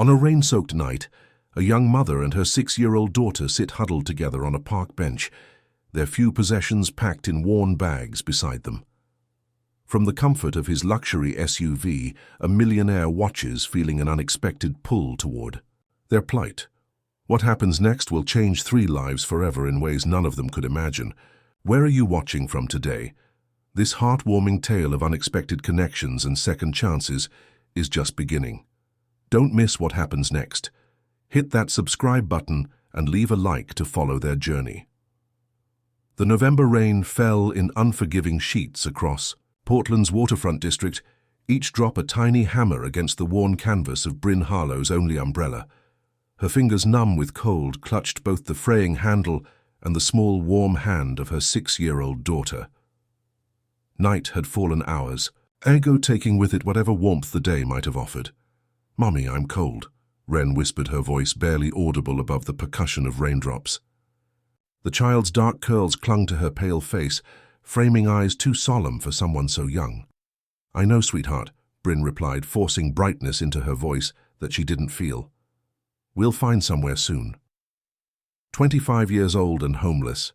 On a rain-soaked night, a young mother and her 6-year-old daughter sit huddled together on a park bench, their few possessions packed in worn bags beside them. From the comfort of his luxury SUV, a millionaire watches, feeling an unexpected pull toward their plight. What happens next will change 3 lives forever in ways none of them could imagine. Where are you watching from today? This heartwarming tale of unexpected connections and second chances is just beginning. Don't miss what happens next. Hit that subscribe button and leave a like to follow their journey. The November rain fell in unforgiving sheets across Portland's waterfront district, each drop a tiny hammer against the worn canvas of Bryn Harlow's only umbrella. Her fingers, numb with cold, clutched both the fraying handle and the small, warm hand of her 6-year-old daughter. Night had fallen hours, ego taking with it whatever warmth the day might have offered. "Mommy, I'm cold," Wren whispered, her voice barely audible above the percussion of raindrops. The child's dark curls clung to her pale face, framing eyes too solemn for someone so young. "I know, sweetheart," Bryn replied, forcing brightness into her voice that she didn't feel. "We'll find somewhere soon." 25 years old and homeless.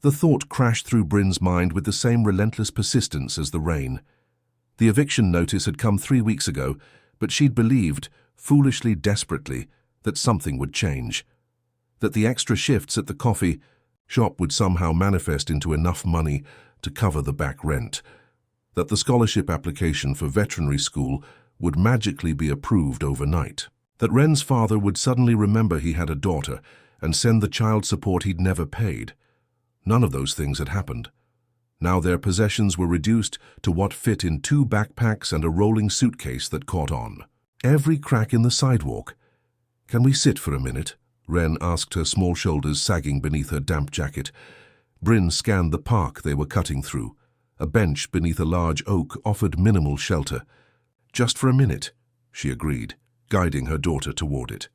The thought crashed through Bryn's mind with the same relentless persistence as the rain. The eviction notice had come 3 weeks ago, but she'd believed, foolishly, desperately, that something would change. That the extra shifts at the coffee shop would somehow manifest into enough money to cover the back rent. That the scholarship application for veterinary school would magically be approved overnight. That Wren's father would suddenly remember he had a daughter and send the child support he'd never paid. None of those things had happened. Now their possessions were reduced to what fit in 2 backpacks and a rolling suitcase that caught on every crack in the sidewalk. "Can we sit for a minute?" Wren asked, her small shoulders sagging beneath her damp jacket. Bryn scanned the park they were cutting through. A bench beneath a large oak offered minimal shelter. "Just for a minute," she agreed, guiding her daughter toward it.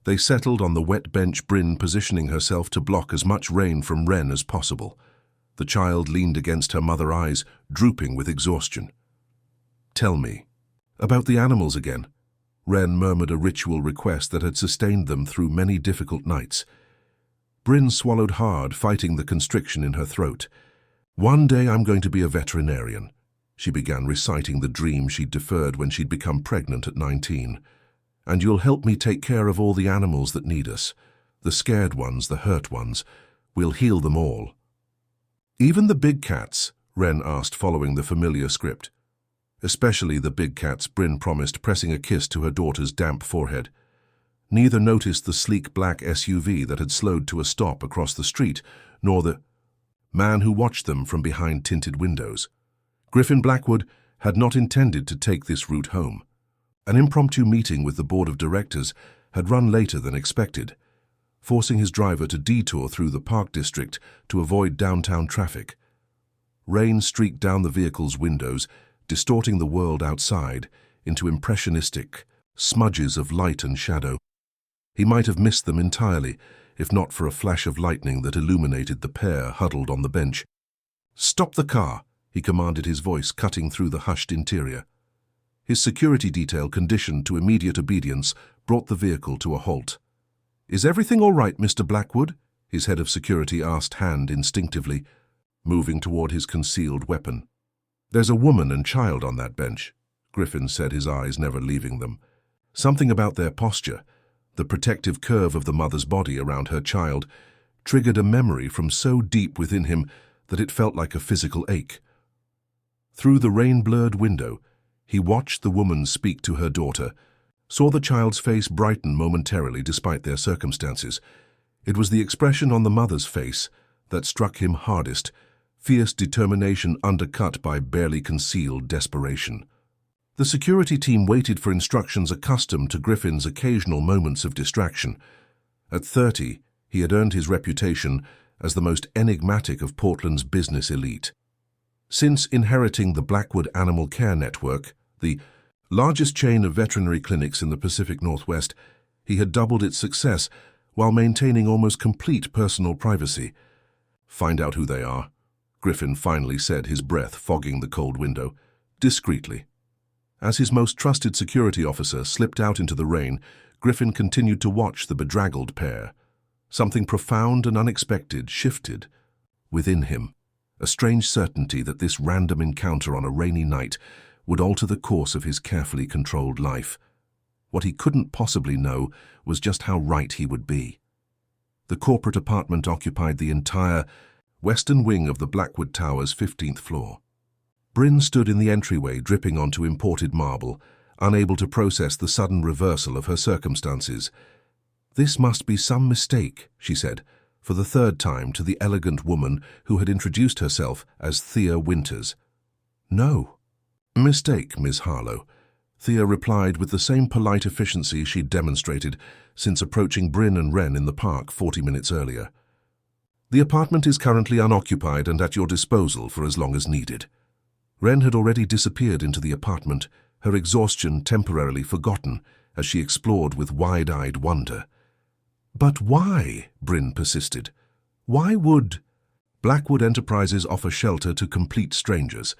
They settled on the wet bench, Bryn positioning herself to block as much rain from Wren as possible. The child leaned against her mother, eyes drooping with exhaustion. "Tell me about the animals again." Wren murmured a ritual request that had sustained them through many difficult nights. Bryn swallowed hard, fighting the constriction in her throat. "One day I'm going to be a veterinarian." She began reciting the dream she'd deferred when she'd become pregnant at 19. "And you'll help me take care of all the animals that need us. The scared ones, the hurt ones. We'll heal them all." "Even the big cats?" Wren asked, following the familiar script. "Especially the big cats," Bryn promised, pressing a kiss to her daughter's damp forehead. Neither noticed the sleek black SUV that had slowed to a stop across the street, nor the man who watched them from behind tinted windows. Griffin Blackwood had not intended to take this route home. An impromptu meeting with the board of directors had run later than expected, forcing his driver to detour through the park district to avoid downtown traffic. Rain streaked down the vehicle's windows, distorting the world outside into impressionistic smudges of light and shadow. He might have missed them entirely, if not for a flash of lightning that illuminated the pair huddled on the bench. "Stop the car," he commanded, his voice cutting through the hushed interior. His security detail, conditioned to immediate obedience, brought the vehicle to a halt. "Is everything all right, Mr. Blackwood?" his head of security asked, hand instinctively moving toward his concealed weapon. "There's a woman and child on that bench," Griffin said, his eyes never leaving them. Something about their posture, the protective curve of the mother's body around her child, triggered a memory from so deep within him that it felt like a physical ache. Through the rain-blurred window, he watched the woman speak to her daughter, saw the child's face brighten momentarily despite their circumstances. It was the expression on the mother's face that struck him hardest, fierce determination undercut by barely concealed desperation. The security team waited for instructions accustomed to Griffin's occasional moments of distraction. At 30, he had earned his reputation as the most enigmatic of Portland's business elite. Since inheriting the Blackwood Animal Care Network, the largest chain of veterinary clinics in the Pacific Northwest, he had doubled its success while maintaining almost complete personal privacy. "Find out who they are," Griffin finally said, his breath fogging the cold window. "Discreetly." As his most trusted security officer slipped out into the rain, Griffin continued to watch the bedraggled pair. Something profound and unexpected shifted within him, a strange certainty that this random encounter on a rainy night would alter the course of his carefully controlled life. What he couldn't possibly know was just how right he would be. The corporate apartment occupied the entire western wing of the Blackwood Tower's 15th floor. Bryn stood in the entryway, dripping onto imported marble, unable to process the sudden reversal of her circumstances. "This must be some mistake," she said, for the third time to the elegant woman who had introduced herself as Thea Winters. "No. Mistake, Miss Harlow," Thea replied with the same polite efficiency she'd demonstrated since approaching Bryn and Wren in the park 40 minutes earlier. "The apartment is currently unoccupied and at your disposal for as long as needed." Wren had already disappeared into the apartment, her exhaustion temporarily forgotten as she explored with wide-eyed wonder. "But why?" Bryn persisted. "Why would Blackwood Enterprises offer shelter to complete strangers?"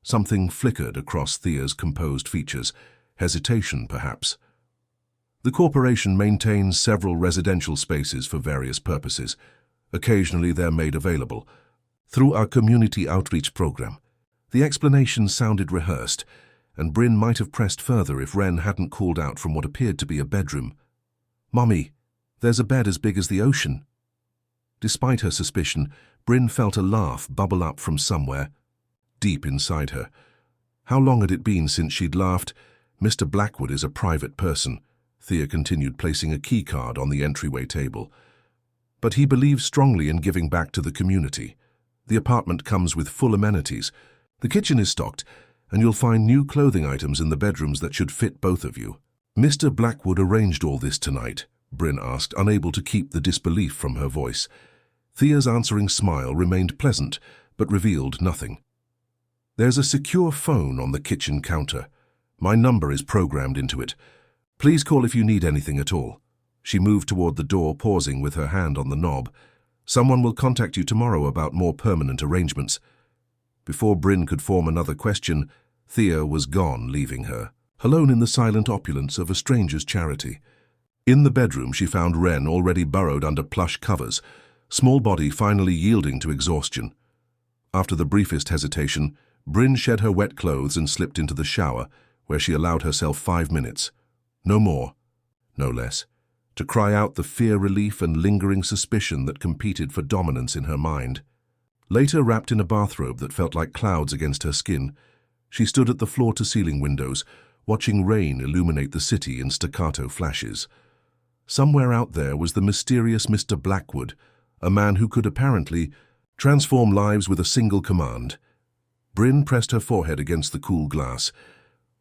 Something flickered across Thea's composed features, hesitation perhaps. "The corporation maintains several residential spaces for various purposes. Occasionally they're made available through our community outreach program." The explanation sounded rehearsed, and Bryn might have pressed further if Wren hadn't called out from what appeared to be a bedroom. "Mommy, there's a bed as big as the ocean." Despite her suspicion, Bryn felt a laugh bubble up from somewhere deep inside her. How long had it been since she'd laughed? "Mr. Blackwood is a private person," Thea continued, placing a key card on the entryway table. "But he believes strongly in giving back to the community. The apartment comes with full amenities. The kitchen is stocked, and you'll find new clothing items in the bedrooms that should fit both of you." "Mr. Blackwood arranged all this tonight?" Bryn asked, unable to keep the disbelief from her voice. Thea's answering smile remained pleasant, but revealed nothing. "There's a secure phone on the kitchen counter. My number is programmed into it. Please call if you need anything at all." She moved toward the door, pausing with her hand on the knob. "Someone will contact you tomorrow about more permanent arrangements." Before Bryn could form another question, Thea was gone, leaving her alone in the silent opulence of a stranger's charity. In the bedroom, she found Wren already burrowed under plush covers, small body finally yielding to exhaustion. After the briefest hesitation, Bryn shed her wet clothes and slipped into the shower, where she allowed herself 5 minutes. No more, no less, to cry out the fear, relief, and lingering suspicion that competed for dominance in her mind. Later, wrapped in a bathrobe that felt like clouds against her skin, she stood at the floor-to-ceiling windows, watching rain illuminate the city in staccato flashes. Somewhere out there was the mysterious Mr. Blackwood, a man who could apparently transform lives with a single command. Bryn pressed her forehead against the cool glass.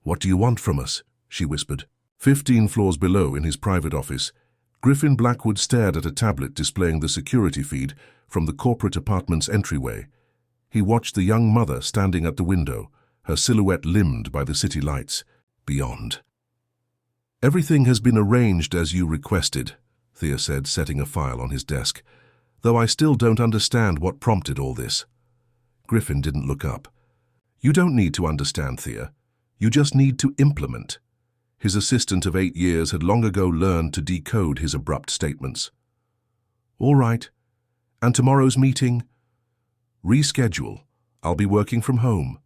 "What do you want from us?" she whispered. 15 floors below, in his private office, Griffin Blackwood stared at a tablet displaying the security feed from the corporate apartment's entryway. He watched the young mother standing at the window, her silhouette limned by the city lights beyond. "Everything has been arranged as you requested," Thea said, setting a file on his desk, "though I still don't understand what prompted all this." Griffin didn't look up. "You don't need to understand, Thea. You just need to implement." His assistant of 8 years had long ago learned to decode his abrupt statements. "All right. And tomorrow's meeting?" "Reschedule. I'll be working from home."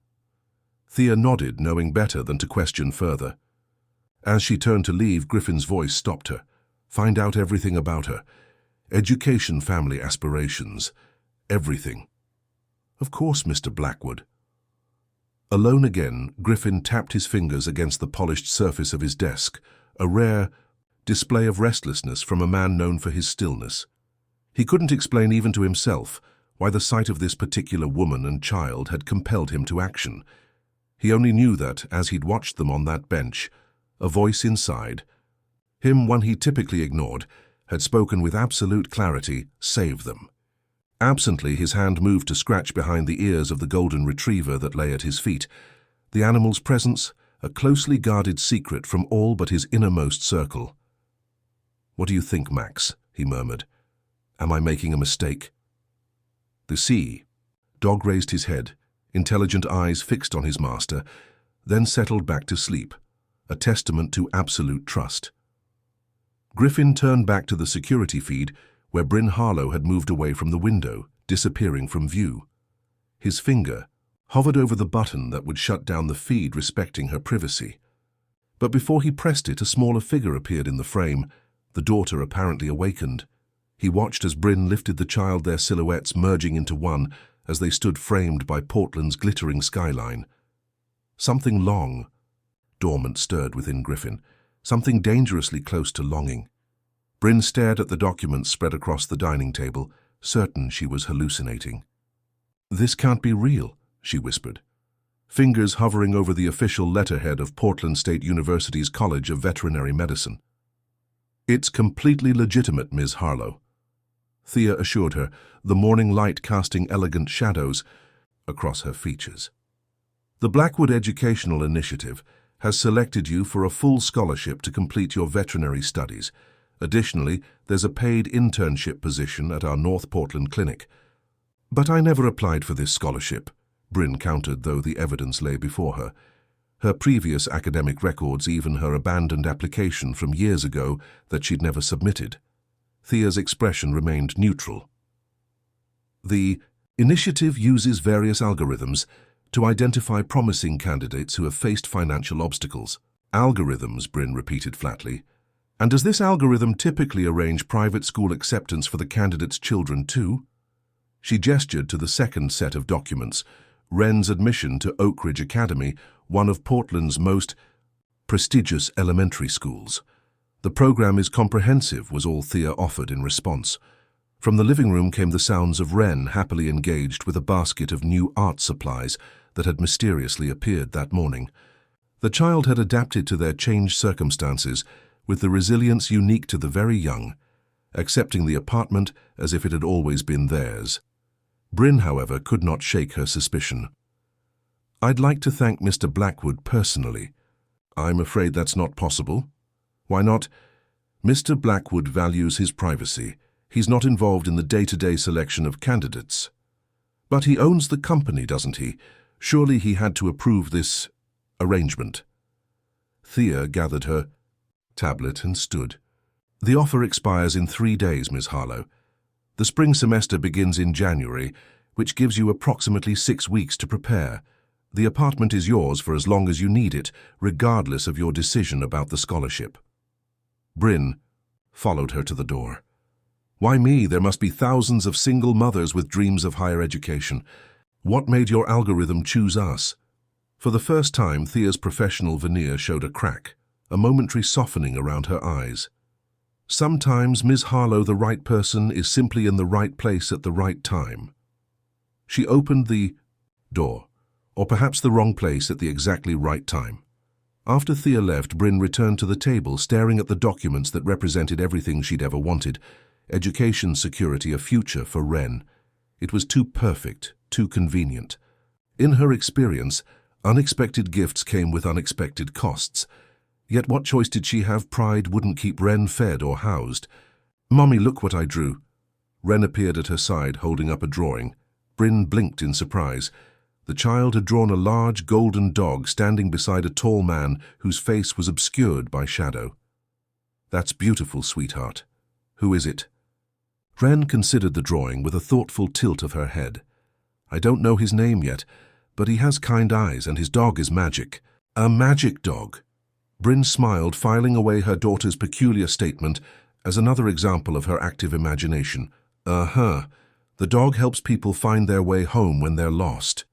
Thea nodded, knowing better than to question further. As she turned to leave, Griffin's voice stopped her. "Find out everything about her. Education, family aspirations. Everything." "Of course, Mr. Blackwood." Alone again, Griffin tapped his fingers against the polished surface of his desk, a rare display of restlessness from a man known for his stillness. He couldn't explain even to himself why the sight of this particular woman and child had compelled him to action. He only knew that, as he'd watched them on that bench, a voice inside, him one he typically ignored, had spoken with absolute clarity, "Save them." Absently, his hand moved to scratch behind the ears of the golden retriever that lay at his feet. The animal's presence, a closely guarded secret from all but his innermost circle. "What do you think, Max?" he murmured. "Am I making a mistake?" The dog raised his head, intelligent eyes fixed on his master, then settled back to sleep, a testament to absolute trust. Griffin turned back to the security feed where Bryn Harlow had moved away from the window, disappearing from view. His finger hovered over the button that would shut down the feed, respecting her privacy. But before he pressed it, a smaller figure appeared in the frame, the daughter apparently awakened. He watched as Bryn lifted the child, their silhouettes merging into one as they stood framed by Portland's glittering skyline. Something long, dormant stirred within Griffin, something dangerously close to longing. Bryn stared at the documents spread across the dining table, certain she was hallucinating. "This can't be real," she whispered, fingers hovering over the official letterhead of Portland State University's College of Veterinary Medicine. "It's completely legitimate, Ms. Harlow," Thea assured her, the morning light casting elegant shadows across her features. "The Blackwood Educational Initiative has selected you for a full scholarship to complete your veterinary studies. Additionally, there's a paid internship position at our North Portland clinic." "But I never applied for this scholarship," Bryn countered, though the evidence lay before her. Her previous academic records, even her abandoned application from years ago that she'd never submitted. Thea's expression remained neutral. "The initiative uses various algorithms to identify promising candidates who have faced financial obstacles." "Algorithms," Bryn repeated flatly. "And does this algorithm typically arrange private school acceptance for the candidates' children too?" She gestured to the second set of documents, Wren's admission to Oak Ridge Academy, one of Portland's most prestigious elementary schools. "The program is comprehensive," was all Thea offered in response. From the living room came the sounds of Wren happily engaged with a basket of new art supplies that had mysteriously appeared that morning. The child had adapted to their changed circumstances with the resilience unique to the very young, accepting the apartment as if it had always been theirs. Bryn, however, could not shake her suspicion. "I'd like to thank Mr. Blackwood personally." "I'm afraid that's not possible." "Why not?" "Mr. Blackwood values his privacy. He's not involved in the day-to-day selection of candidates." "But he owns the company, doesn't he? Surely he had to approve this arrangement." Thea gathered her tablet and stood. "The offer expires in 3 days, Ms. Harlow. The spring semester begins in January, which gives you approximately 6 weeks to prepare. The apartment is yours for as long as you need it, regardless of your decision about the scholarship." Bryn followed her to the door. "Why me? There must be thousands of single mothers with dreams of higher education. What made your algorithm choose us?" For the first time, Thea's professional veneer showed a crack, a momentary softening around her eyes. "Sometimes, Ms. Harlow, the right person is simply in the right place at the right time." She opened the door, or perhaps the wrong place at the exactly right time. After Thea left, Bryn returned to the table, staring at the documents that represented everything she'd ever wanted. Education, security, a future for Wren. It was too perfect, too convenient. In her experience, unexpected gifts came with unexpected costs. Yet what choice did she have? Pride wouldn't keep Wren fed or housed. "Mommy, look what I drew." Wren appeared at her side, holding up a drawing. Bryn blinked in surprise. The child had drawn a large golden dog standing beside a tall man whose face was obscured by shadow. "That's beautiful, sweetheart. Who is it?" Wren considered the drawing with a thoughtful tilt of her head. "I don't know his name yet, but he has kind eyes and his dog is magic." "A magic dog?" Bryn smiled, filing away her daughter's peculiar statement as another example of her active imagination. "Uh-huh. The dog helps people find their way home when they're lost."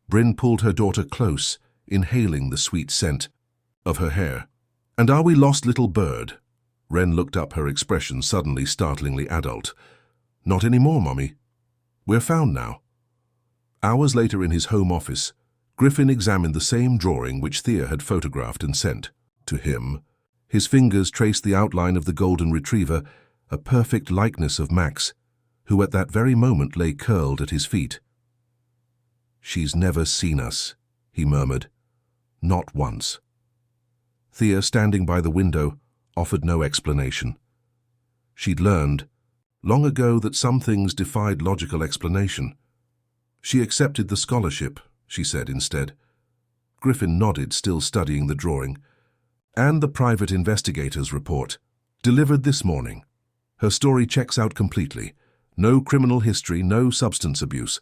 Bryn pulled her daughter close, inhaling the sweet scent of her hair. "And are we lost, little bird?" Wren looked up, her expression suddenly startlingly adult. "Not anymore, Mommy. We're found now." Hours later in his home office, Griffin examined the same drawing which Thea had photographed and sent to him. His fingers traced the outline of the golden retriever, a perfect likeness of Max, who at that very moment lay curled at his feet. "She's never seen us," he murmured. "Not once." Thea, standing by the window, offered no explanation. She'd learned, long ago, that some things defied logical explanation. She accepted the scholarship, she said instead. Griffin nodded, still studying the drawing. And the private investigator's report. Delivered this morning. Her story checks out completely. No criminal history, no substance abuse.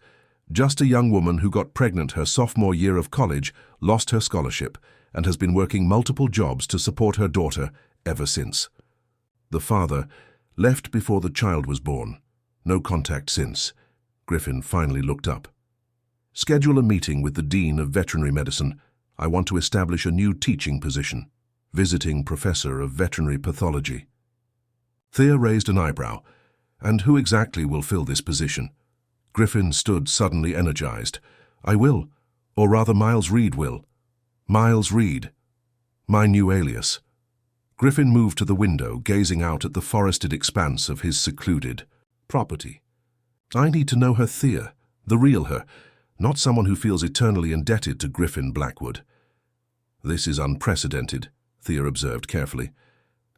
Just a young woman who got pregnant her sophomore year of college, lost her scholarship, and has been working multiple jobs to support her daughter ever since. The father left before the child was born. No contact since. Griffin finally looked up. Schedule a meeting with the Dean of Veterinary Medicine. I want to establish a new teaching position. Visiting Professor of Veterinary Pathology. Thea raised an eyebrow. And who exactly will fill this position? Griffin stood suddenly energized. I will, or rather Miles Reed will. Miles Reed. My new alias. Griffin moved to the window, gazing out at the forested expanse of his secluded property. I need to know her Thea, the real her, not someone who feels eternally indebted to Griffin Blackwood. This is unprecedented, Thea observed carefully,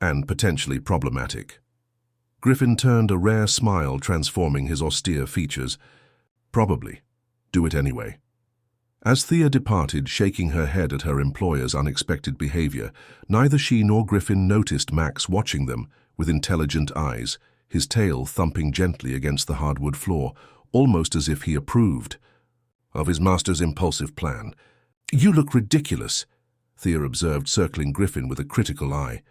and potentially problematic. Griffin turned a rare smile, transforming his austere features. Probably. Do it anyway. As Thea departed, shaking her head at her employer's unexpected behavior, neither she nor Griffin noticed Max watching them with intelligent eyes, his tail thumping gently against the hardwood floor, almost as if he approved of his master's impulsive plan. You look ridiculous, Thea observed, circling Griffin with a critical eye.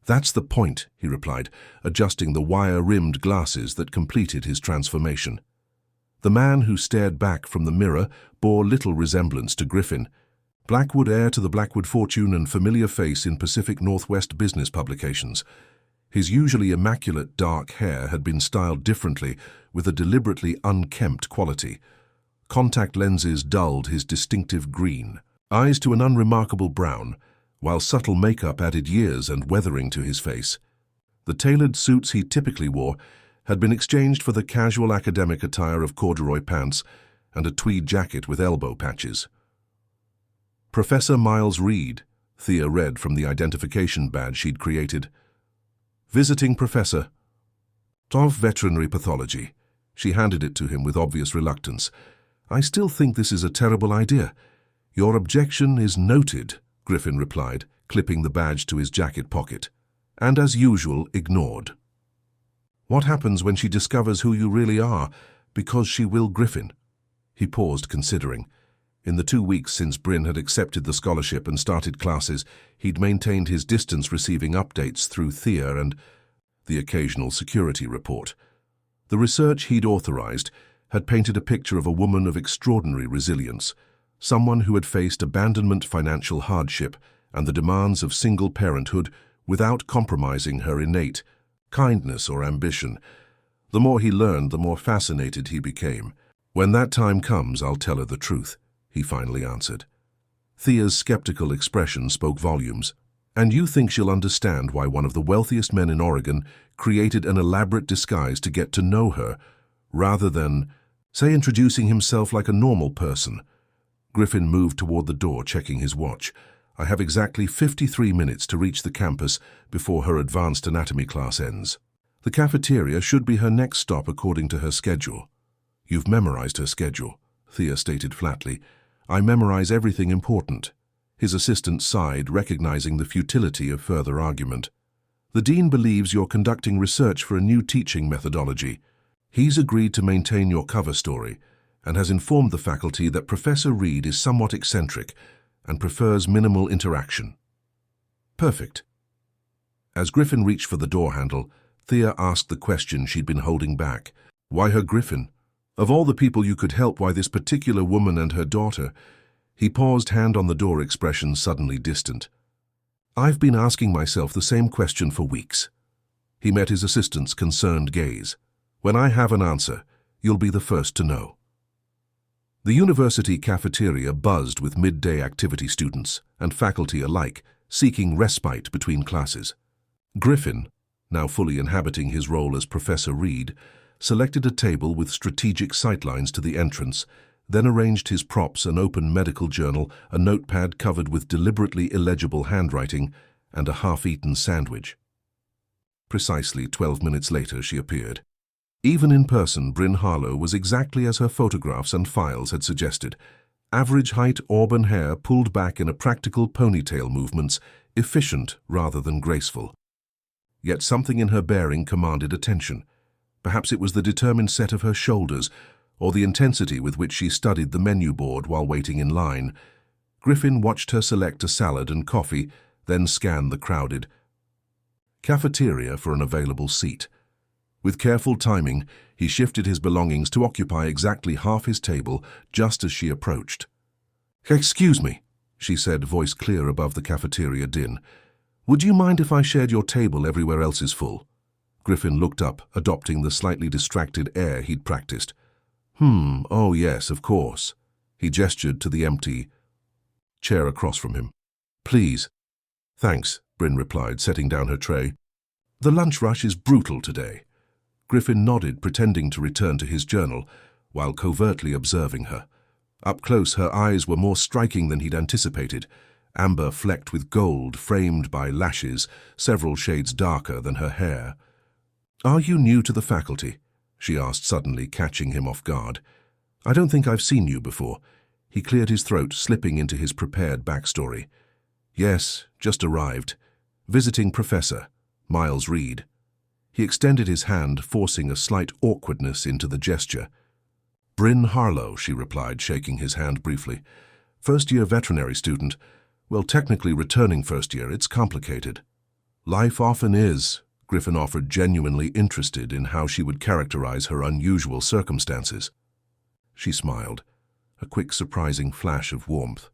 That's the point, he replied, adjusting the wire-rimmed glasses that completed his transformation. The man who stared back from the mirror bore little resemblance to Griffin. Blackwood, heir to the Blackwood fortune and familiar face in Pacific Northwest business publications. His usually immaculate dark hair had been styled differently, with a deliberately unkempt quality. Contact lenses dulled his distinctive green, eyes to an unremarkable brown, while subtle makeup added years and weathering to his face. The tailored suits he typically wore had been exchanged for the casual academic attire of corduroy pants and a tweed jacket with elbow patches. Professor Miles Reed, Thea read from the identification badge she'd created. Visiting Professor of Veterinary Pathology. She handed it to him with obvious reluctance. I still think this is a terrible idea. Your objection is noted, Griffin replied, clipping the badge to his jacket pocket, and as usual ignored. What happens when she discovers who you really are, because she will Griffin? He paused, considering. In the 2 weeks since Bryn had accepted the scholarship and started classes, he'd maintained his distance, receiving updates through Thea and the occasional security report. The research he'd authorized had painted a picture of a woman of extraordinary resilience, someone who had faced abandonment, financial hardship, and the demands of single parenthood without compromising her innate kindness or ambition. The more he learned, the more fascinated he became. When that time comes, I'll tell her the truth, he finally answered. Thea's skeptical expression spoke volumes. And you think she'll understand why one of the wealthiest men in Oregon created an elaborate disguise to get to know her, rather than, say, introducing himself like a normal person? Griffin moved toward the door, checking his watch. I have exactly 53 minutes to reach the campus before her advanced anatomy class ends. The cafeteria should be her next stop according to her schedule. You've memorized her schedule, Thea stated flatly. I memorize everything important. His assistant sighed, recognizing the futility of further argument. The dean believes you're conducting research for a new teaching methodology. He's agreed to maintain your cover story and has informed the faculty that Professor Reed is somewhat eccentric and prefers minimal interaction. Perfect. As Griffin reached for the door handle, Thea asked the question she'd been holding back. Why her Griffin? Of all the people you could help, why this particular woman and her daughter? He paused, hand on the door, expression suddenly distant. I've been asking myself the same question for weeks. He met his assistant's concerned gaze. When I have an answer, you'll be the first to know. The university cafeteria buzzed with midday activity students and faculty alike, seeking respite between classes. Griffin, now fully inhabiting his role as Professor Reed, selected a table with strategic sightlines to the entrance, then arranged his props, an open medical journal, a notepad covered with deliberately illegible handwriting, and a half-eaten sandwich. Precisely 12 minutes later, she appeared. Even in person, Bryn Harlow was exactly as her photographs and files had suggested, Average height auburn hair pulled back in a practical ponytail movements, efficient rather than graceful. Yet something in her bearing commanded attention. Perhaps it was the determined set of her shoulders, or the intensity with which she studied the menu board while waiting in line. Griffin watched her select a salad and coffee, then scan the crowded cafeteria for an available seat. With careful timing, he shifted his belongings to occupy exactly half his table just as she approached. "Excuse me," she said, voice clear above the cafeteria din. "Would you mind if I shared your table everywhere else is full?" Griffin looked up, adopting the slightly distracted air he'd practiced. Oh yes, of course." He gestured to the empty chair across from him. "Please." "Thanks," Bryn replied, setting down her tray. "The lunch rush is brutal today." Griffin nodded, pretending to return to his journal, while covertly observing her. Up close, her eyes were more striking than he'd anticipated, amber flecked with gold, framed by lashes, several shades darker than her hair. "Are you new to the faculty?" she asked suddenly, catching him off guard. "I don't think I've seen you before." He cleared his throat, slipping into his prepared backstory. "Yes, just arrived. Visiting Professor Miles Reed." He extended his hand, forcing a slight awkwardness into the gesture. "Bryn Harlow," she replied, shaking his hand briefly. "First-year veterinary student. Well, technically returning first year. It's complicated." "Life often is," Griffin offered, genuinely interested in how she would characterize her unusual circumstances. She smiled, a quick, surprising flash of warmth.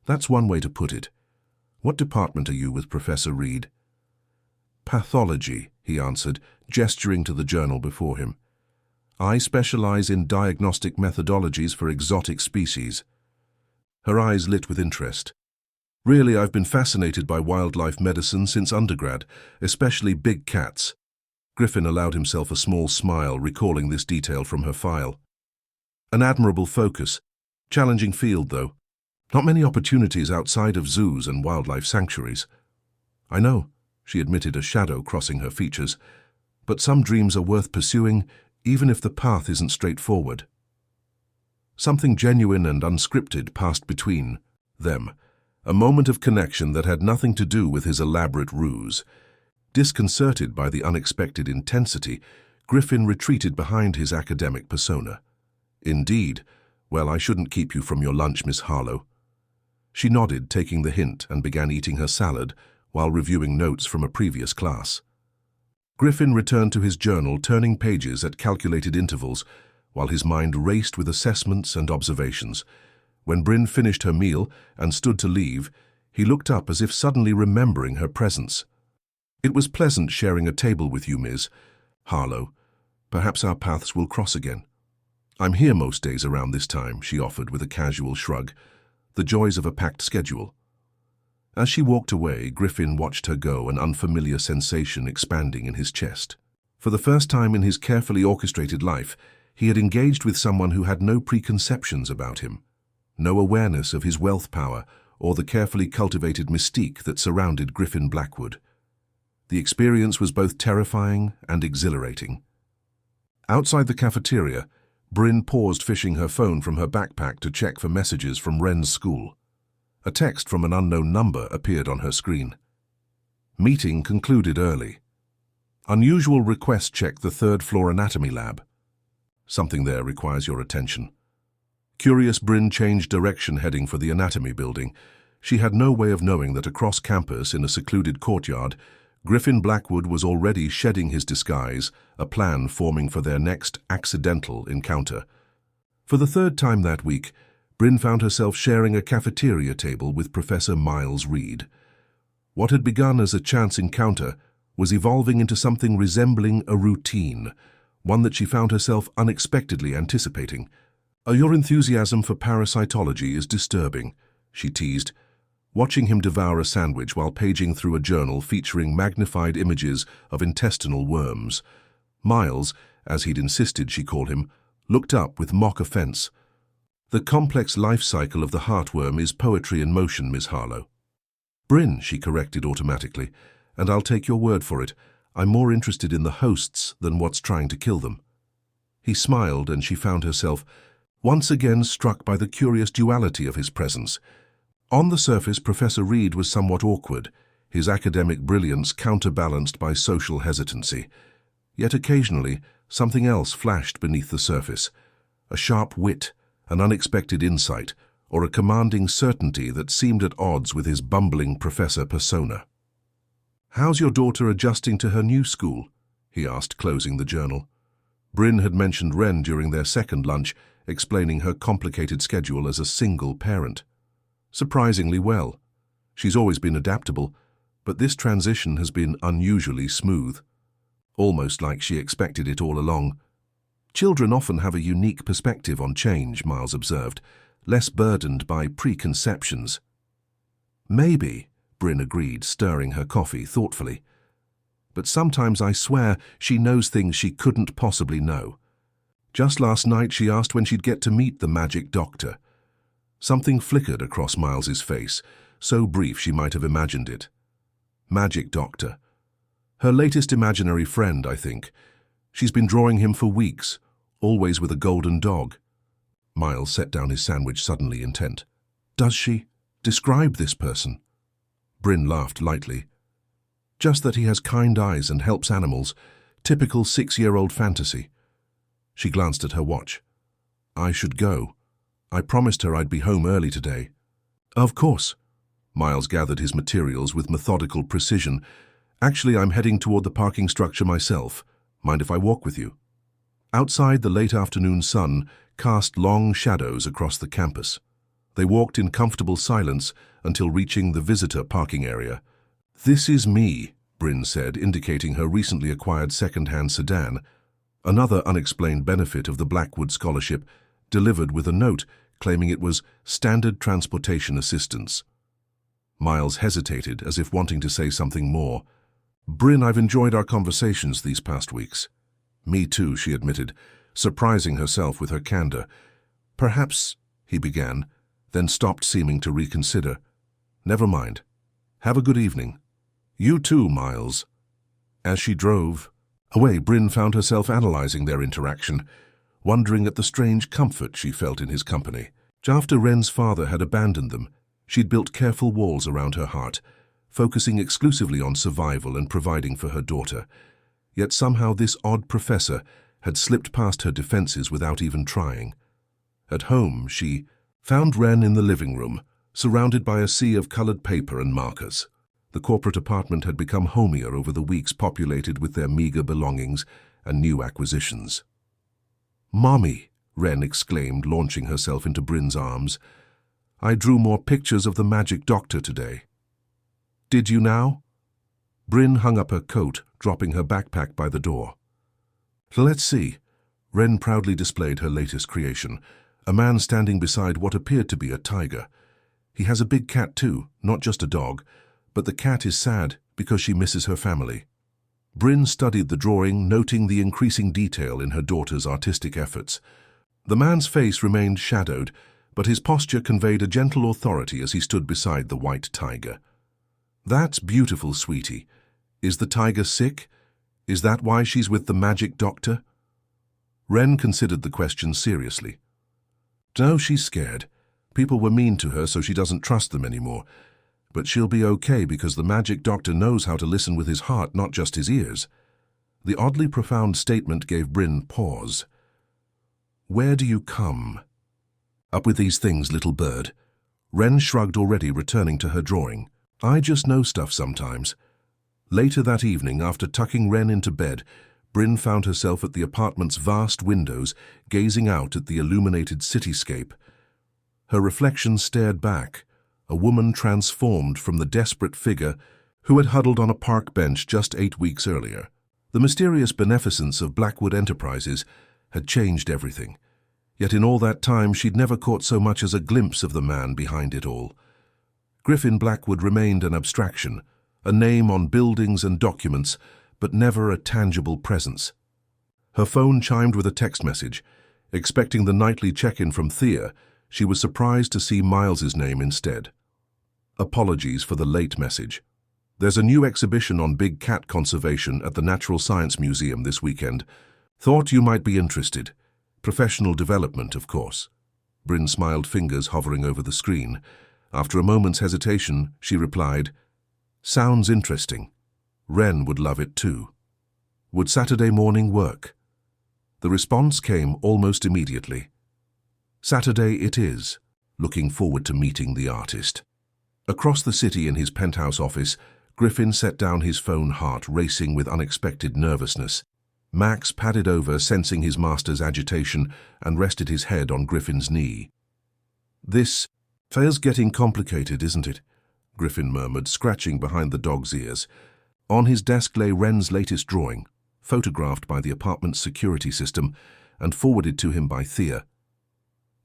"That's one way to put it. What department are you with Professor Reed?" "Pathology," he answered, gesturing to the journal before him. "I specialize in diagnostic methodologies for exotic species." Her eyes lit with interest. "Really, I've been fascinated by wildlife medicine since undergrad, especially big cats." Griffin allowed himself a small smile, recalling this detail from her file. "An admirable focus. Challenging field, though. Not many opportunities outside of zoos and wildlife sanctuaries." "I know," she admitted, a shadow crossing her features. "But some dreams are worth pursuing, even if the path isn't straightforward." Something genuine and unscripted passed between them, a moment of connection that had nothing to do with his elaborate ruse. Disconcerted by the unexpected intensity, Griffin retreated behind his academic persona. "Indeed. Well, I shouldn't keep you from your lunch, Miss Harlow." She nodded, taking the hint, and began eating her salad while reviewing notes from a previous class. Griffin returned to his journal, turning pages at calculated intervals, while his mind raced with assessments and observations. When Bryn finished her meal and stood to leave, he looked up as if suddenly remembering her presence. "It was pleasant sharing a table with you, Ms. Harlow. Perhaps our paths will cross again." "I'm here most days around this time," she offered with a casual shrug. "The joys of a packed schedule." As she walked away, Griffin watched her go, an unfamiliar sensation expanding in his chest. For the first time in his carefully orchestrated life, he had engaged with someone who had no preconceptions about him, no awareness of his wealth power or the carefully cultivated mystique that surrounded Griffin Blackwood. The experience was both terrifying and exhilarating. Outside the cafeteria, Bryn paused, fishing her phone from her backpack to check for messages from Wren's school. A text from an unknown number appeared on her screen. "Meeting concluded early. Unusual request, check the third-floor anatomy lab. Something there requires your attention." Curious, Bryn changed direction, heading for the anatomy building. She had no way of knowing that across campus, in a secluded courtyard, Griffin Blackwood was already shedding his disguise, a plan forming for their next accidental encounter. For the third time that week, Bryn found herself sharing a cafeteria table with Professor Miles Reed. What had begun as a chance encounter was evolving into something resembling a routine, one that she found herself unexpectedly anticipating. "Your enthusiasm for parasitology is disturbing," she teased, watching him devour a sandwich while paging through a journal featuring magnified images of intestinal worms. Miles, as he'd insisted she call him, looked up with mock offense. "The complex life cycle of the heartworm is poetry in motion, Miss Harlow." "Bryn," she corrected automatically, "and I'll take your word for it, I'm more interested in the hosts than what's trying to kill them." He smiled, and she found herself once again struck by the curious duality of his presence. On the surface, Professor Reed was somewhat awkward, his academic brilliance counterbalanced by social hesitancy. Yet occasionally, something else flashed beneath the surface. A sharp wit, an unexpected insight, or a commanding certainty that seemed at odds with his bumbling professor persona. "How's your daughter adjusting to her new school?" he asked, closing the journal. Bryn had mentioned Wren during their second lunch, explaining her complicated schedule as a single parent. "Surprisingly well. She's always been adaptable, but this transition has been unusually smooth. Almost like she expected it all along." "Children often have a unique perspective on change," Miles observed, less burdened by preconceptions. "Maybe," Bryn agreed, stirring her coffee thoughtfully. "But sometimes I swear she knows things she couldn't possibly know. Just last night she asked when she'd get to meet the magic doctor." Something flickered across Miles's face, so brief she might have imagined it. Magic doctor. Her latest imaginary friend, I think. She's been drawing him for weeks, always with a golden dog. Miles set down his sandwich, suddenly intent. "Does she describe this person?" Bryn laughed lightly. "Just that he has kind eyes and helps animals. Typical 6-year-old fantasy." She glanced at her watch. "I should go. I promised her I'd be home early today." "Of course." Miles gathered his materials with methodical precision. "Actually, I'm heading toward the parking structure myself. Mind if I walk with you?" Outside, the late afternoon sun cast long shadows across the campus. They walked in comfortable silence until reaching the visitor parking area. "This is me," Bryn said, indicating her recently acquired second-hand sedan, another unexplained benefit of the Blackwood Scholarship, delivered with a note claiming it was standard transportation assistance. Miles hesitated, as if wanting to say something more. "Bryn, I've enjoyed our conversations these past weeks." "Me too," she admitted, surprising herself with her candor. "Perhaps," he began, then stopped, seeming to reconsider. "Never mind. Have a good evening." "You too, Miles." As she drove away, Bryn found herself analyzing their interaction, wondering at the strange comfort she felt in his company. After Wren's father had abandoned them, she'd built careful walls around her heart, focusing exclusively on survival and providing for her daughter. Yet somehow this odd professor had slipped past her defenses without even trying. At home, she found Wren in the living room, surrounded by a sea of colored paper and markers. The corporate apartment had become homier over the weeks, populated with their meager belongings and new acquisitions. "Mommy," Wren exclaimed, launching herself into Bryn's arms. "I drew more pictures of the magic doctor today." "Did you now?" Bryn hung up her coat, dropping her backpack by the door. "Let's see." Wren proudly displayed her latest creation, a man standing beside what appeared to be a tiger. He has a big cat too, not just a dog, but the cat is sad because she misses her family. Bryn studied the drawing, noting the increasing detail in her daughter's artistic efforts. The man's face remained shadowed, but his posture conveyed a gentle authority as he stood beside the white tiger. "That's beautiful, sweetie. Is the tiger sick? Is that why she's with the magic doctor?" Wren considered the question seriously. "No, she's scared. People were mean to her, so she doesn't trust them anymore. But she'll be okay because the magic doctor knows how to listen with his heart, not just his ears." The oddly profound statement gave Bryn pause. "Where do you come?" "Up with these things, little bird." Wren shrugged, already returning to her drawing. "I just know stuff sometimes." Later that evening, after tucking Wren into bed, Bryn found herself at the apartment's vast windows, gazing out at the illuminated cityscape. Her reflection stared back, a woman transformed from the desperate figure who had huddled on a park bench just 8 weeks earlier. The mysterious beneficence of Blackwood Enterprises had changed everything. Yet in all that time, she'd never caught so much as a glimpse of the man behind it all. Griffin Blackwood remained an abstraction, a name on buildings and documents, but never a tangible presence. Her phone chimed with a text message. Expecting the nightly check-in from Thea, she was surprised to see Miles's name instead. "Apologies for the late message. There's a new exhibition on big cat conservation at the Natural Science Museum this weekend. Thought you might be interested. Professional development, of course. Bryn smiled, fingers hovering over the screen. After a moment's hesitation, she replied, "Sounds interesting. Ren would love it too. Would Saturday morning work?" The response came almost immediately. "Saturday it is. Looking forward to meeting the artist." Across the city in his penthouse office, Griffin set down his phone, heart racing with unexpected nervousness. Max padded over, sensing his master's agitation, and rested his head on Griffin's knee. "This feels getting complicated, isn't it?" Griffin murmured, scratching behind the dog's ears. On his desk lay Ren's latest drawing, photographed by the apartment's security system and forwarded to him by Thea.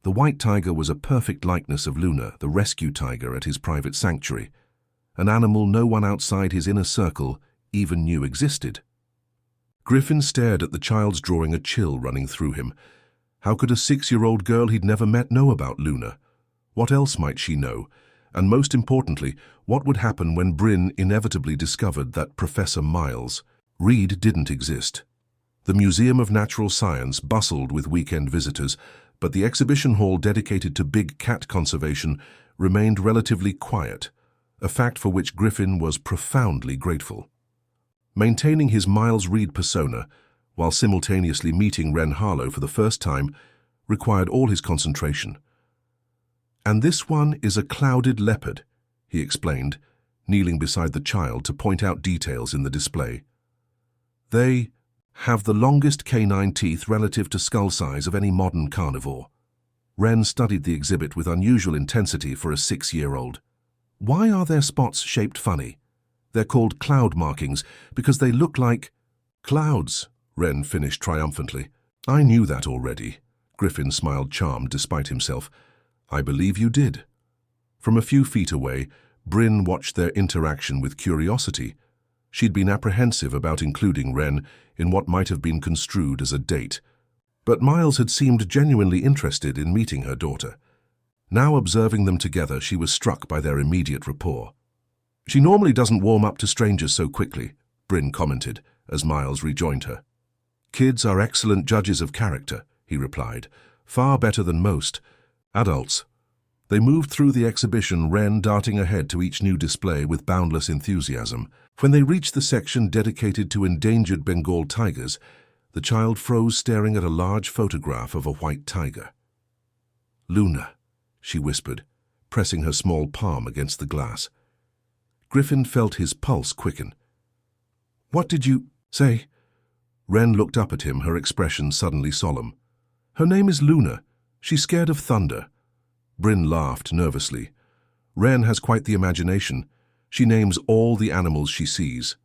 The white tiger was a perfect likeness of Luna, the rescue tiger at his private sanctuary, an animal no one outside his inner circle even knew existed. Griffin stared at the child's drawing, a chill running through him. How could a 6-year-old girl he'd never met know about Luna? What else might she know? And most importantly, what would happen when Bryn inevitably discovered that Professor Miles Reed didn't exist? The Museum of Natural Science bustled with weekend visitors, but the exhibition hall dedicated to big cat conservation remained relatively quiet, a fact for which Griffin was profoundly grateful. Maintaining his Miles Reed persona while simultaneously meeting Ren Harlow for the first time required all his concentration. "And this one is a clouded leopard," he explained, kneeling beside the child to point out details in the display. "They have the longest canine teeth relative to skull size of any modern carnivore." Ren studied the exhibit with unusual intensity for a 6-year-old. "Why are their spots shaped funny? They're called cloud markings because they look like clouds," Ren finished triumphantly. "I knew that already." Griffin smiled, charmed despite himself. "I believe you did." From a few feet away, Bryn watched their interaction with curiosity. She'd been apprehensive about including Ren in what might have been construed as a date, but Miles had seemed genuinely interested in meeting her daughter. Now, observing them together, she was struck by their immediate rapport. "She normally doesn't warm up to strangers so quickly," Bryn commented as Miles rejoined her. "Kids are excellent judges of character," he replied, "far better than most adults." They moved through the exhibition, Ren darting ahead to each new display with boundless enthusiasm. When they reached the section dedicated to endangered Bengal tigers, the child froze, staring at a large photograph of a white tiger. "Luna," she whispered, pressing her small palm against the glass. Griffin felt his pulse quicken. "What did you say?" Ren looked up at him, her expression suddenly solemn. "Her name is Luna. She's scared of thunder." Bryn laughed nervously. "Ren has quite the imagination. She names all the animals she sees."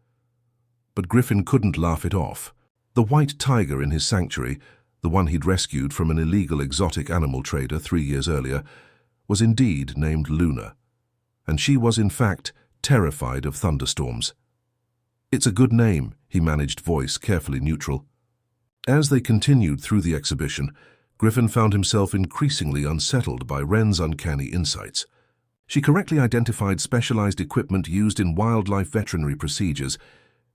But Griffin couldn't laugh it off. The white tiger in his sanctuary, the one he'd rescued from an illegal exotic animal trader 3 years earlier, was indeed named Luna. And she was, in fact, terrified of thunderstorms. "It's a good name," he managed, voice carefully neutral. As they continued through the exhibition, Griffin found himself increasingly unsettled by Ren's uncanny insights. She correctly identified specialized equipment used in wildlife veterinary procedures,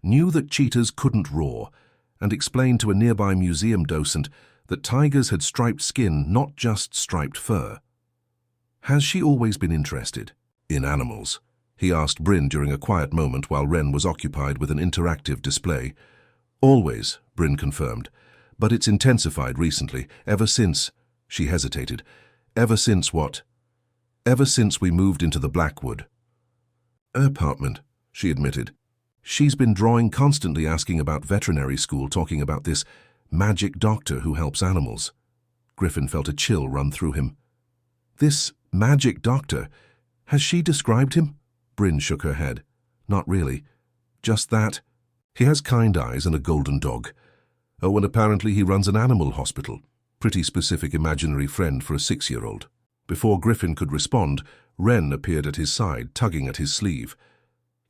knew that cheetahs couldn't roar, and explained to a nearby museum docent that tigers had striped skin, not just striped fur. "Has she always been interested in animals?" he asked Bryn during a quiet moment while Ren was occupied with an interactive display. "Always," Bryn confirmed, "but it's intensified recently, ever since—" She hesitated. "Ever since what?" "Ever since we moved into the Blackwood apartment," she admitted. "She's been drawing, constantly asking about veterinary school, talking about this magic doctor who helps animals." Griffin felt a chill run through him. "This magic doctor, has she described him?" Bryn shook her head. "Not really. Just that. He has kind eyes and a golden dog. Oh, and apparently he runs an animal hospital. Pretty specific imaginary friend for a 6-year-old. Before Griffin could respond, Ren appeared at his side, tugging at his sleeve.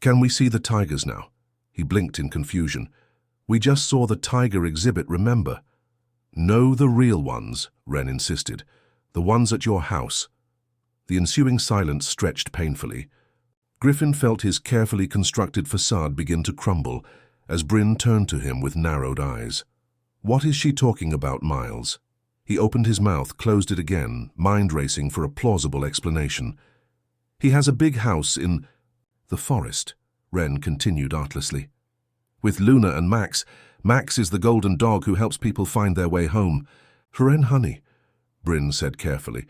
"Can we see the tigers now?" He blinked in confusion. "We just saw the tiger exhibit, remember?" "No, the real ones," Ren insisted. "The ones at your house." The ensuing silence stretched painfully. Griffin felt his carefully constructed facade begin to crumble as Bryn turned to him with narrowed eyes. "What is she talking about, Miles?" He opened his mouth, closed it again, mind racing for a plausible explanation. He has a big house in the forest, Wren continued artlessly. With Luna and Max. Max is the golden dog who helps people find their way home. Wren, honey, Bryn said carefully.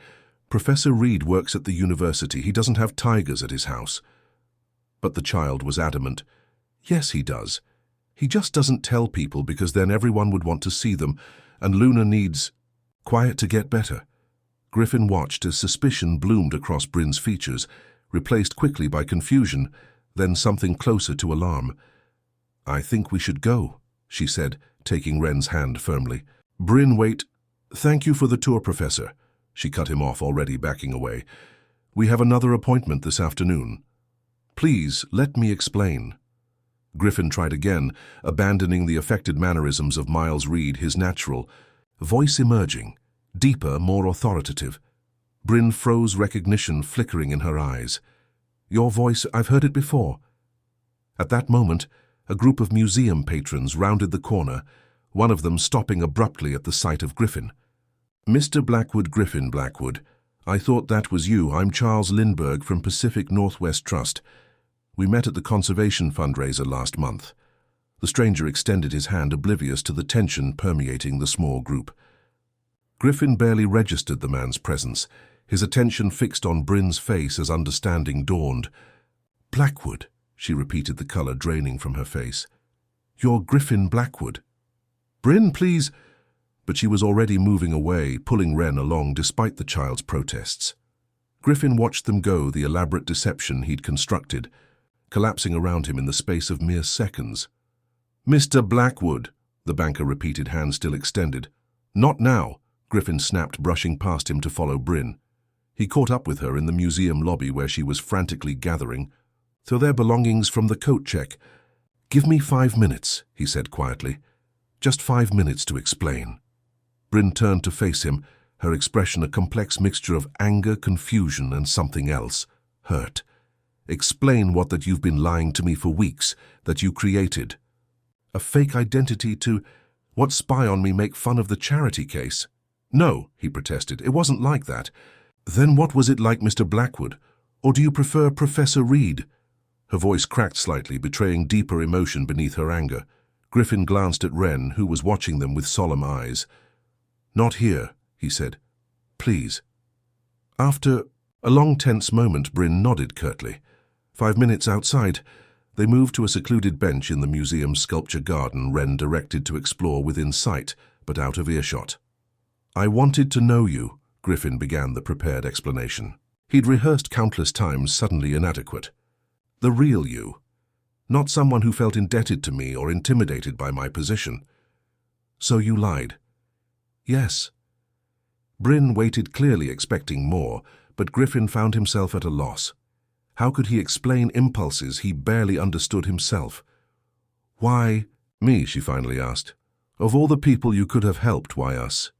Professor Reed works at the university. He doesn't have tigers at his house. But the child was adamant. Yes, he does. He just doesn't tell people because then everyone would want to see them, and Luna needs quiet to get better. Griffin watched as suspicion bloomed across Bryn's features, replaced quickly by confusion, then something closer to alarm. I think we should go, she said, taking Wren's hand firmly. Bryn, wait. Thank you for the tour, Professor. She cut him off, already backing away. We have another appointment this afternoon. Please, let me explain. Griffin tried again, abandoning the affected mannerisms of Miles Reed, his natural voice emerging, deeper, more authoritative. Bryn froze, recognition flickering in her eyes. Your voice, I've heard it before. At that moment, a group of museum patrons rounded the corner, one of them stopping abruptly at the sight of Griffin. Mr. Blackwood, Griffin Blackwood, I thought that was you. I'm Charles Lindbergh from Pacific Northwest Trust. We met at the conservation fundraiser last month. The stranger extended his hand, oblivious to the tension permeating the small group. Griffin barely registered the man's presence, his attention fixed on Bryn's face as understanding dawned. Blackwood, she repeated, the color draining from her face. You're Griffin Blackwood. Bryn, please. But she was already moving away, pulling Wren along despite the child's protests. Griffin watched them go, the elaborate deception he'd constructed, collapsing around him in the space of mere seconds. Mr. Blackwood, the banker repeated, hand still extended. Not now, Griffin snapped, brushing past him to follow Bryn. He caught up with her in the museum lobby where she was frantically gathering their belongings from the coat check. Give me 5 minutes, he said quietly. Just 5 minutes to explain. Bryn turned to face him, her expression a complex mixture of anger, confusion, and something else, hurt. Explain that you've been lying to me for weeks, that you created. A fake identity to, what, spy on me, make fun of the charity case? No, he protested, it wasn't like that. Then what was it like, Mr. Blackwood? Or do you prefer Professor Reed? Her voice cracked slightly, betraying deeper emotion beneath her anger. Griffin glanced at Wren, who was watching them with solemn eyes. Not here, he said. Please. After a long tense moment, Bryn nodded curtly. 5 minutes outside, they moved to a secluded bench in the museum's sculpture garden Wren directed to explore within sight, but out of earshot. I wanted to know you, Griffin began the prepared explanation. He'd rehearsed countless times, suddenly inadequate. The real you. Not someone who felt indebted to me or intimidated by my position. So you lied. Yes. Bryn waited, clearly expecting more, but Griffin found himself at a loss. How could he explain impulses he barely understood himself? Why me, she finally asked. Of all the people you could have helped, why us?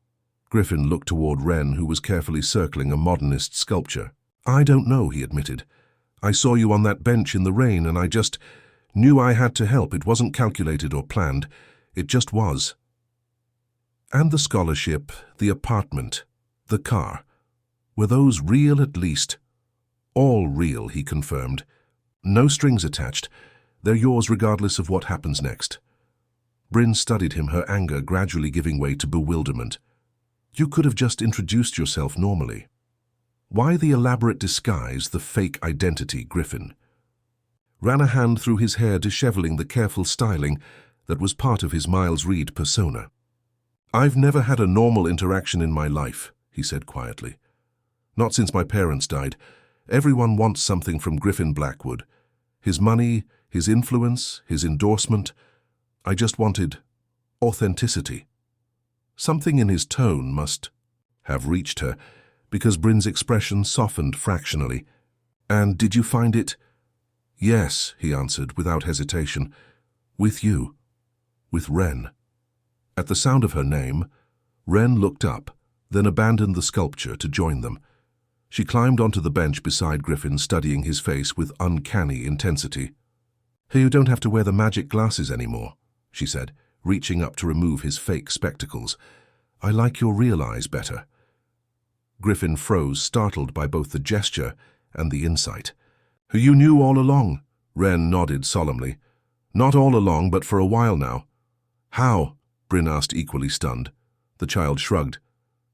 Griffin looked toward Wren, who was carefully circling a modernist sculpture. I don't know, he admitted. I saw you on that bench in the rain and I just knew I had to help. It wasn't calculated or planned. It just was. And the scholarship, the apartment, the car. Were those real at least? All real, he confirmed. No strings attached. They're yours regardless of what happens next. Bryn studied him, her anger gradually giving way to bewilderment. You could have just introduced yourself normally. Why the elaborate disguise, the fake identity, Griffin? Ran a hand through his hair, disheveling the careful styling that was part of his Miles Reed persona. I've never had a normal interaction in my life, he said quietly. Not since my parents died. Everyone wants something from Griffin Blackwood. His money, his influence, his endorsement. I just wanted authenticity. Something in his tone must have reached her, because Bryn's expression softened fractionally. And did you find it? Yes, he answered without hesitation. With you. With Wren. At the sound of her name, Wren looked up, then abandoned the sculpture to join them. She climbed onto the bench beside Griffin, studying his face with uncanny intensity. Hey, you don't have to wear the magic glasses anymore, she said, reaching up to remove his fake spectacles. I like your real eyes better. Griffin froze, startled by both the gesture and the insight. You knew all along, Wren nodded solemnly. Not all along, but for a while now. How? Bryn asked, equally stunned. The child shrugged.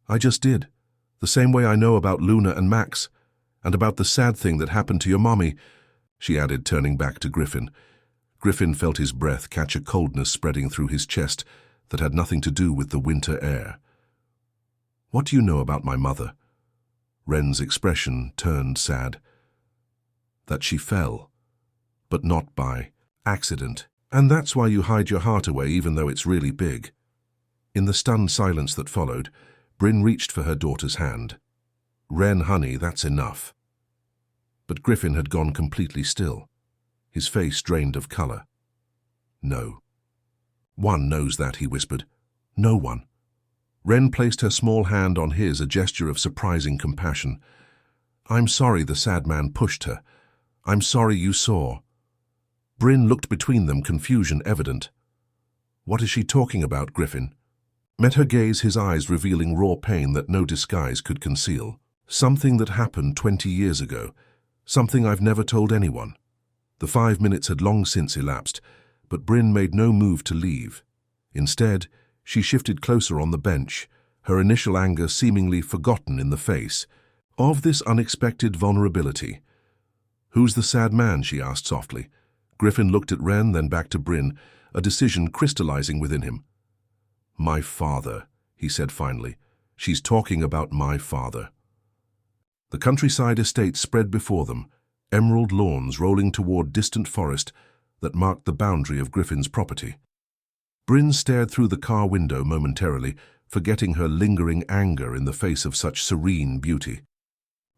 I just did. The same way I know about Luna and Max, and about the sad thing that happened to your mommy, she added, turning back to Griffin. Griffin felt his breath catch a coldness spreading through his chest that had nothing to do with the winter air. What do you know about my mother? Wren's expression turned sad. That she fell, but not by accident. And that's why you hide your heart away even though it's really big. In the stunned silence that followed, Bryn reached for her daughter's hand. Wren, honey, that's enough. But Griffin had gone completely still, his face drained of color. No. One knows that, he whispered. No one. Wren placed her small hand on his, a gesture of surprising compassion. I'm sorry, the sad man pushed her. I'm sorry you saw. Bryn looked between them, confusion evident. What is she talking about, Griffin? Met her gaze, his eyes revealing raw pain that no disguise could conceal. Something that happened 20 years ago. Something I've never told anyone. The 5 minutes had long since elapsed, but Bryn made no move to leave. Instead, she shifted closer on the bench, her initial anger seemingly forgotten in the face of this unexpected vulnerability. Who's the sad man? She asked softly. Griffin looked at Wren, then back to Bryn, a decision crystallizing within him. My father, he said finally. She's talking about my father. The countryside estate spread before them, emerald lawns rolling toward distant forest that marked the boundary of Griffin's property. Bryn stared through the car window momentarily, forgetting her lingering anger in the face of such serene beauty.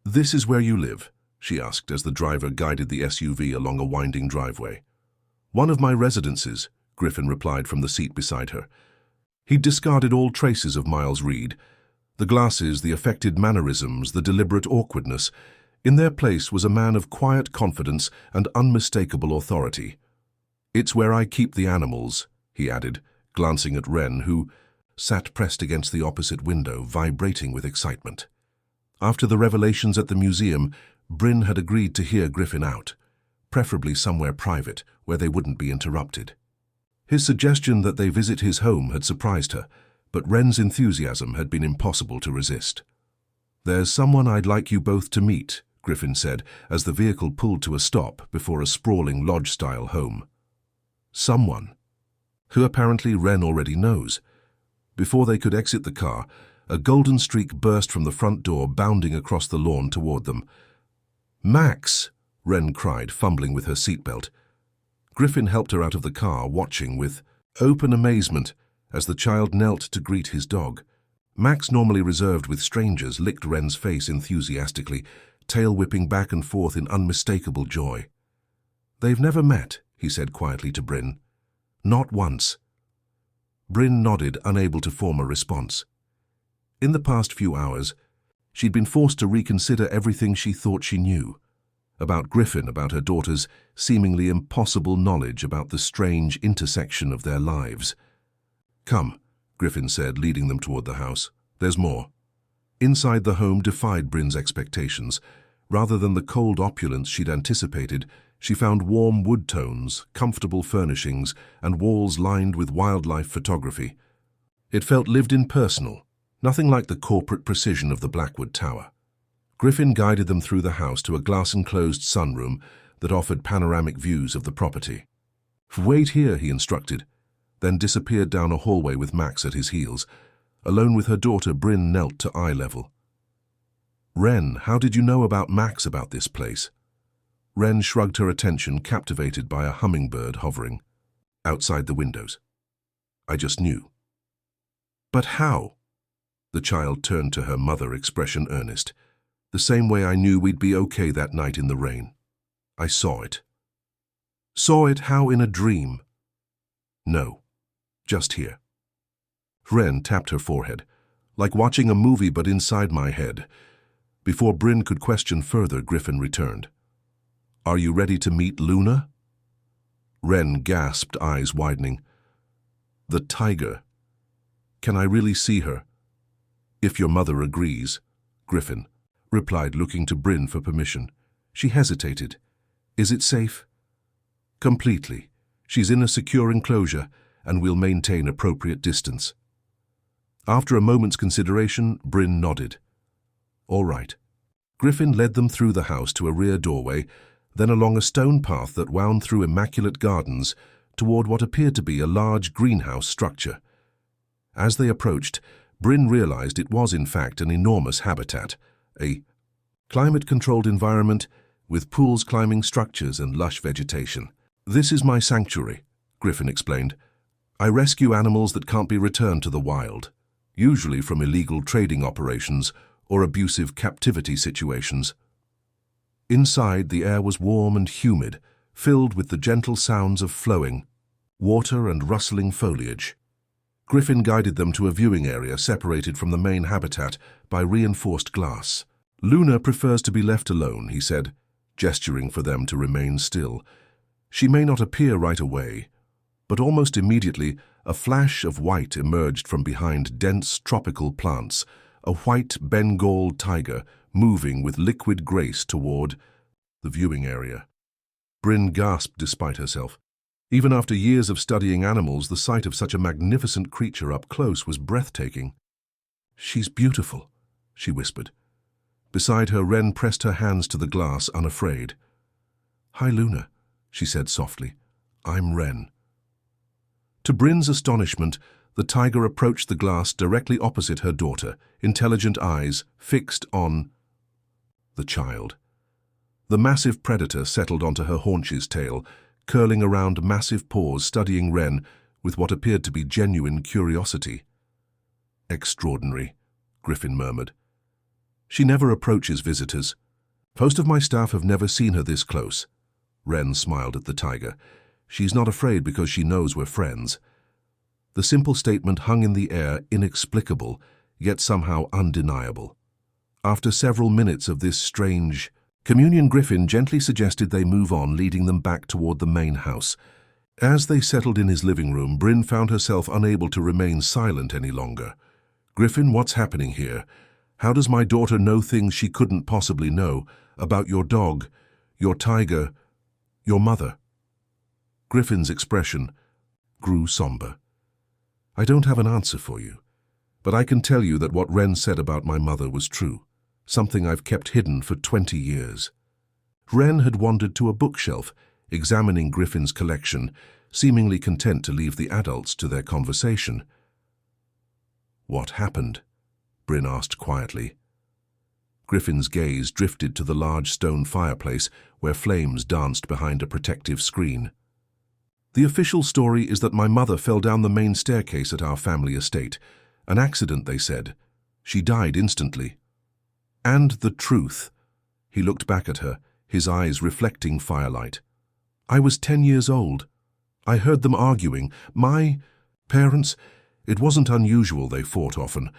This is where you live? She asked as the driver guided the SUV along a winding driveway. One of my residences, Griffin replied from the seat beside her. He'd discarded all traces of Miles Reed. The glasses, the affected mannerisms, the deliberate awkwardness. In their place was a man of quiet confidence and unmistakable authority. It's where I keep the animals, he added, glancing at Wren, who sat pressed against the opposite window, vibrating with excitement. After the revelations at the museum, Bryn had agreed to hear Griffin out, preferably somewhere private, where they wouldn't be interrupted. His suggestion that they visit his home had surprised her, but Wren's enthusiasm had been impossible to resist. There's someone I'd like you both to meet, Griffin said, as the vehicle pulled to a stop before a sprawling lodge-style home. Someone, who apparently Wren already knows. Before they could exit the car, a golden streak burst from the front door, bounding across the lawn toward them. Max! Wren cried, fumbling with her seatbelt. Griffin helped her out of the car, watching with open amazement as the child knelt to greet his dog. Max, normally reserved with strangers, licked Wren's face enthusiastically, tail whipping back and forth in unmistakable joy. They've never met, he said quietly to Bryn. Not once. Bryn nodded, unable to form a response. In the past few hours, she'd been forced to reconsider everything she thought she knew. About Griffin, about her daughter's seemingly impossible knowledge about the strange intersection of their lives. Come, Griffin said, leading them toward the house. There's more. Inside the home defied Bryn's expectations. Rather than the cold opulence she'd anticipated, she found warm wood tones, comfortable furnishings, and walls lined with wildlife photography. It felt lived-in, personal, nothing like the corporate precision of the Blackwood Tower. Griffin guided them through the house to a glass-enclosed sunroom that offered panoramic views of the property. Wait here, he instructed, then disappeared down a hallway with Max at his heels. Alone with her daughter, Bryn knelt to eye level. Wren, how did you know about Max, about this place? Wren shrugged her attention, captivated by a hummingbird hovering outside the windows. I just knew. But how? The child turned to her mother, expression earnest. The same way I knew we'd be okay that night in the rain. I saw it. Saw it how, in a dream? No, just here. Wren tapped her forehead, like watching a movie but inside my head. Before Bryn could question further, Griffin returned. Are you ready to meet Luna? Wren gasped, eyes widening. The tiger. Can I really see her? "If your mother agrees," Griffin replied, looking to Bryn for permission. She hesitated. "Is it safe?" "Completely. She's in a secure enclosure, and we'll maintain appropriate distance." After a moment's consideration, Bryn nodded. "All right." Griffin led them through the house to a rear doorway, then along a stone path that wound through immaculate gardens toward what appeared to be a large greenhouse structure. As they approached, Bryn realized it was in fact an enormous habitat, a climate-controlled environment with pools, climbing structures, and lush vegetation. "This is my sanctuary," Griffin explained. "I rescue animals that can't be returned to the wild, usually from illegal trading operations or abusive captivity situations." Inside, the air was warm and humid, filled with the gentle sounds of flowing water and rustling foliage. Griffin guided them to a viewing area separated from the main habitat by reinforced glass. "Luna prefers to be left alone," he said, gesturing for them to remain still. "She may not appear right away, but almost immediately a flash of white emerged from behind dense tropical plants, a white Bengal tiger moving with liquid grace toward the viewing area. Bryn gasped despite herself. Even after years of studying animals, the sight of such a magnificent creature up close was breathtaking. "She's beautiful," she whispered. Beside her, Wren pressed her hands to the glass, unafraid. "Hi, Luna," she said softly. "I'm Wren." To Bryn's astonishment, the tiger approached the glass directly opposite her daughter, intelligent eyes fixed on the child. The massive predator settled onto her haunches' tail, curling around massive paws, studying Wren with what appeared to be genuine curiosity. "Extraordinary," Griffin murmured. "She never approaches visitors. Most of my staff have never seen her this close." Wren smiled at the tiger. "She's not afraid because she knows we're friends." The simple statement hung in the air, inexplicable, yet somehow undeniable. After several minutes of this strange communion, Griffin gently suggested they move on, leading them back toward the main house. As they settled in his living room, Bryn found herself unable to remain silent any longer. "Griffin, what's happening here? How does my daughter know things she couldn't possibly know about your dog, your tiger, your mother?" Griffin's expression grew somber. "I don't have an answer for you, but I can tell you that what Wren said about my mother was true, something I've kept hidden for 20 years. Wren had wandered to a bookshelf, examining Griffin's collection, seemingly content to leave the adults to their conversation. "What happened?" Bryn asked quietly. Griffin's gaze drifted to the large stone fireplace where flames danced behind a protective screen. "The official story is that my mother fell down the main staircase at our family estate. An accident, they said. She died instantly." "And the truth." He looked back at her, his eyes reflecting firelight. "I was 10 years old. I heard them arguing. My parents, it wasn't unusual they fought often.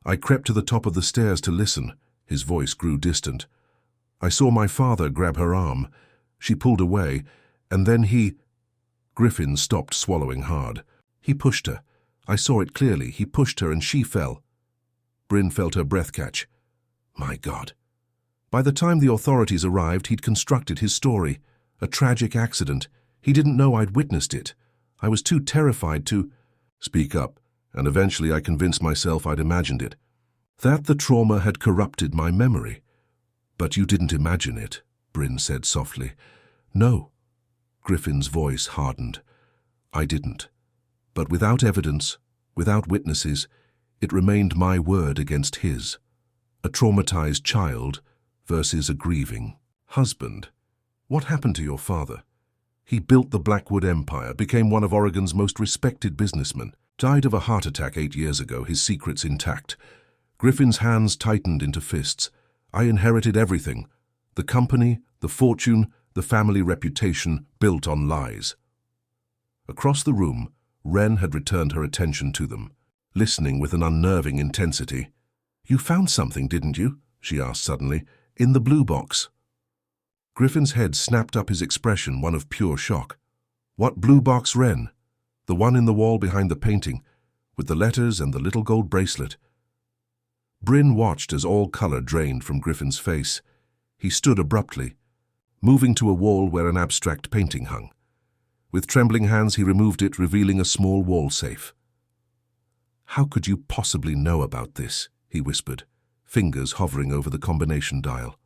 I crept to the top of the stairs to listen." His voice grew distant. "I saw my father grab her arm. She pulled away, and then he—" Griffin stopped, swallowing hard. "He pushed her. I saw it clearly. He pushed her and she fell." Bryn felt her breath catch. My God. By the time the authorities arrived, he'd constructed his story. A tragic accident. He didn't know I'd witnessed it. I was too terrified to speak up, and eventually I convinced myself I'd imagined it. That the trauma had corrupted my memory. "But you didn't imagine it," Bryn said softly. "No." Griffin's voice hardened. "I didn't. But without evidence, without witnesses, it remained my word against his. A traumatized child versus a grieving husband. What happened to your father? He built the Blackwood Empire, became one of Oregon's most respected businessmen, died of a heart attack 8 years ago, his secrets intact." Griffin's hands tightened into fists. "I inherited everything. The company, the fortune, the family reputation built on lies." Across the room, Wren had returned her attention to them, listening with an unnerving intensity. "You found something, didn't you?" she asked suddenly. "In the blue box." Griffin's head snapped up, his expression one of pure shock. "What blue box, Wren?" "The one in the wall behind the painting, with the letters and the little gold bracelet." Bryn watched as all colour drained from Griffin's face. He stood abruptly, moving to a wall where an abstract painting hung. With trembling hands he removed it, revealing a small wall safe. "How could you possibly know about this?" he whispered, fingers hovering over the combination dial.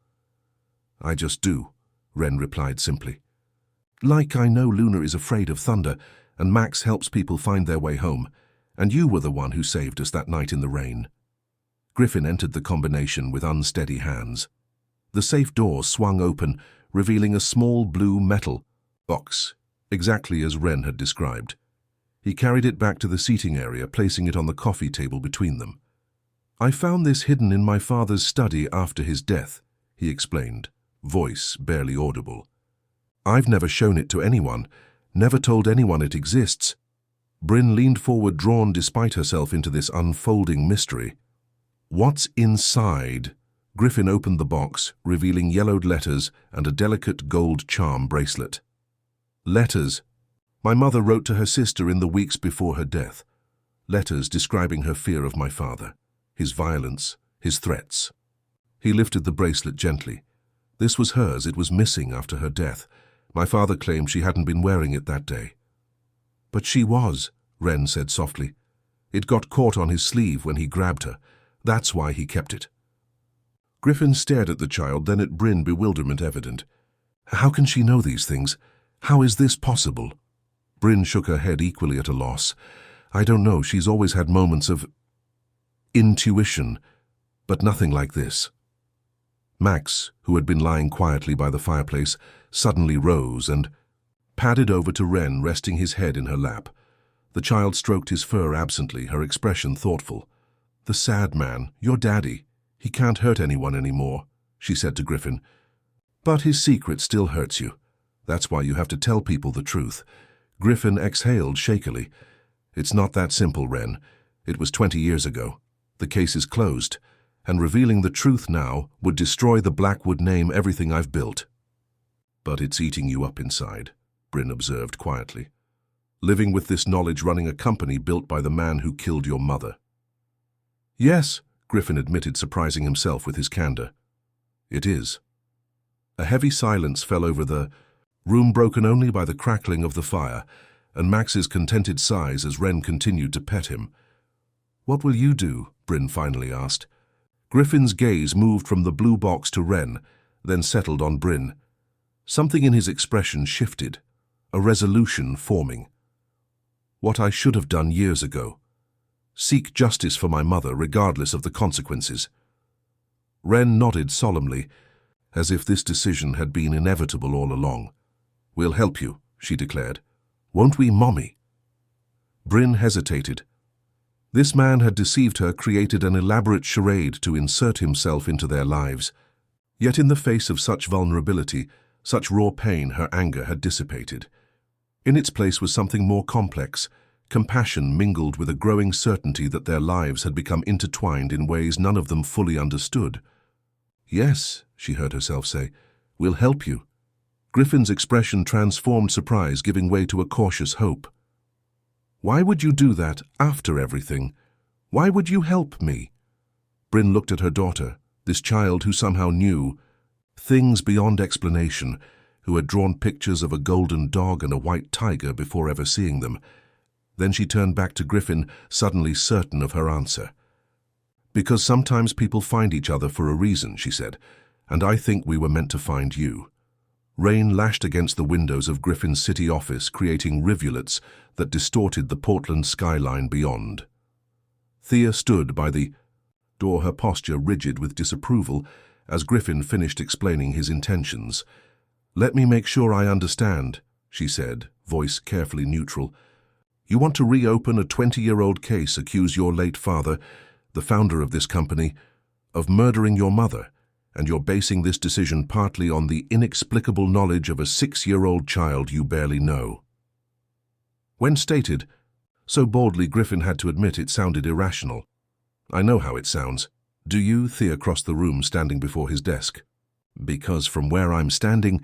"I just do," Wren replied simply. "Like I know Luna is afraid of thunder, and Max helps people find their way home, and you were the one who saved us that night in the rain." Griffin entered the combination with unsteady hands. The safe door swung open, revealing a small blue metal box, exactly as Wren had described. He carried it back to the seating area, placing it on the coffee table between them. "I found this hidden in my father's study after his death," he explained, voice barely audible. "I've never shown it to anyone, never told anyone it exists." Bryn leaned forward, drawn despite herself into this unfolding mystery. "What's inside?" Griffin opened the box, revealing yellowed letters and a delicate gold charm bracelet. "Letters. My mother wrote to her sister in the weeks before her death. Letters describing her fear of my father, his violence, his threats." He lifted the bracelet gently. This was hers. It was missing after her death. My father claimed she hadn't been wearing it that day. "But she was," Wren said softly. "It got caught on his sleeve when he grabbed her. That's why he kept it." Griffin stared at the child, then at Bryn, bewilderment evident. "How can she know these things? How is this possible?" Bryn shook her head, equally at a loss. "I don't know. She's always had moments of intuition, but nothing like this." Max, who had been lying quietly by the fireplace, suddenly rose and padded over to Wren, resting his head in her lap. The child stroked his fur absently, her expression thoughtful. "The sad man, your daddy. He can't hurt anyone anymore," she said to Griffin. "But his secret still hurts you. That's why you have to tell people the truth." Griffin exhaled shakily. "It's not that simple, Wren. It was 20 years ago. The case is closed, and revealing the truth now would destroy the Blackwood name, everything I've built." "But it's eating you up inside," Bryn observed quietly. "Living with this knowledge, running a company built by the man who killed your mother." "Yes," Griffin admitted, surprising himself with his candor. "It is." A heavy silence fell over the room, broken only by the crackling of the fire, and Max's contented sighs as Wren continued to pet him. "What will you do?" Bryn finally asked. Griffin's gaze moved from the blue box to Wren, then settled on Bryn. Something in his expression shifted, a resolution forming. "What I should have done years ago. Seek justice for my mother, regardless of the consequences." Wren nodded solemnly, as if this decision had been inevitable all along. "We'll help you," she declared. "Won't we, Mommy?" Bryn hesitated. This man had deceived her, created an elaborate charade to insert himself into their lives. Yet in the face of such vulnerability, such raw pain, her anger had dissipated. In its place was something more complex, compassion mingled with a growing certainty that their lives had become intertwined in ways none of them fully understood. "Yes," she heard herself say, "we'll help you." Griffin's expression transformed surprise, giving way to a cautious hope. "Why would you do that after everything? Why would you help me?" Bryn looked at her daughter, this child who somehow knew things beyond explanation, who had drawn pictures of a golden dog and a white tiger before ever seeing them. Then she turned back to Griffin, suddenly certain of her answer. "Because sometimes people find each other for a reason," she said, "and I think we were meant to find you." Rain lashed against the windows of Griffin's city office, creating rivulets that distorted the Portland skyline beyond. Thea stood by the door, her posture rigid with disapproval, as Griffin finished explaining his intentions. "Let me make sure I understand," she said, voice carefully neutral. "You want to reopen a 20-year-old case, accuse your late father, the founder of this company, of murdering your mother, and you're basing this decision partly on the inexplicable knowledge of a 6-year-old child you barely know." When stated so boldly, Griffin had to admit it sounded irrational. "I know how it sounds. Do you?" Thea crossed the room, standing before his desk. "Because from where I'm standing,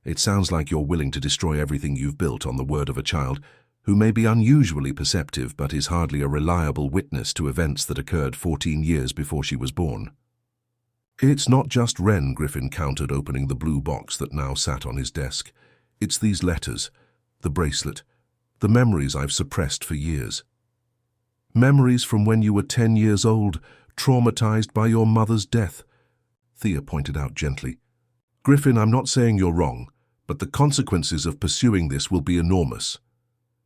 it sounds like you're willing to destroy everything you've built on the word of a child. who may be unusually perceptive but is hardly a reliable witness to events that occurred 14 years before she was born. It's not just Wren, Griffin countered, opening the blue box that now sat on his desk. It's these letters, the bracelet, the memories I've suppressed for years. Memories from when you were 10 years old, traumatized by your mother's death, Thea pointed out gently. Griffin, I'm not saying you're wrong, but the consequences of pursuing this will be enormous.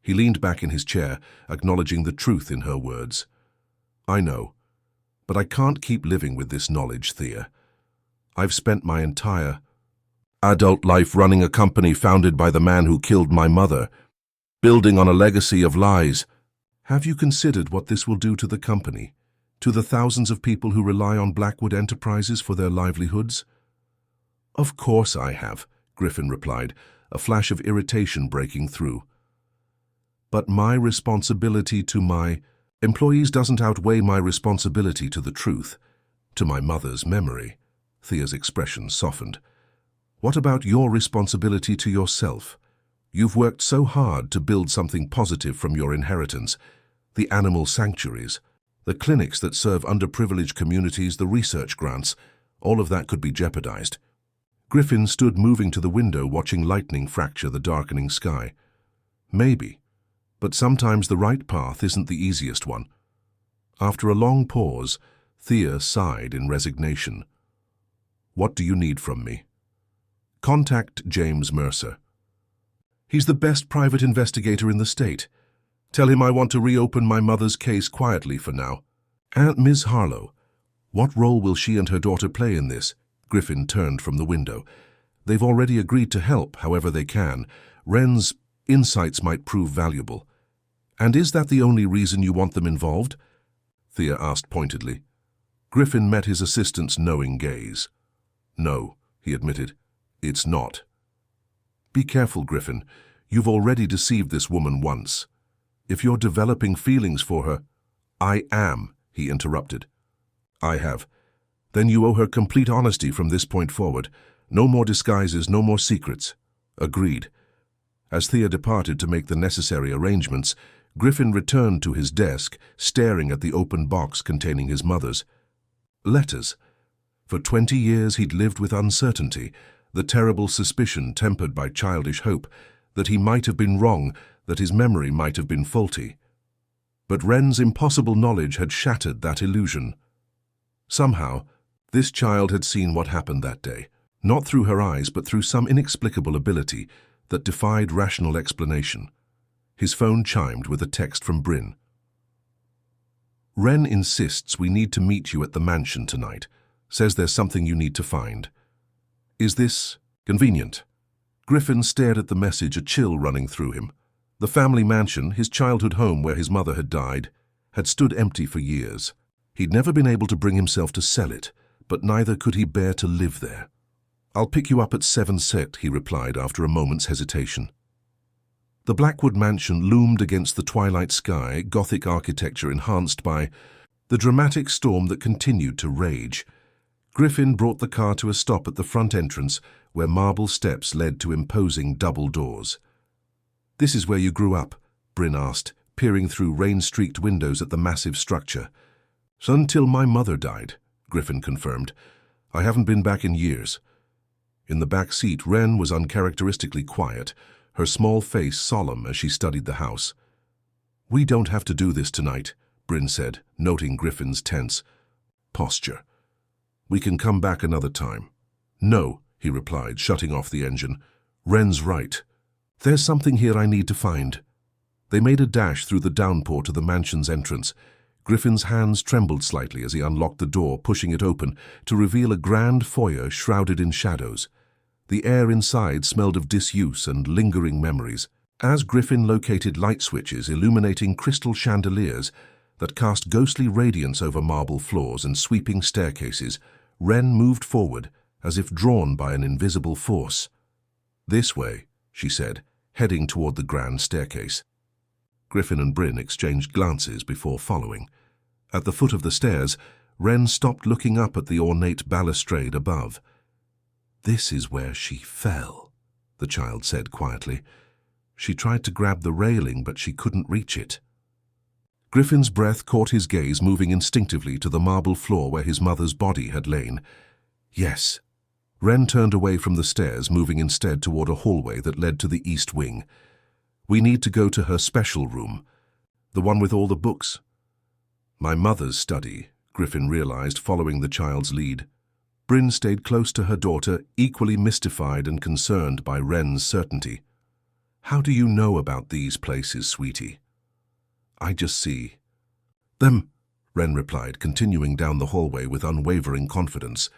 He leaned back in his chair, acknowledging the truth in her words. I know, but I can't keep living with this knowledge, Thea. I've spent my entire adult life running a company founded by the man who killed my mother, building on a legacy of lies. Have you considered what this will do to the company, to the thousands of people who rely on Blackwood Enterprises for their livelihoods? Of course I have, Griffin replied, a flash of irritation breaking through. But my responsibility to my employees doesn't outweigh my responsibility to the truth, to my mother's memory. Thea's expression softened. What about your responsibility to yourself? You've worked so hard to build something positive from your inheritance, the animal sanctuaries, the clinics that serve underprivileged communities, the research grants, all of that could be jeopardized. Griffin stood moving to the window, watching lightning fracture the darkening sky. Maybe, but sometimes the right path isn't the easiest one. After a long pause, Thea sighed in resignation. What do you need from me? Contact James Mercer. He's the best private investigator in the state. Tell him I want to reopen my mother's case quietly for now. And Ms. Harlow, what role will she and her daughter play in this? Griffin turned from the window. They've already agreed to help however they can. Wren's insights might prove valuable. And is that the only reason you want them involved? Thea asked pointedly. Griffin met his assistant's knowing gaze. No, he admitted. It's not. Be careful, Griffin. You've already deceived this woman once. If you're developing feelings for her— I am, he interrupted. I have. Then you owe her complete honesty from this point forward. No more disguises, no more secrets. Agreed. As Thea departed to make the necessary arrangements, Griffin returned to his desk, staring at the open box containing his mother's letters. For 20 years he'd lived with uncertainty, the terrible suspicion tempered by childish hope that he might have been wrong, that his memory might have been faulty. But Wren's impossible knowledge had shattered that illusion. Somehow, this child had seen what happened that day, not through her eyes but through some inexplicable ability that defied rational explanation. His phone chimed with a text from Bryn. Wren insists we need to meet you at the mansion tonight. Says there's something you need to find. Is this convenient? Griffin stared at the message, a chill running through him. The family mansion, his childhood home where his mother had died, had stood empty for years. He'd never been able to bring himself to sell it, but neither could he bear to live there. I'll pick you up at 7 set, he replied after a moment's hesitation. The Blackwood mansion loomed against the twilight sky, Gothic architecture enhanced by the dramatic storm that continued to rage. Griffin brought the car to a stop at the front entrance, where marble steps led to imposing double doors. This is where you grew up? Bryn asked, peering through rain-streaked windows at the massive structure. So until my mother died, Griffin confirmed. I haven't been back in years. In the back seat, Wren was uncharacteristically quiet, her small face solemn as she studied the house. We don't have to do this tonight, Bryn said, noting Griffin's tense posture. We can come back another time. No, he replied, shutting off the engine. Wren's right. There's something here I need to find. They made a dash through the downpour to the mansion's entrance. Griffin's hands trembled slightly as he unlocked the door, pushing it open to reveal a grand foyer shrouded in shadows. The air inside smelled of disuse and lingering memories. As Griffin located light switches illuminating crystal chandeliers that cast ghostly radiance over marble floors and sweeping staircases, Wren moved forward, as if drawn by an invisible force. This way, she said, heading toward the grand staircase. Griffin and Bryn exchanged glances before following. At the foot of the stairs, Wren stopped, looking up at the ornate balustrade above. This is where she fell, the child said quietly. She tried to grab the railing, but she couldn't reach it. Griffin's breath caught his gaze, moving instinctively to the marble floor where his mother's body had lain. Yes. Wren turned away from the stairs, moving instead toward a hallway that led to the east wing. We need to go to her special room, the one with all the books. My mother's study, Griffin realized, following the child's lead. Bryn stayed close to her daughter, equally mystified and concerned by Wren's certainty. How do you know about these places, sweetie? I just see them, Wren replied, continuing down the hallway with unwavering confidence.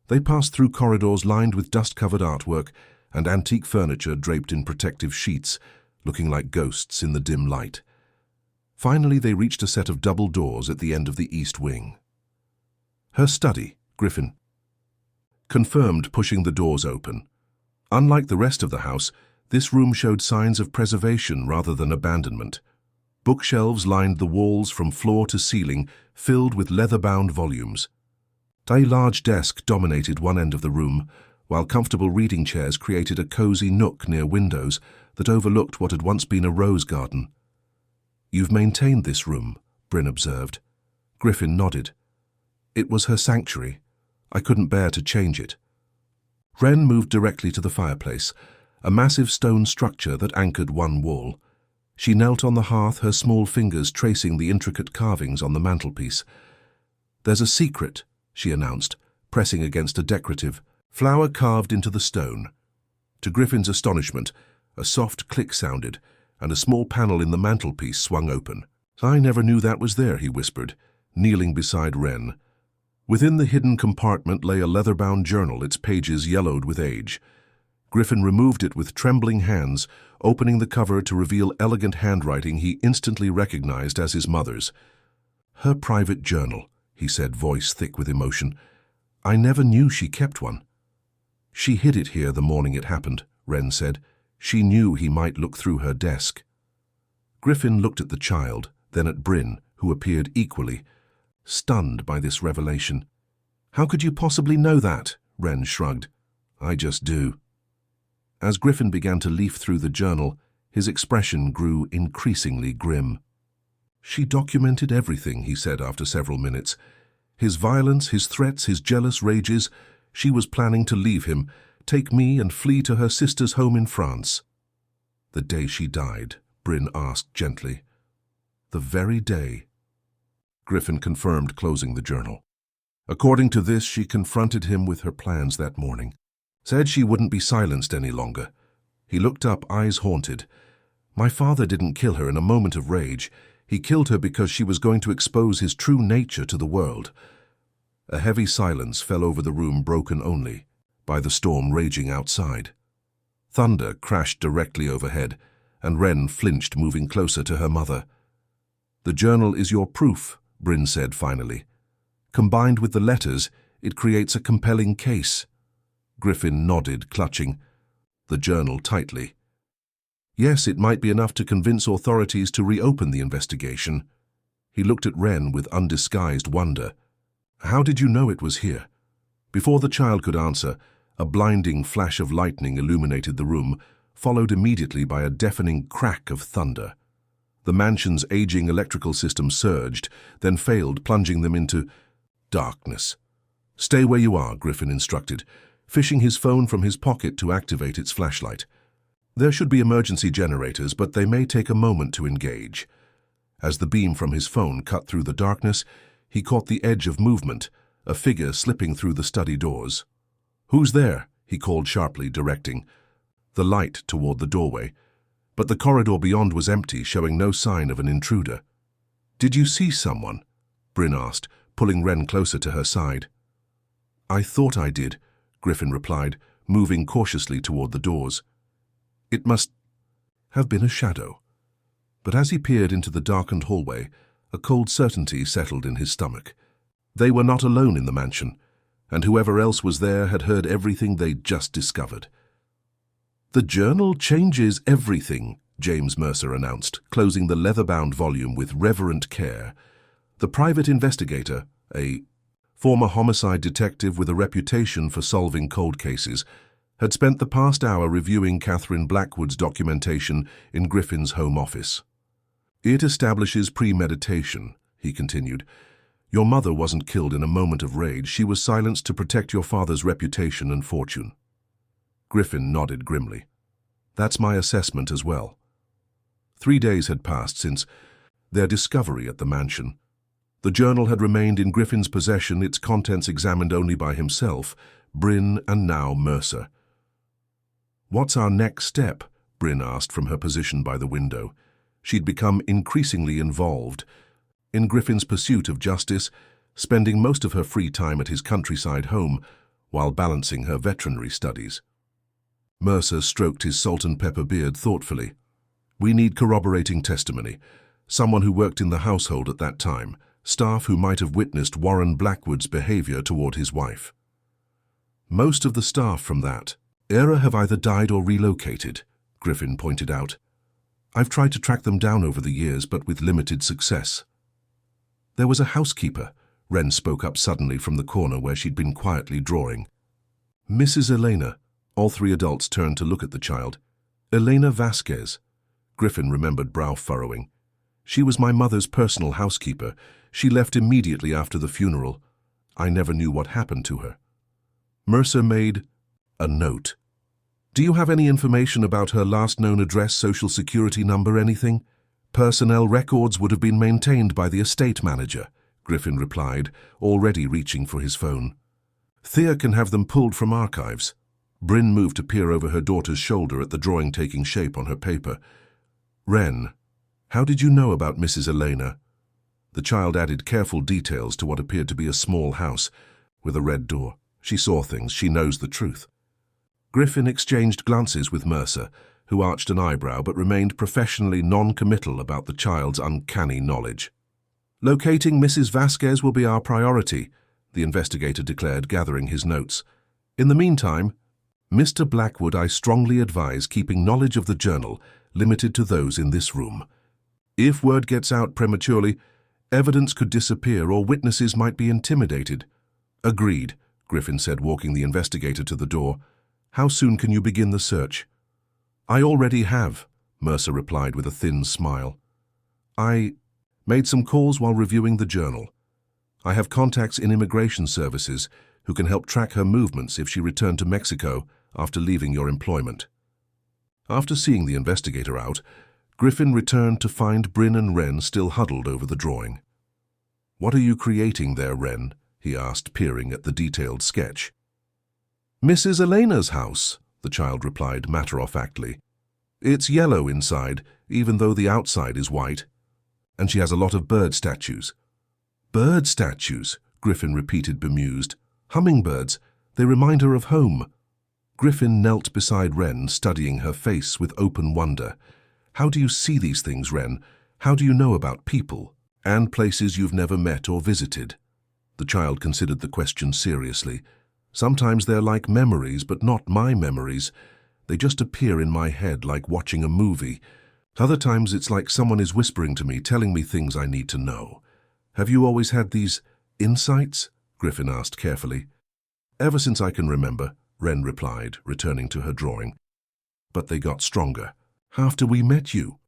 They passed through corridors lined with dust-covered artwork and antique furniture draped in protective sheets, looking like ghosts in the dim light. Finally, they reached a set of double doors at the end of the east wing. Her study, Griffin confirmed, pushing the doors open. Unlike the rest of the house, this room showed signs of preservation rather than abandonment. Bookshelves lined the walls from floor to ceiling, filled with leather-bound volumes. A large desk dominated one end of the room, while comfortable reading chairs created a cozy nook near windows that overlooked what had once been a rose garden. You've maintained this room, Bryn observed. Griffin nodded. It was her sanctuary. I couldn't bear to change it. Wren moved directly to the fireplace, a massive stone structure that anchored one wall. She knelt on the hearth, her small fingers tracing the intricate carvings on the mantelpiece. There's a secret, she announced, pressing against a decorative flower carved into the stone. To Griffin's astonishment, a soft click sounded, and a small panel in the mantelpiece swung open. I never knew that was there, he whispered, kneeling beside Wren. Within the hidden compartment lay a leather-bound journal, its pages yellowed with age. Griffin removed it with trembling hands, opening the cover to reveal elegant handwriting he instantly recognized as his mother's. Her private journal, he said, voice thick with emotion. I never knew she kept one. She hid it here the morning it happened, Wren said. She knew he might look through her desk. Griffin looked at the child, then at Bryn, who appeared equally stunned by this revelation. How could you possibly know that? Wren shrugged. I just do. As Griffin began to leaf through the journal, his expression grew increasingly grim. She documented everything, he said after several minutes. His violence, his threats, his jealous rages. She was planning to leave him, take me and flee to her sister's home in France. The day she died, Bryn asked gently. The very day. Griffin confirmed, closing the journal. According to this, she confronted him with her plans that morning. Said she wouldn't be silenced any longer. He looked up, eyes haunted. My father didn't kill her in a moment of rage. He killed her because she was going to expose his true nature to the world. A heavy silence fell over the room, broken only by the storm raging outside. Thunder crashed directly overhead, and Wren flinched, moving closer to her mother. The journal is your proof, Bryn said finally. Combined with the letters, it creates a compelling case. Griffin nodded, clutching the journal tightly. Yes, it might be enough to convince authorities to reopen the investigation. He looked at Wren with undisguised wonder. How did you know it was here? Before the child could answer, a blinding flash of lightning illuminated the room, followed immediately by a deafening crack of thunder. The mansion's aging electrical system surged, then failed, plunging them into darkness. Stay where you are, Griffin instructed, fishing his phone from his pocket to activate its flashlight. There should be emergency generators, but they may take a moment to engage. As the beam from his phone cut through the darkness, he caught the edge of movement, a figure slipping through the study doors. Who's there? He called sharply, directing the light toward the doorway. But the corridor beyond was empty, showing no sign of an intruder. Did you see someone? Bryn asked, pulling Wren closer to her side. I thought I did, Griffin replied, moving cautiously toward the doors. It must have been a shadow. But as he peered into the darkened hallway, a cold certainty settled in his stomach. They were not alone in the mansion, and whoever else was there had heard everything they'd just discovered. The journal changes everything, James Mercer announced, closing the leather-bound volume with reverent care. The private investigator, a former homicide detective with a reputation for solving cold cases, had spent the past hour reviewing Catherine Blackwood's documentation in Griffin's home office. "It establishes premeditation," he continued. "Your mother wasn't killed in a moment of rage. She was silenced to protect your father's reputation and fortune." Griffin nodded grimly. "That's my assessment as well." 3 days had passed since their discovery at the mansion. The journal had remained in Griffin's possession, its contents examined only by himself, Bryn, and now Mercer. "What's our next step?" Bryn asked from her position by the window. She'd become increasingly involved in Griffin's pursuit of justice, spending most of her free time at his countryside home while balancing her veterinary studies. Mercer stroked his salt and pepper beard thoughtfully. "We need corroborating testimony, someone who worked in the household at that time, staff who might have witnessed Warren Blackwood's behavior toward his wife." "Most of the staff from that era have either died or relocated," Griffin pointed out. "I've tried to track them down over the years, but with limited success." "There was a housekeeper," Wren spoke up suddenly from the corner where she'd been quietly drawing. "Mrs. Elena." All three adults turned to look at the child. "Elena Vasquez." Griffin remembered brow furrowing. "She was my mother's personal housekeeper. She left immediately after the funeral. I never knew what happened to her." Mercer made a note. "Do you have any information about her last known address, social security number, anything?" "Personnel records would have been maintained by the estate manager," Griffin replied, already reaching for his phone. "Thea can have them pulled from archives." Bryn moved to peer over her daughter's shoulder at the drawing taking shape on her paper. "Wren, how did you know about Mrs. Elena?" The child added careful details to what appeared to be a small house with a red door. "She saw things. She knows the truth." Griffin exchanged glances with Mercer, who arched an eyebrow but remained professionally non-committal about the child's uncanny knowledge. "Locating Mrs. Vasquez will be our priority," the investigator declared, gathering his notes. "In the meantime, Mr. Blackwood, I strongly advise keeping knowledge of the journal limited to those in this room. If word gets out prematurely, evidence could disappear or witnesses might be intimidated." "Agreed," Griffin said, walking the investigator to the door. "How soon can you begin the search?" "I already have," Mercer replied with a thin smile. "I made some calls while reviewing the journal. I have contacts in immigration services who can help track her movements if she returned to Mexico after leaving your employment." After seeing the investigator out, Griffin returned to find Bryn and Wren still huddled over the drawing. "What are you creating there, Wren?" he asked, peering at the detailed sketch. "Mrs. Elena's house," the child replied matter-of-factly. "It's yellow inside, even though the outside is white. And she has a lot of bird statues." "Bird statues," Griffin repeated, bemused. "Hummingbirds. They remind her of home." Griffin knelt beside Wren, studying her face with open wonder. "How do you see these things, Wren? How do you know about people and places you've never met or visited?" The child considered the question seriously. "Sometimes they're like memories, but not my memories. They just appear in my head like watching a movie. Other times it's like someone is whispering to me, telling me things I need to know." "Have you always had these insights?" Griffin asked carefully. "Ever since I can remember," Wren replied, returning to her drawing. "But they got stronger after we met you."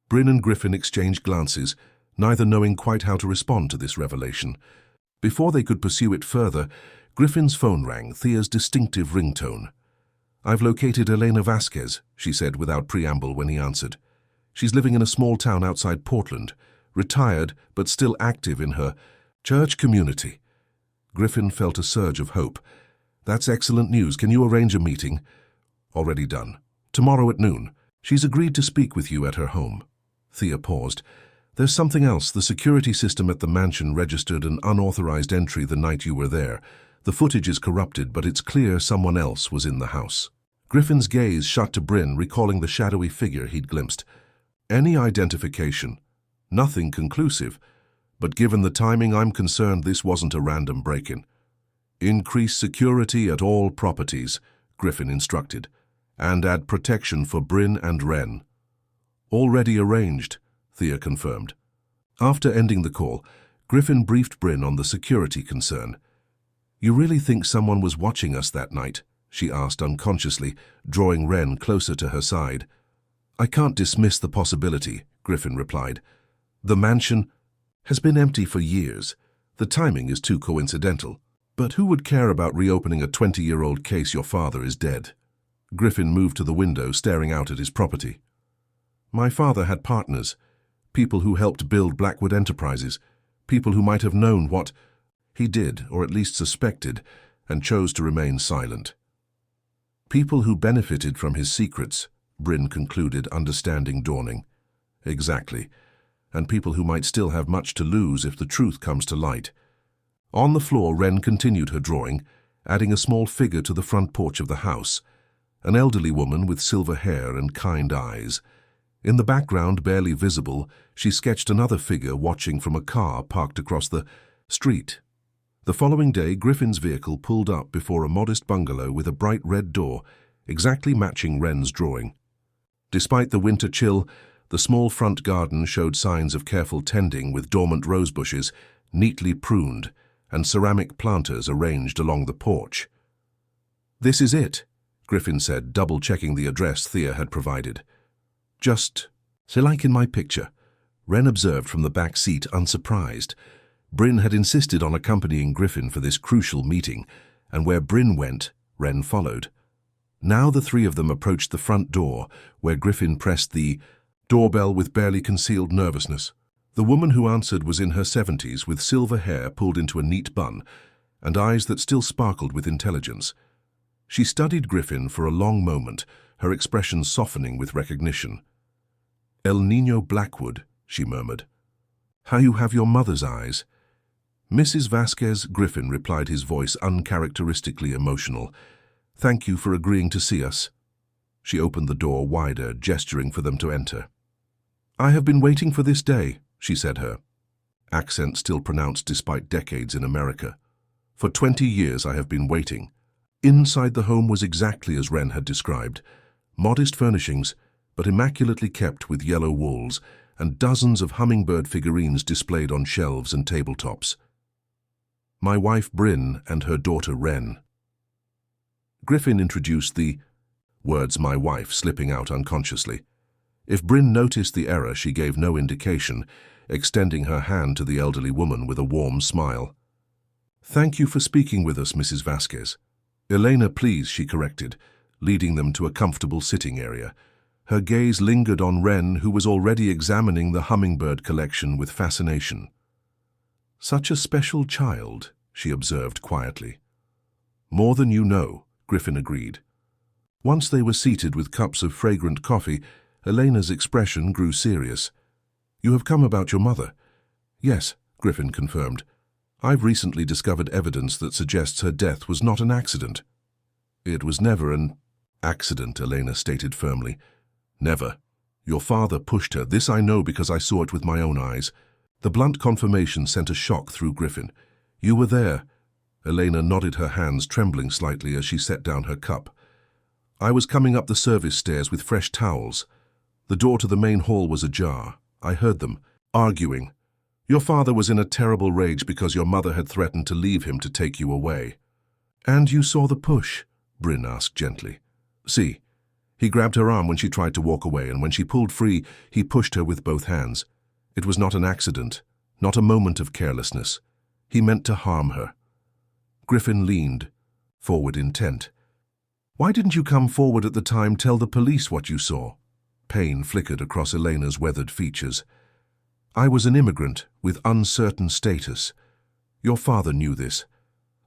Bryn and Griffin exchanged glances, neither knowing quite how to respond to this revelation. Before they could pursue it further, Griffin's phone rang, Thea's distinctive ringtone. "I've located Elena Vasquez," she said without preamble when he answered. "She's living in a small town outside Portland, retired but still active in her church community." Griffin felt a surge of hope. "That's excellent news. Can you arrange a meeting?" "Already done. Tomorrow at noon. She's agreed to speak with you at her home." Thea paused. "There's something else. The security system at the mansion registered an unauthorized entry the night you were there. The footage is corrupted, but it's clear someone else was in the house." Griffin's gaze shot to Bryn, recalling the shadowy figure he'd glimpsed. "Any identification?" "Nothing conclusive. But given the timing, I'm concerned this wasn't a random break-in." "Increase security at all properties," Griffin instructed, "and add protection for Bryn and Wren." "Already arranged," Thea confirmed. After ending the call, Griffin briefed Bryn on the security concern. "You really think someone was watching us that night?" she asked unconsciously, drawing Wren closer to her side. I can't dismiss the possibility, Griffin replied. The mansion has been empty for years. The timing is too coincidental. But who would care about reopening a 20-year-old case your father is dead? Griffin moved to the window, staring out at his property. My father had partners, people who helped build Blackwood Enterprises, people who might have known what he did, or at least suspected, and chose to remain silent. People who benefited from his secrets, Bryn concluded, understanding dawning. Exactly. And people who might still have much to lose if the truth comes to light. On the floor, Wren continued her drawing, adding a small figure to the front porch of the house, an elderly woman with silver hair and kind eyes. In the background, barely visible, she sketched another figure watching from a car parked across the street. The following day, Griffin's vehicle pulled up before a modest bungalow with a bright red door, exactly matching Wren's drawing. Despite the winter chill, the small front garden showed signs of careful tending, with dormant rose bushes neatly pruned and ceramic planters arranged along the porch. This is it, Griffin said, double-checking the address Thea had provided. Just like in my picture, Wren observed from the back seat, unsurprised. Bryn had insisted on accompanying Griffin for this crucial meeting, and where Bryn went, Wren followed. Now the three of them approached the front door, where Griffin pressed the doorbell with barely concealed nervousness. The woman who answered was in her 70s, with silver hair pulled into a neat bun, and eyes that still sparkled with intelligence. She studied Griffin for a long moment, her expression softening with recognition. El Niño Blackwood, she murmured. How you have your mother's eyes. Mrs. Vasquez, Griffin replied, his voice uncharacteristically emotional. Thank you for agreeing to see us. She opened the door wider, gesturing for them to enter. I have been waiting for this day, she said, her accent still pronounced despite decades in America. For 20 years I have been waiting. Inside the home was exactly as Wren had described. Modest furnishings, but immaculately kept, with yellow walls, and dozens of hummingbird figurines displayed on shelves and tabletops. My wife Bryn and her daughter Wren. Griffin introduced the words my wife slipping out unconsciously. If Bryn noticed the error, she gave no indication, extending her hand to the elderly woman with a warm smile. Thank you for speaking with us, Mrs. Vasquez. Elena, please, she corrected, leading them to a comfortable sitting area. Her gaze lingered on Wren, who was already examining the hummingbird collection with fascination. Such a special child, she observed quietly. More than you know, Griffin agreed. Once they were seated with cups of fragrant coffee, Elena's expression grew serious. You have come about your mother? Yes, Griffin confirmed. I've recently discovered evidence that suggests her death was not an accident. It was never an accident, Elena stated firmly. Never. Your father pushed her. This I know because I saw it with my own eyes. The blunt confirmation sent a shock through Griffin. You were there. Elena nodded, her hands trembling slightly as she set down her cup. I was coming up the service stairs with fresh towels. The door to the main hall was ajar. I heard them, arguing. Your father was in a terrible rage because your mother had threatened to leave him to take you away. And you saw the push? Bryn asked gently. See. He grabbed her arm when she tried to walk away, and when she pulled free, he pushed her with both hands. It was not an accident, not a moment of carelessness. He meant to harm her. Griffin leaned forward, intent. Why didn't you come forward at the time, tell the police what you saw? Pain flickered across Elena's weathered features. I was an immigrant with uncertain status. Your father knew this.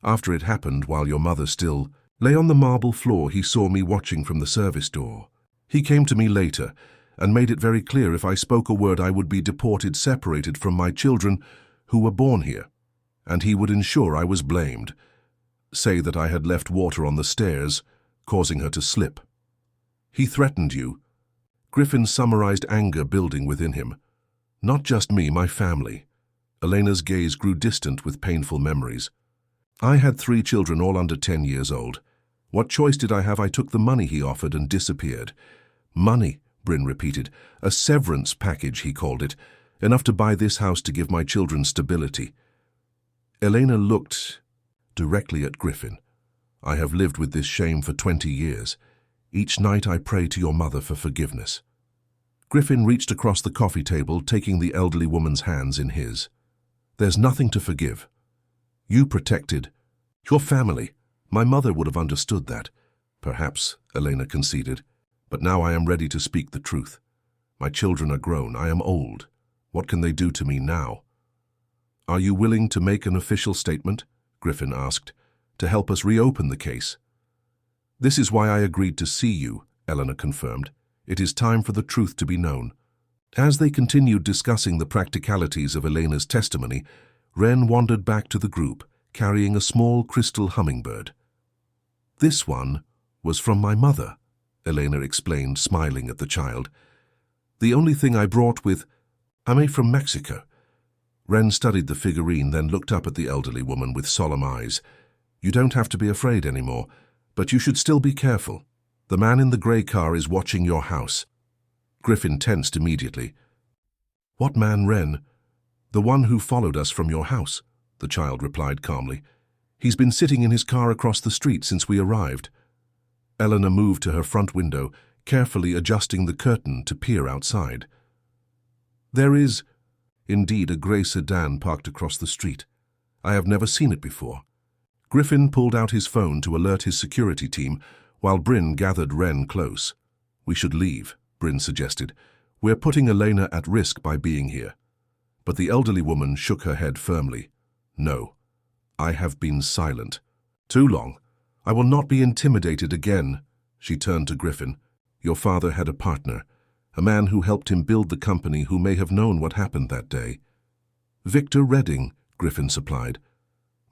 After it happened, while your mother still lay on the marble floor, he saw me watching from the service door. He came to me later and made it very clear if I spoke a word I would be deported, separated from my children who were born here. And he would ensure I was blamed. Say that I had left water on the stairs, causing her to slip. He threatened you. Griffin summarized, anger building within him. Not just me, my family. Elena's gaze grew distant with painful memories. I had 3 children, all under 10 years old. What choice did I have? I took the money he offered and disappeared. Money, Bryn repeated. A severance package, he called it. Enough to buy this house, to give my children stability. Elena looked directly at Griffin. I have lived with this shame for 20 years. Each night I pray to your mother for forgiveness." Griffin reached across the coffee table, taking the elderly woman's hands in his. "There's nothing to forgive. You protected your family. My mother would have understood that." "Perhaps," Elena conceded, "but now I am ready to speak the truth. My children are grown. I am old. What can they do to me now?" "Are you willing to make an official statement?" Griffin asked, "to help us reopen the case?" "This is why I agreed to see you," Elena confirmed. "It is time for the truth to be known." As they continued discussing the practicalities of Elena's testimony, Wren wandered back to the group, carrying a small crystal hummingbird. "This one was from my mother," Elena explained, smiling at the child. "The only thing I brought with... I'm from Mexico." Wren studied the figurine, then looked up at the elderly woman with solemn eyes. "You don't have to be afraid anymore, but you should still be careful. The man in the grey car is watching your house." Griffin tensed immediately. "What man, Wren?" "The one who followed us from your house," the child replied calmly. "He's been sitting in his car across the street since we arrived." Eleanor moved to her front window, carefully adjusting the curtain to peer outside. There is, indeed, a grey sedan parked across the street. I have never seen it before. Griffin pulled out his phone to alert his security team, while Bryn gathered Wren close. "We should leave," Bryn suggested. "We're putting Elena at risk by being here." But the elderly woman shook her head firmly. "No, I have been silent. Too long. I will not be intimidated again." She turned to Griffin. "Your father had a partner, a man who helped him build the company who may have known what happened that day." "Victor Redding," Griffin supplied.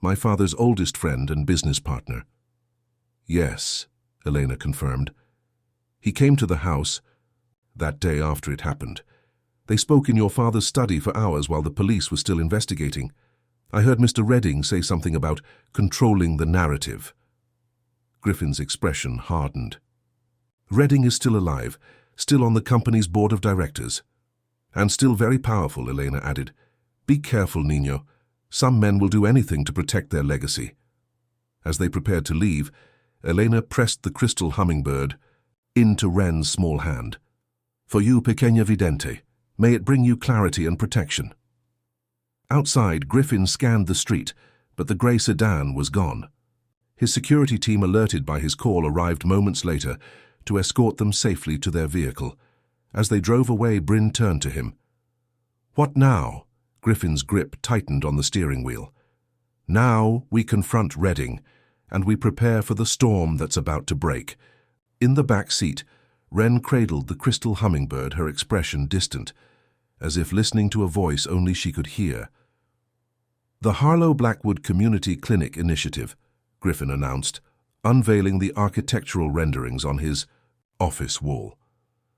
"My father's oldest friend and business partner." "Yes," Elena confirmed. "He came to the house that day after it happened. They spoke in your father's study for hours while the police were still investigating. I heard Mr. Redding say something about controlling the narrative." Griffin's expression hardened. "Redding is still alive, still on the company's board of directors. And still very powerful," Elena added. "Be careful, Nino. Some men will do anything to protect their legacy." As they prepared to leave, Elena pressed the crystal hummingbird into Wren's small hand. "For you, pequeña vidente, may it bring you clarity and protection." Outside, Griffin scanned the street, but the grey sedan was gone. His security team, alerted by his call, arrived moments later to escort them safely to their vehicle. As they drove away, Bryn turned to him. "What now?" Griffin's grip tightened on the steering wheel. "Now we confront Redding, and we prepare for the storm that's about to break." In the back seat, Wren cradled the crystal hummingbird, her expression distant, as if listening to a voice only she could hear. "The Harlow Blackwood Community Clinic Initiative," Griffin announced, unveiling the architectural renderings on his office wall.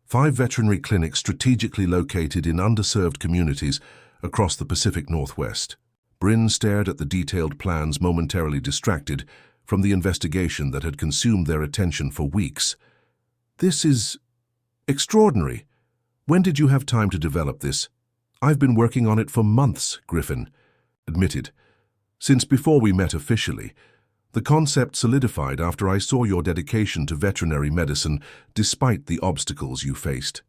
5 veterinary clinics strategically located in underserved communities across the Pacific Northwest. Bryn stared at the detailed plans, momentarily distracted from the investigation that had consumed their attention for weeks. "This is extraordinary. When did you have time to develop this?" "I've been working on it for months," Griffin admitted. "Since before we met officially. The concept solidified after I saw your dedication to veterinary medicine despite the obstacles you faced."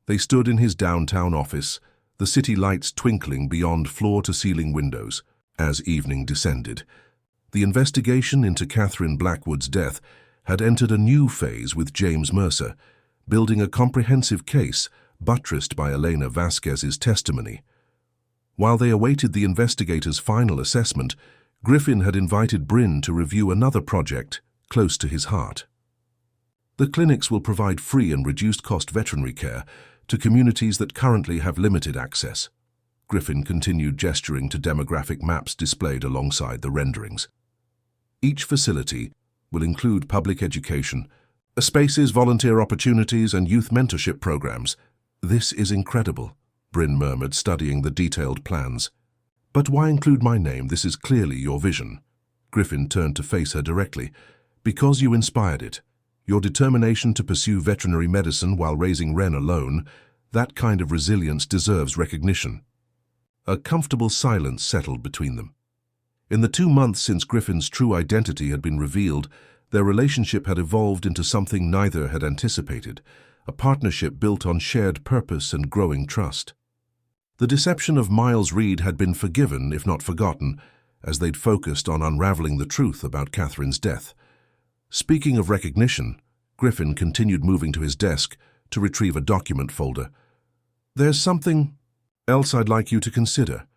They stood in his downtown office, the city lights twinkling beyond floor-to-ceiling windows. As evening descended, the investigation into Catherine Blackwood's death had entered a new phase with James Mercer, building a comprehensive case buttressed by Elena Vasquez's testimony. While they awaited the investigators' final assessment, Griffin had invited Bryn to review another project close to his heart. The clinics will provide free and reduced-cost veterinary care to communities that currently have limited access. Griffin continued, gesturing to demographic maps displayed alongside the renderings. Each facility will include public education, spaces, volunteer opportunities, and youth mentorship programs. "This is incredible," Bryn murmured, studying the detailed plans. "But why include my name? This is clearly your vision." Griffin turned to face her directly. "Because you inspired it. Your determination to pursue veterinary medicine while raising Wren alone, that kind of resilience deserves recognition." A comfortable silence settled between them. In the 2 months since Griffin's true identity had been revealed, their relationship had evolved into something neither had anticipated, a partnership built on shared purpose and growing trust. The deception of Miles Reed had been forgiven, if not forgotten, as they'd focused on unraveling the truth about Catherine's death. Speaking of recognition, Griffin continued moving to his desk to retrieve a document folder. "There's something else I'd like you to consider."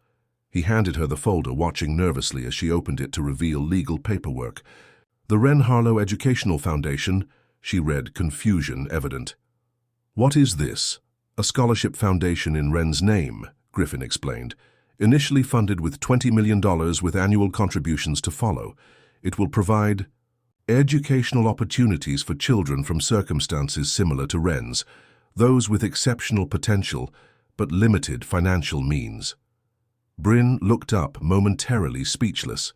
He handed her the folder, watching nervously as she opened it to reveal legal paperwork. "The Wren Harlow Educational Foundation," she read, confusion evident. "What is this?" "A scholarship foundation in Wren's name," Griffin explained. "Initially funded with $20 million with annual contributions to follow. It will provide educational opportunities for children from circumstances similar to Wren's, those with exceptional potential but limited financial means." Bryn looked up, momentarily speechless.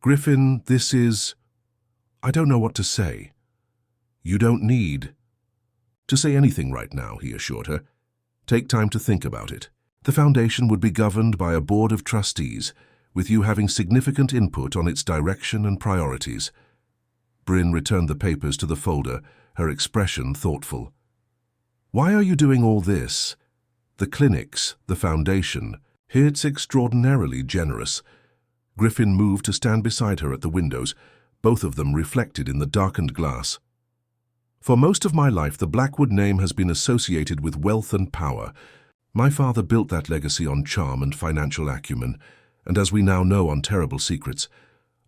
"Griffin, this is... I don't know what to say." "You don't need to say anything right now," he assured her. "Take time to think about it. The foundation would be governed by a board of trustees, with you having significant input on its direction and priorities." Bryn returned the papers to the folder, her expression thoughtful. "Why are you doing all this? The clinics, the foundation, it's extraordinarily generous." Griffin moved to stand beside her at the windows, both of them reflected in the darkened glass. "For most of my life, the Blackwood name has been associated with wealth and power. My father built that legacy on charm and financial acumen, and as we now know, on terrible secrets.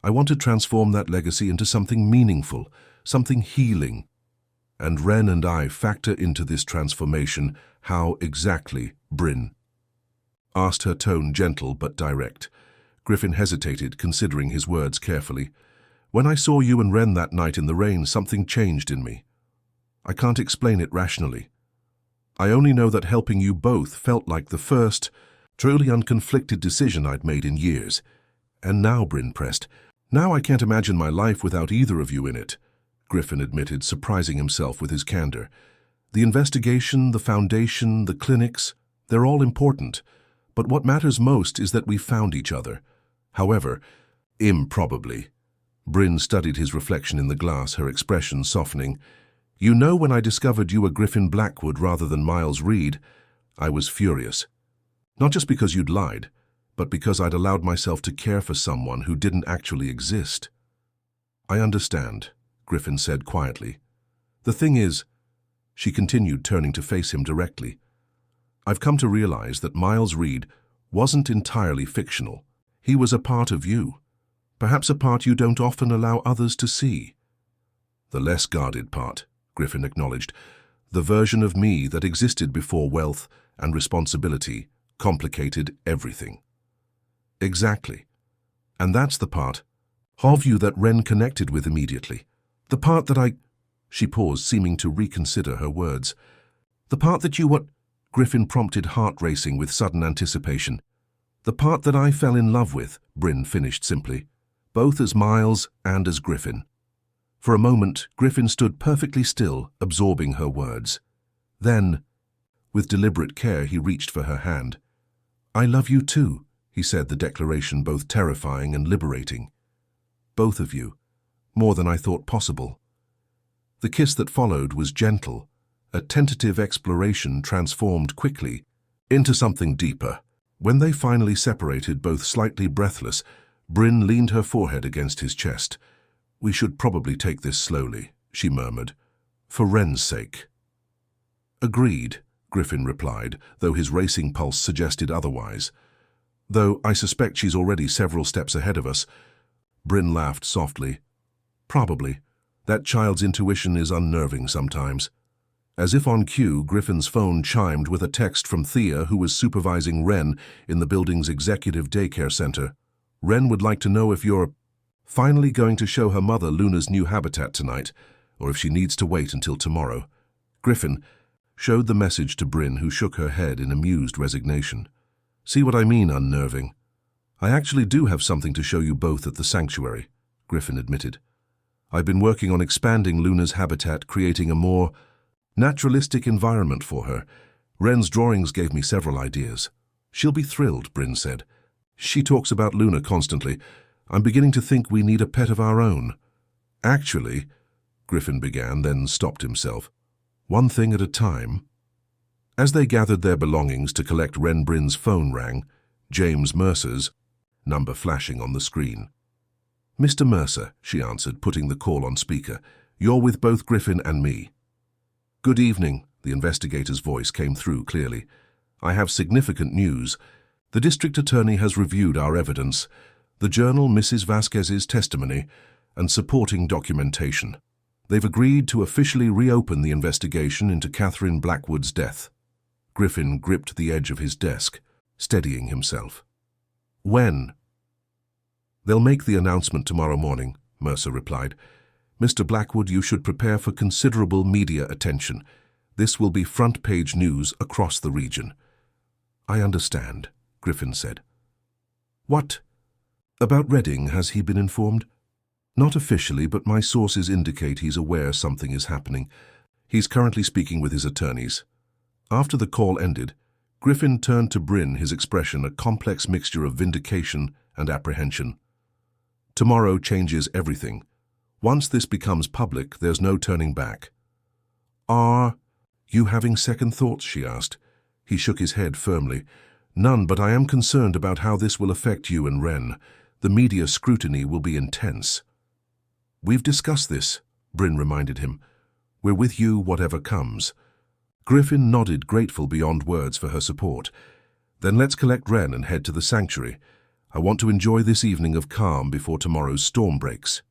I want to transform that legacy into something meaningful, something healing. And Wren and I factor into this transformation. How exactly, Bryn?" asked, her tone gentle but direct. Griffin hesitated, considering his words carefully. "When I saw you and Wren that night in the rain, something changed in me. I can't explain it rationally. I only know that helping you both felt like the first, truly unconflicted decision I'd made in years. And now," Bryn pressed, "now I can't imagine my life without either of you in it," Griffin admitted, surprising himself with his candor. "The investigation, the foundation, the clinics, they're all important. But what matters most is that we found each other. However, improbably." Bryn studied his reflection in the glass, her expression softening. "You know, when I discovered you were Griffin Blackwood rather than Miles Reed, I was furious. Not just because you'd lied, but because I'd allowed myself to care for someone who didn't actually exist." "I understand," Griffin said quietly. "The thing is," she continued, turning to face him directly, "I've come to realize that Miles Reed wasn't entirely fictional. He was a part of you, perhaps a part you don't often allow others to see." "The less guarded part," Griffin acknowledged. "The version of me that existed before wealth and responsibility complicated everything." "Exactly. And that's the part of you that Wren connected with immediately. The part that I..." She paused, seeming to reconsider her words. "The part that you what..." Griffin prompted, heart racing with sudden anticipation. "The part that I fell in love with," Bryn finished simply, "both as Miles and as Griffin." For a moment, Griffin stood perfectly still, absorbing her words. Then, with deliberate care, he reached for her hand. "I love you too," he said, the declaration both terrifying and liberating. "Both of you, more than I thought possible." The kiss that followed was gentle, a tentative exploration transformed quickly into something deeper. When they finally separated, both slightly breathless, Bryn leaned her forehead against his chest. "We should probably take this slowly," she murmured, "for Wren's sake." "Agreed," Griffin replied, though his racing pulse suggested otherwise. "Though I suspect she's already several steps ahead of us." Bryn laughed softly. "Probably. That child's intuition is unnerving sometimes." As if on cue, Griffin's phone chimed with a text from Thea, who was supervising Wren in the building's executive daycare center. "Wren would like to know if you're finally going to show her mother Luna's new habitat tonight, or if she needs to wait until tomorrow." Griffin showed the message to Bryn, who shook her head in amused resignation. "See what I mean, unnerving? I actually do have something to show you both at the sanctuary," Griffin admitted. "I've been working on expanding Luna's habitat, creating a more naturalistic environment for her. Wren's drawings gave me several ideas." "She'll be thrilled," Bryn said. She talks about Luna constantly. I'm beginning to think we need a pet of our own. Actually, Griffin began, then stopped himself. One thing at a time. As they gathered their belongings to collect, Wren Bryn's phone rang, James Mercer's, number flashing on the screen. "Mr. Mercer," she answered, putting the call on speaker. "You're with both Griffin and me." "Good evening," the investigator's voice came through clearly. "I have significant news. The district attorney has reviewed our evidence, the journal, Mrs. Vasquez's testimony, and supporting documentation. They've agreed to officially reopen the investigation into Catherine Blackwood's death." Griffin gripped the edge of his desk, steadying himself. "When?" "They'll make the announcement tomorrow morning," Mercer replied. "Mr. Blackwood, you should prepare for considerable media attention. This will be front-page news across the region." "I understand," Griffin said. "What about Redding? Has he been informed?" "Not officially, but my sources indicate he's aware something is happening. He's currently speaking with his attorneys." After the call ended, Griffin turned to Bryn, his expression a complex mixture of vindication and apprehension. "Tomorrow changes everything. Once this becomes public, there's no turning back." "Are you having second thoughts?" she asked. He shook his head firmly. "None, but I am concerned about how this will affect you and Wren. The media scrutiny will be intense." "We've discussed this," Bryn reminded him. "We're with you whatever comes." Griffin nodded, grateful beyond words for her support. "Then let's collect Wren and head to the sanctuary. I want to enjoy this evening of calm before tomorrow's storm breaks."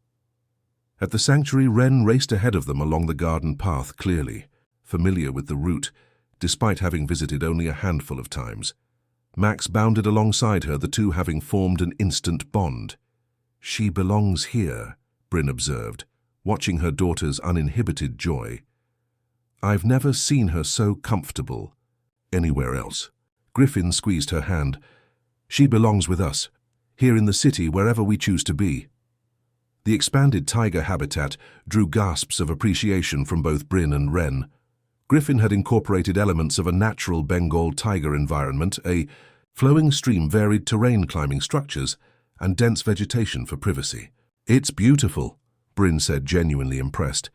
At the sanctuary, Wren raced ahead of them along the garden path clearly, familiar with the route, despite having visited only a handful of times. Max bounded alongside her, the two having formed an instant bond. "She belongs here," Bryn observed, watching her daughter's uninhibited joy. "I've never seen her so comfortable anywhere else." Griffin squeezed her hand. "She belongs with us, here in the city, wherever we choose to be." The expanded tiger habitat drew gasps of appreciation from both Bryn and Wren. Griffin had incorporated elements of a natural Bengal tiger environment, a flowing stream, varied terrain, climbing structures, and dense vegetation for privacy. "It's beautiful," Bryn said, genuinely impressed.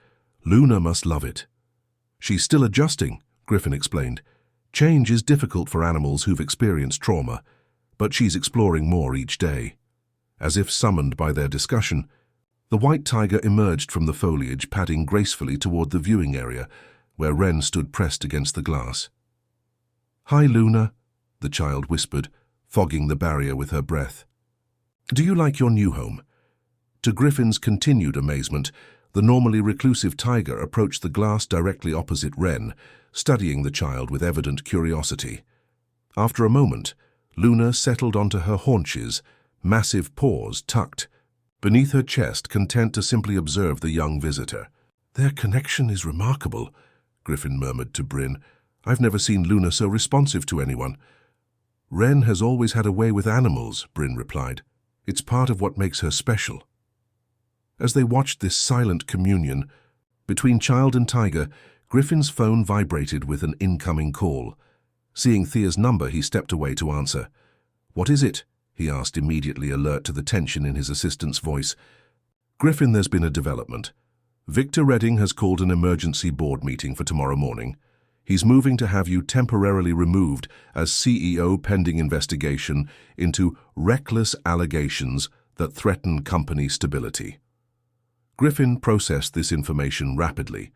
"Luna must love it." "She's still adjusting," Griffin explained. "Change is difficult for animals who've experienced trauma, but she's exploring more each day." As if summoned by their discussion, the white tiger emerged from the foliage, padding gracefully toward the viewing area, where Wren stood pressed against the glass. "Hi, Luna," the child whispered, fogging the barrier with her breath. "Do you like your new home?" To Griffin's continued amazement, the normally reclusive tiger approached the glass directly opposite Wren, studying the child with evident curiosity. After a moment, Luna settled onto her haunches, massive paws tucked beneath her chest, content to simply observe the young visitor. "Their connection is remarkable," Griffin murmured to Bryn. "I've never seen Luna so responsive to anyone." "Wren has always had a way with animals," Bryn replied. "It's part of what makes her special." As they watched this silent communion between child and tiger, Griffin's phone vibrated with an incoming call. Seeing Thea's number, he stepped away to answer. "What is it?" he asked, immediately alert to the tension in his assistant's voice. "Griffin, there's been a development. Victor Redding has called an emergency board meeting for tomorrow morning. He's moving to have you temporarily removed as CEO pending investigation into reckless allegations that threaten company stability." Griffin processed this information rapidly.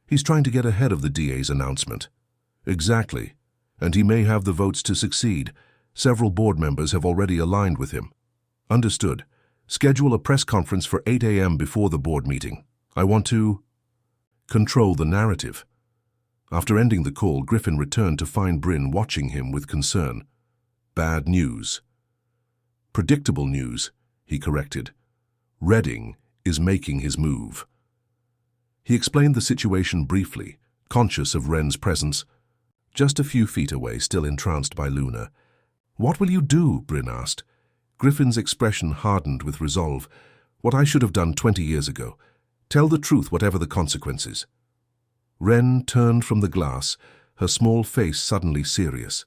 "He's trying to get ahead of the DA's announcement." "Exactly. And he may have the votes to succeed. Several board members have already aligned with him." "Understood. Schedule a press conference for 8 a.m. before the board meeting. I want to control the narrative." After ending the call, Griffin returned to find Bryn watching him with concern. "Bad news." "Predictable news," he corrected. "Redding is making his move." He explained the situation briefly, conscious of Wren's presence, just a few feet away, still entranced by Luna. "What will you do?" Bryn asked. Griffin's expression hardened with resolve. "What I should have done 20 years ago. Tell the truth, whatever the consequences." Wren turned from the glass, her small face suddenly serious.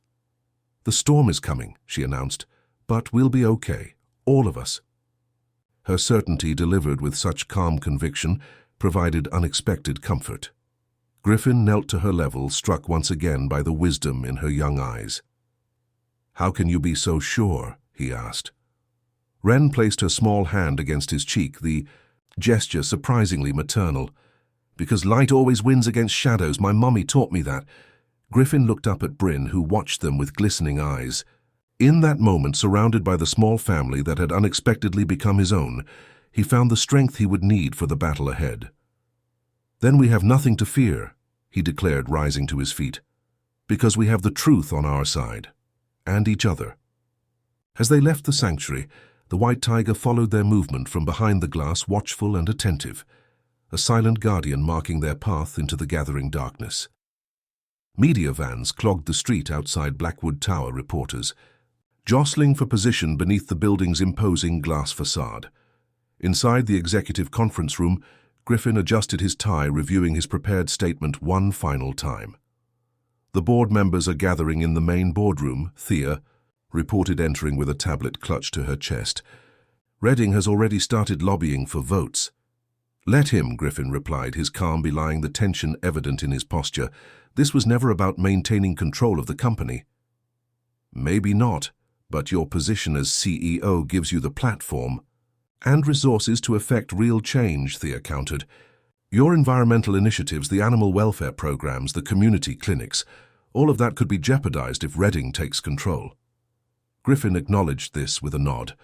"The storm is coming," she announced. But we'll be okay, all of us. Her certainty, delivered with such calm conviction, provided unexpected comfort. Griffin knelt to her level, struck once again by the wisdom in her young eyes. "How can you be so sure?" he asked. Wren placed her small hand against his cheek, the gesture surprisingly maternal. "Because light always wins against shadows. My mummy taught me that." Griffin looked up at Bryn, who watched them with glistening eyes. In that moment, surrounded by the small family that had unexpectedly become his own, he found the strength he would need for the battle ahead. "Then we have nothing to fear," he declared, rising to his feet, "because we have the truth on our side, and each other." As they left the sanctuary, the white tiger followed their movement from behind the glass, watchful and attentive, a silent guardian marking their path into the gathering darkness. Media vans clogged the street outside Blackwood Tower, reporters jostling for position beneath the building's imposing glass facade. Inside the executive conference room, Griffin adjusted his tie, reviewing his prepared statement one final time. "The board members are gathering in the main boardroom," Thea reported, entering with a tablet clutched to her chest. "Redding has already started lobbying for votes." "Let him," Griffin replied, his calm belying the tension evident in his posture. "This was never about maintaining control of the company." "Maybe not, but your position as CEO gives you the platform and resources to effect real change," Thea countered. "Your environmental initiatives, the animal welfare programs, the community clinics, all of that could be jeopardized if Redding takes control." Griffin acknowledged this with a nod.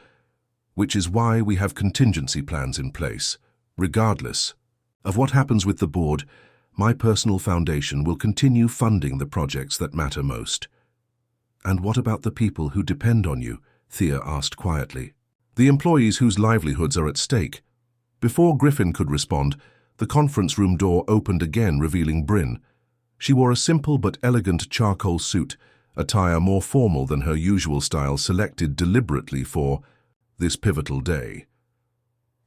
"Which is why we have contingency plans in place. Regardless of what happens with the board, my personal foundation will continue funding the projects that matter most." "And what about the people who depend on you?" Thea asked quietly. "The employees whose livelihoods are at stake." Before Griffin could respond, the conference room door opened again, revealing Bryn. She wore a simple but elegant charcoal suit, attire more formal than her usual style, selected deliberately for this pivotal day.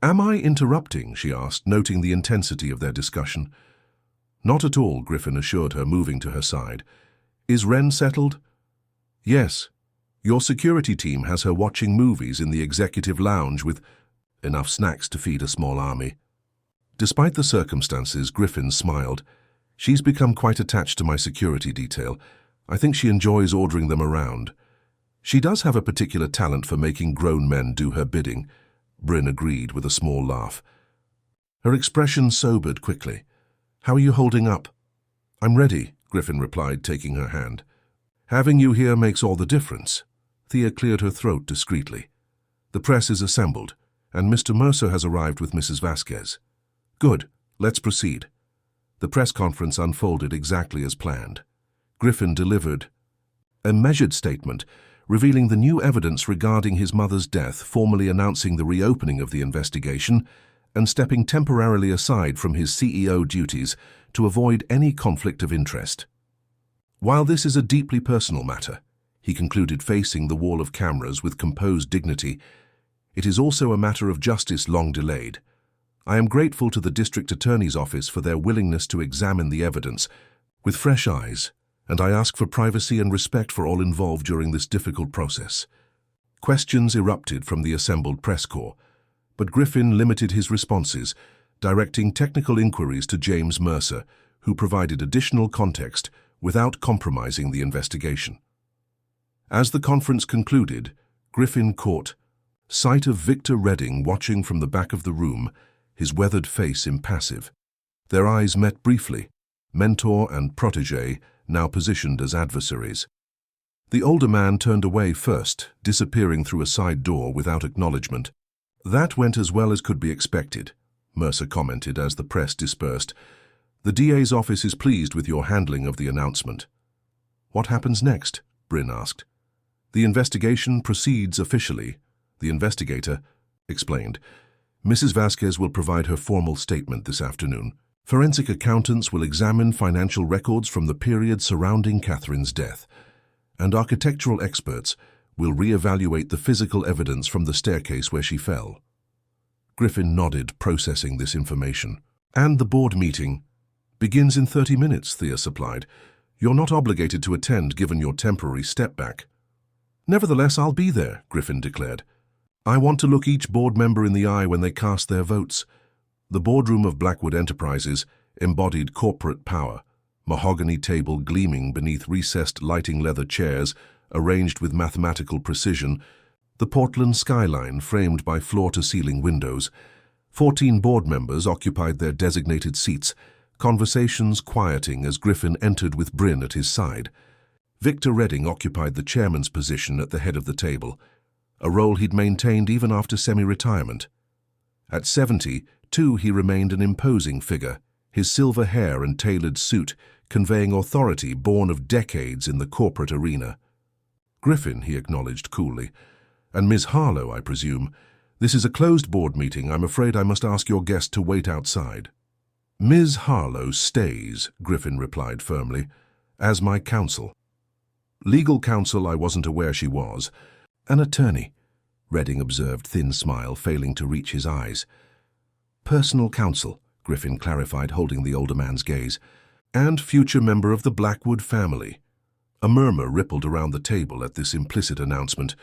"Am I interrupting?" she asked, noting the intensity of their discussion. "Not at all," Griffin assured her, moving to her side. "Is Wren settled?" "Yes. Your security team has her watching movies in the executive lounge with enough snacks to feed a small army." Despite the circumstances, Griffin smiled. "She's become quite attached to my security detail. I think she enjoys ordering them around." "She does have a particular talent for making grown men do her bidding," Bryn agreed with a small laugh. Her expression sobered quickly. "How are you holding up?" "I'm ready," Griffin replied, taking her hand. "Having you here makes all the difference." Thea cleared her throat discreetly. "The press is assembled, and Mr. Mercer has arrived with Mrs. Vasquez." "Good. Let's proceed." The press conference unfolded exactly as planned. Griffin delivered a measured statement, revealing the new evidence regarding his mother's death, formally announcing the reopening of the investigation, and stepping temporarily aside from his CEO duties to avoid any conflict of interest. "While this is a deeply personal matter," he concluded, facing the wall of cameras with composed dignity, "it is also a matter of justice long delayed. I am grateful to the District Attorney's Office for their willingness to examine the evidence with fresh eyes, and I ask for privacy and respect for all involved during this difficult process." Questions erupted from the assembled press corps, but Griffin limited his responses, directing technical inquiries to James Mercer, who provided additional context without compromising the investigation. As the conference concluded, Griffin caught sight of Victor Redding watching from the back of the room, his weathered face impassive. Their eyes met briefly, mentor and protege now positioned as adversaries. The older man turned away first, disappearing through a side door without acknowledgement. "That went as well as could be expected," Mercer commented as the press dispersed. "The DA's office is pleased with your handling of the announcement." "What happens next?" Bryn asked. "The investigation proceeds officially," the investigator explained. "Mrs. Vasquez will provide her formal statement this afternoon. Forensic accountants will examine financial records from the period surrounding Catherine's death, and architectural experts will re-evaluate the physical evidence from the staircase where she fell." Griffin nodded, processing this information. "And the board meeting begins in 30 minutes, Thea supplied. "You're not obligated to attend given your temporary step back." Nevertheless, I'll be there, Griffin declared. I want to look each board member in the eye when they cast their votes. The boardroom of Blackwood Enterprises embodied corporate power, mahogany table gleaming beneath recessed lighting leather chairs arranged with mathematical precision, the Portland skyline framed by floor-to-ceiling windows. 14 board members occupied their designated seats, conversations quieting as Griffin entered with Bryn at his side. Victor Redding occupied the chairman's position at the head of the table, a role he'd maintained even after semi-retirement. At 72, he remained an imposing figure, his silver hair and tailored suit conveying authority born of decades in the corporate arena. Griffin, he acknowledged coolly. And Ms. Harlow, I presume. This is a closed board meeting. I'm afraid I must ask your guest to wait outside. Ms. Harlow stays, Griffin replied firmly, as my counsel. Legal counsel, I wasn't aware she was. An attorney, Redding observed, thin smile failing to reach his eyes. Personal counsel, Griffin clarified, holding the older man's gaze. And future member of the Blackwood family. A murmur rippled around the table at this implicit announcement.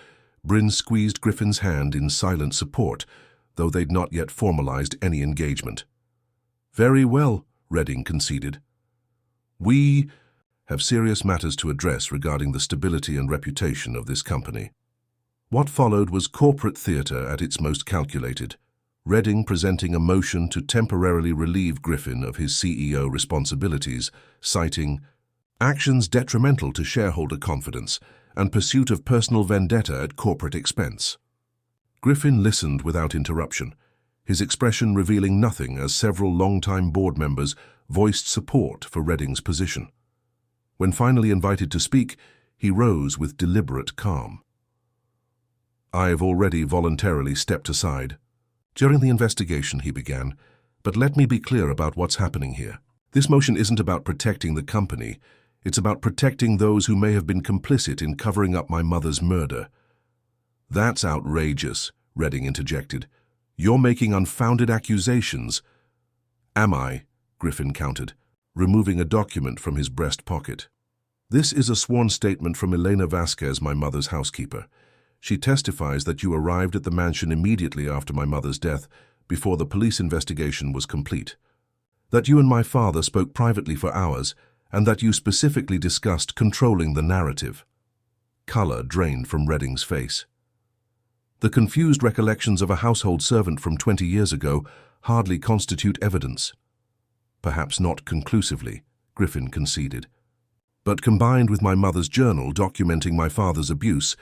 Bryn squeezed Griffin's hand in silent support, though they'd not yet formalized any engagement. Very well, Redding conceded. We have serious matters to address regarding the stability and reputation of this company. What followed was corporate theater at its most calculated, Redding presenting a motion to temporarily relieve Griffin of his CEO responsibilities, citing actions detrimental to shareholder confidence and pursuit of personal vendetta at corporate expense. Griffin listened without interruption, his expression revealing nothing as several long-time board members voiced support for Redding's position. When finally invited to speak, he rose with deliberate calm. I have already voluntarily stepped aside. During the investigation, he began, but let me be clear about what's happening here. This motion isn't about protecting the company. It's about protecting those who may have been complicit in covering up my mother's murder. That's outrageous, Redding interjected. You're making unfounded accusations. Am I? Griffin countered, removing a document from his breast pocket. This is a sworn statement from Elena Vasquez, my mother's housekeeper. She testifies that you arrived at the mansion immediately after my mother's death, before the police investigation was complete. That you and my father spoke privately for hours, and that you specifically discussed controlling the narrative. Color drained from Redding's face. The confused recollections of a household servant from 20 years ago hardly constitute evidence. Perhaps not conclusively, Griffin conceded. But combined with my mother's journal documenting my father's abuse,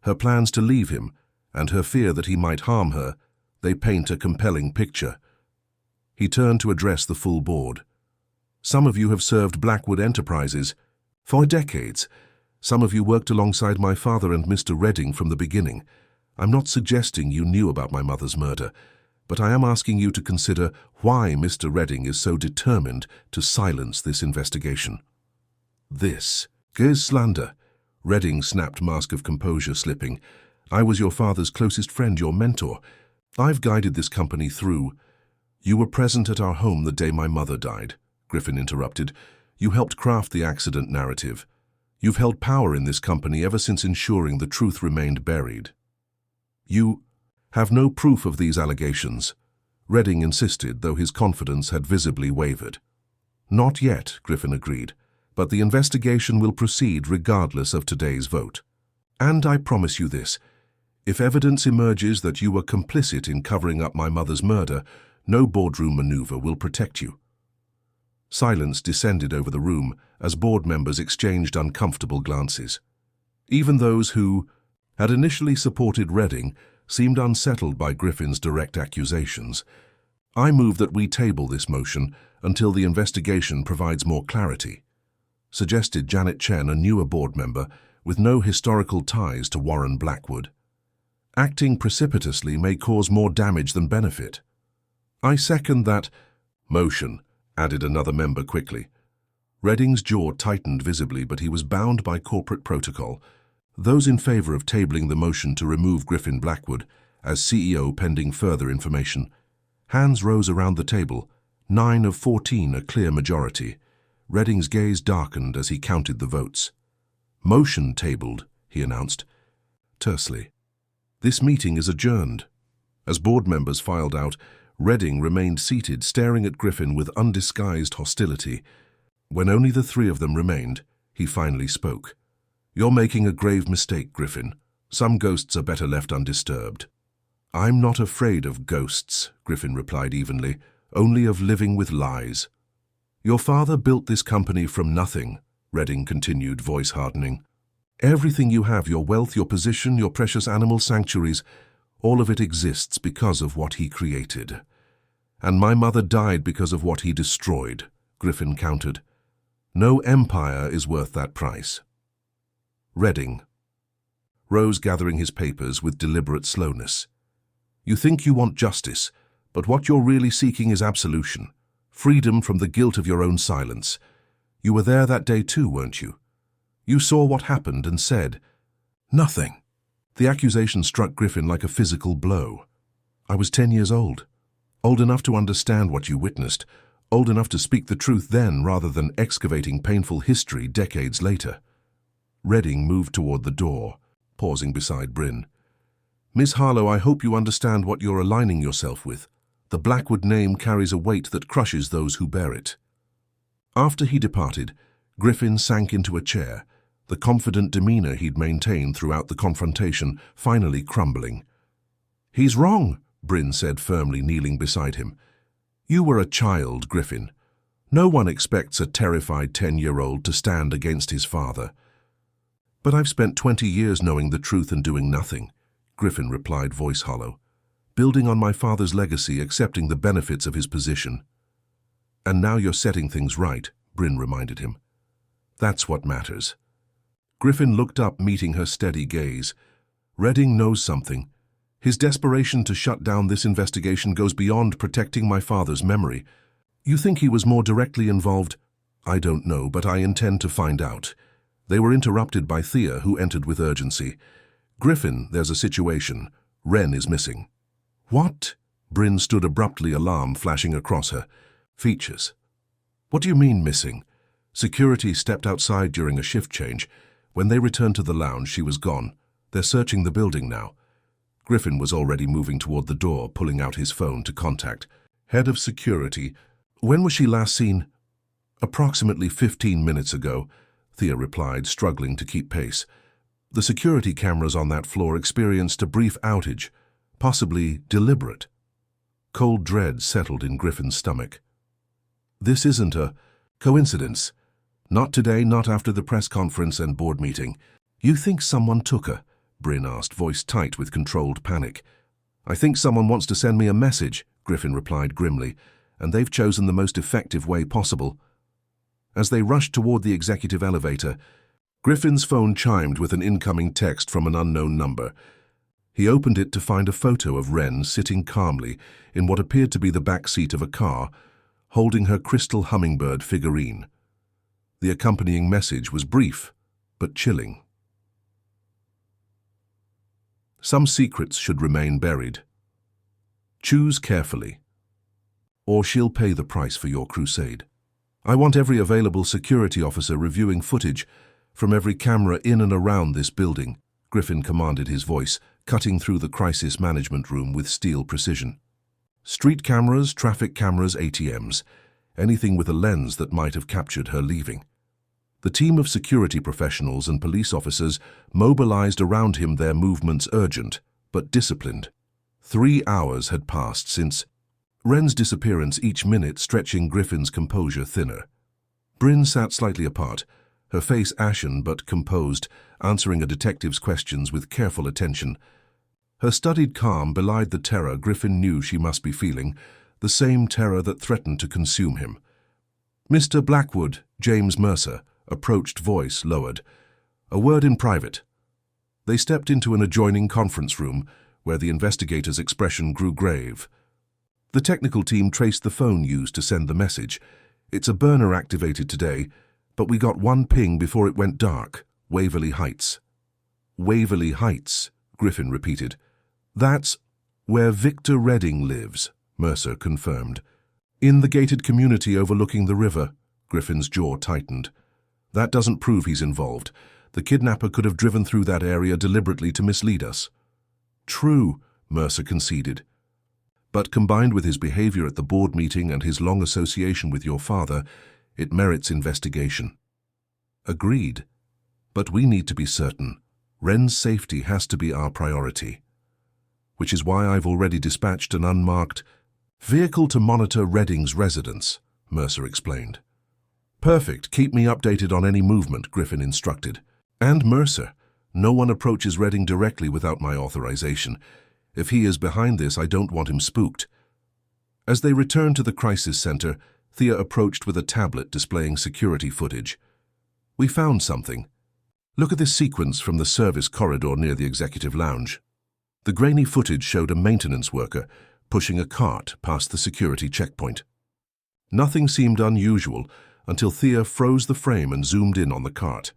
her plans to leave him, and her fear that he might harm her, they paint a compelling picture. He turned to address the full board. Some of you have served Blackwood Enterprises for decades. Some of you worked alongside my father and Mr. Redding from the beginning. I'm not suggesting you knew about my mother's murder, but I am asking you to consider why Mr. Redding is so determined to silence this investigation. This is slander. Redding snapped, mask of composure slipping. I was your father's closest friend, your mentor. I've guided this company through. You were present at our home the day my mother died, Griffin interrupted. You helped craft the accident narrative. You've held power in this company ever since ensuring the truth remained buried. You have no proof of these allegations, Redding insisted, though his confidence had visibly wavered. Not yet, Griffin agreed, but the investigation will proceed regardless of today's vote. And I promise you this, if evidence emerges that you were complicit in covering up my mother's murder, no boardroom maneuver will protect you. Silence descended over the room as board members exchanged uncomfortable glances. Even those who had initially supported Redding seemed unsettled by Griffin's direct accusations. I move that we table this motion until the investigation provides more clarity, suggested Janet Chen, a newer board member with no historical ties to Warren Blackwood. Acting precipitously may cause more damage than benefit. I second that motion, added another member quickly. Redding's jaw tightened visibly, but he was bound by corporate protocol. Those in favor of tabling the motion to remove Griffin Blackwood as CEO pending further information. Hands rose around the table, 9 of 14, a clear majority. Redding's gaze darkened as he counted the votes. Motion tabled, he announced. tersely. "This meeting is adjourned." As board members filed out, Redding remained seated, staring at Griffin with undisguised hostility. When only the three of them remained, he finally spoke. "You're making a grave mistake, Griffin. Some ghosts are better left undisturbed." "I'm not afraid of ghosts," Griffin replied evenly, "only of living with lies." "Your father built this company from nothing," Redding continued, voice hardening. "Everything you have, your wealth, your position, your precious animal sanctuaries, all of it exists because of what he created. And my mother died because of what he destroyed," Griffin countered. "No empire is worth that price." Redding rose, gathering his papers with deliberate slowness. "You think you want justice, but what you're really seeking is absolution, freedom from the guilt of your own silence. You were there that day too, weren't you? You saw what happened and said, 'Nothing.'" The accusation struck Griffin like a physical blow. "I was 10 years old enough to understand what you witnessed, old enough to speak the truth then rather than excavating painful history decades later." Redding moved toward the door, pausing beside Bryn. "Miss Harlow, I hope you understand what you're aligning yourself with. The Blackwood name carries a weight that crushes those who bear it." After he departed, Griffin sank into a chair, the confident demeanor he'd maintained throughout the confrontation finally crumbling. "He's wrong," Bryn said firmly, kneeling beside him. "You were a child, Griffin. No one expects a terrified 10-year-old to stand against his father." "But I've spent 20 years knowing the truth and doing nothing," Griffin replied, voice hollow. "Building on my father's legacy, accepting the benefits of his position." "And now you're setting things right," Bryn reminded him. "That's what matters." Griffin looked up, meeting her steady gaze. "Redding knows something. His desperation to shut down this investigation goes beyond protecting my father's memory. You think he was more directly involved?" "I don't know, but I intend to find out." They were interrupted by Thea, who entered with urgency. "Griffin, there's a situation. Wren is missing." "What?" Bryn stood abruptly, alarm flashing across her. "Features." "What do you mean, missing?" "Security stepped outside during a shift change. When they returned to the lounge, she was gone. They're searching the building now." Griffin was already moving toward the door, pulling out his phone to contact. "Head of security. When was she last seen?" "Approximately 15 minutes ago," Thea replied, struggling to keep pace. "The security cameras on that floor experienced a brief outage, possibly deliberate." Cold dread settled in Griffin's stomach. "This isn't a coincidence. Not today, not after the press conference and board meeting." "You think someone took her?" Bryn asked, voice tight with controlled panic. "I think someone wants to send me a message," Griffin replied grimly, "and they've chosen the most effective way possible." As they rushed toward the executive elevator, Griffin's phone chimed with an incoming text from an unknown number. He opened it to find a photo of Wren sitting calmly in what appeared to be the back seat of a car, holding her crystal hummingbird figurine. The accompanying message was brief, but chilling. "Some secrets should remain buried. Choose carefully, or she'll pay the price for your crusade. I want every available security officer reviewing footage from every camera in and around this building," Griffin commanded, his voice cutting through the crisis management room with steel precision. "Street cameras, traffic cameras, ATMs, anything with a lens that might have captured her leaving." The team of security professionals and police officers mobilized around him, their movements urgent, but disciplined. 3 hours had passed since Wren's disappearance, each minute stretching Griffin's composure thinner. Bryn sat slightly apart, her face ashen but composed, answering a detective's questions with careful attention. Her studied calm belied the terror Griffin knew she must be feeling, the same terror that threatened to consume him. "Mr. Blackwood," James Mercer approached, voice lowered. "A word in private." They stepped into an adjoining conference room, where the investigator's expression grew grave. The technical team traced the phone used to send the message. "It's a burner activated today, but we got one ping before it went dark. Waverly Heights." "Waverly Heights," Griffin repeated. "That's where Victor Redding lives," Mercer confirmed. "In the gated community overlooking the river." Griffin's jaw tightened. "That doesn't prove he's involved. The kidnapper could have driven through that area deliberately to mislead us. True, Mercer conceded. But combined with his behavior at the board meeting and his long association with your father, it merits investigation. Agreed. But we need to be certain. Wren's safety has to be our priority. Which is why I've already dispatched an unmarked vehicle to monitor Redding's residence, Mercer explained. Perfect. Keep me updated on any movement, Griffin instructed. And Mercer, no one approaches Redding directly without my authorization. If he is behind this, I don't want him spooked. As they returned to the crisis center, Thea approached with a tablet displaying security footage. We found something. Look at this sequence from the service corridor near the executive lounge. The grainy footage showed a maintenance worker pushing a cart past the security checkpoint. Nothing seemed unusual until Thea froze the frame and zoomed in on the cart,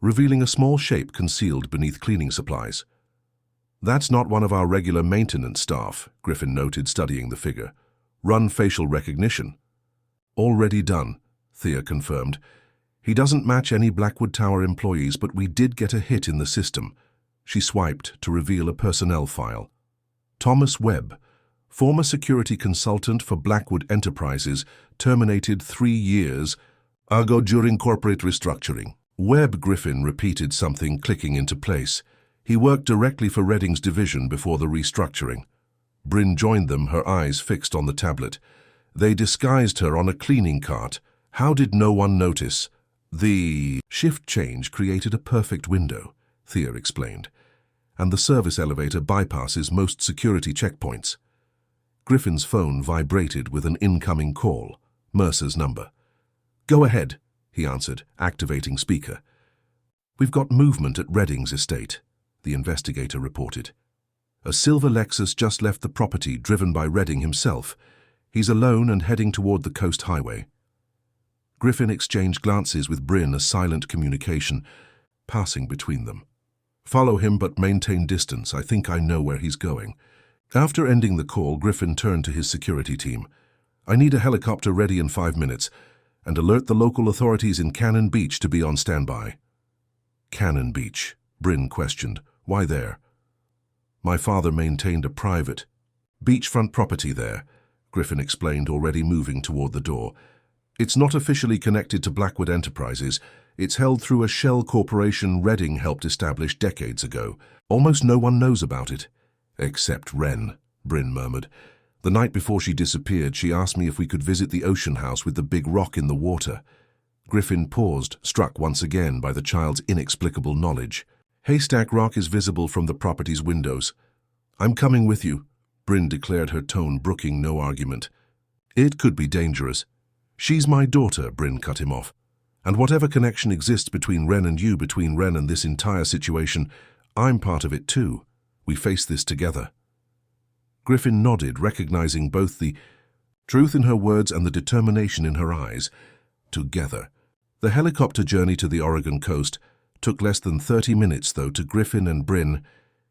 revealing a small shape concealed beneath cleaning supplies. That's not one of our regular maintenance staff, Griffin noted, studying the figure. Run facial recognition. Already done, Thea confirmed. He doesn't match any Blackwood Tower employees, but we did get a hit in the system. She swiped to reveal a personnel file. Thomas Webb, former security consultant for Blackwood Enterprises, terminated 3 years ago during corporate restructuring. Webb, Griffin repeated, something clicking into place. He worked directly for Redding's division before the restructuring. Bryn joined them, her eyes fixed on the tablet. They disguised her on a cleaning cart. How did no one notice? The shift change created a perfect window, Thea explained, and the service elevator bypasses most security checkpoints. Griffin's phone vibrated with an incoming call, Mercer's number. Go ahead, he answered, activating speaker. We've got movement at Redding's estate, the investigator reported. A silver Lexus just left the property, driven by Redding himself. He's alone and heading toward the coast highway. Griffin exchanged glances with Bryn, a silent communication passing between them. Follow him, but maintain distance. I think I know where he's going. After ending the call, Griffin turned to his security team. I need a helicopter ready in 5 minutes, and alert the local authorities in Cannon Beach to be on standby. Cannon Beach, Bryn questioned. Why there? My father maintained a private beachfront property there, Griffin explained, already moving toward the door. It's not officially connected to Blackwood Enterprises. It's held through a shell corporation Redding helped establish decades ago. Almost no one knows about it. Except Wren, Bryn murmured. The night before she disappeared, she asked me if we could visit the ocean house with the big rock in the water. Griffin paused, struck once again by the child's inexplicable knowledge. Haystack Rock is visible from the property's windows. I'm coming with you, Bryn declared, her tone brooking no argument. It could be dangerous. She's my daughter, Bryn cut him off. And whatever connection exists between Wren and you, between Wren and this entire situation, I'm part of it too. We face this together. Griffin nodded, recognizing both the truth in her words and the determination in her eyes. Together. The helicopter journey to the Oregon coast took less than 30 minutes, though to Griffin and Bryn,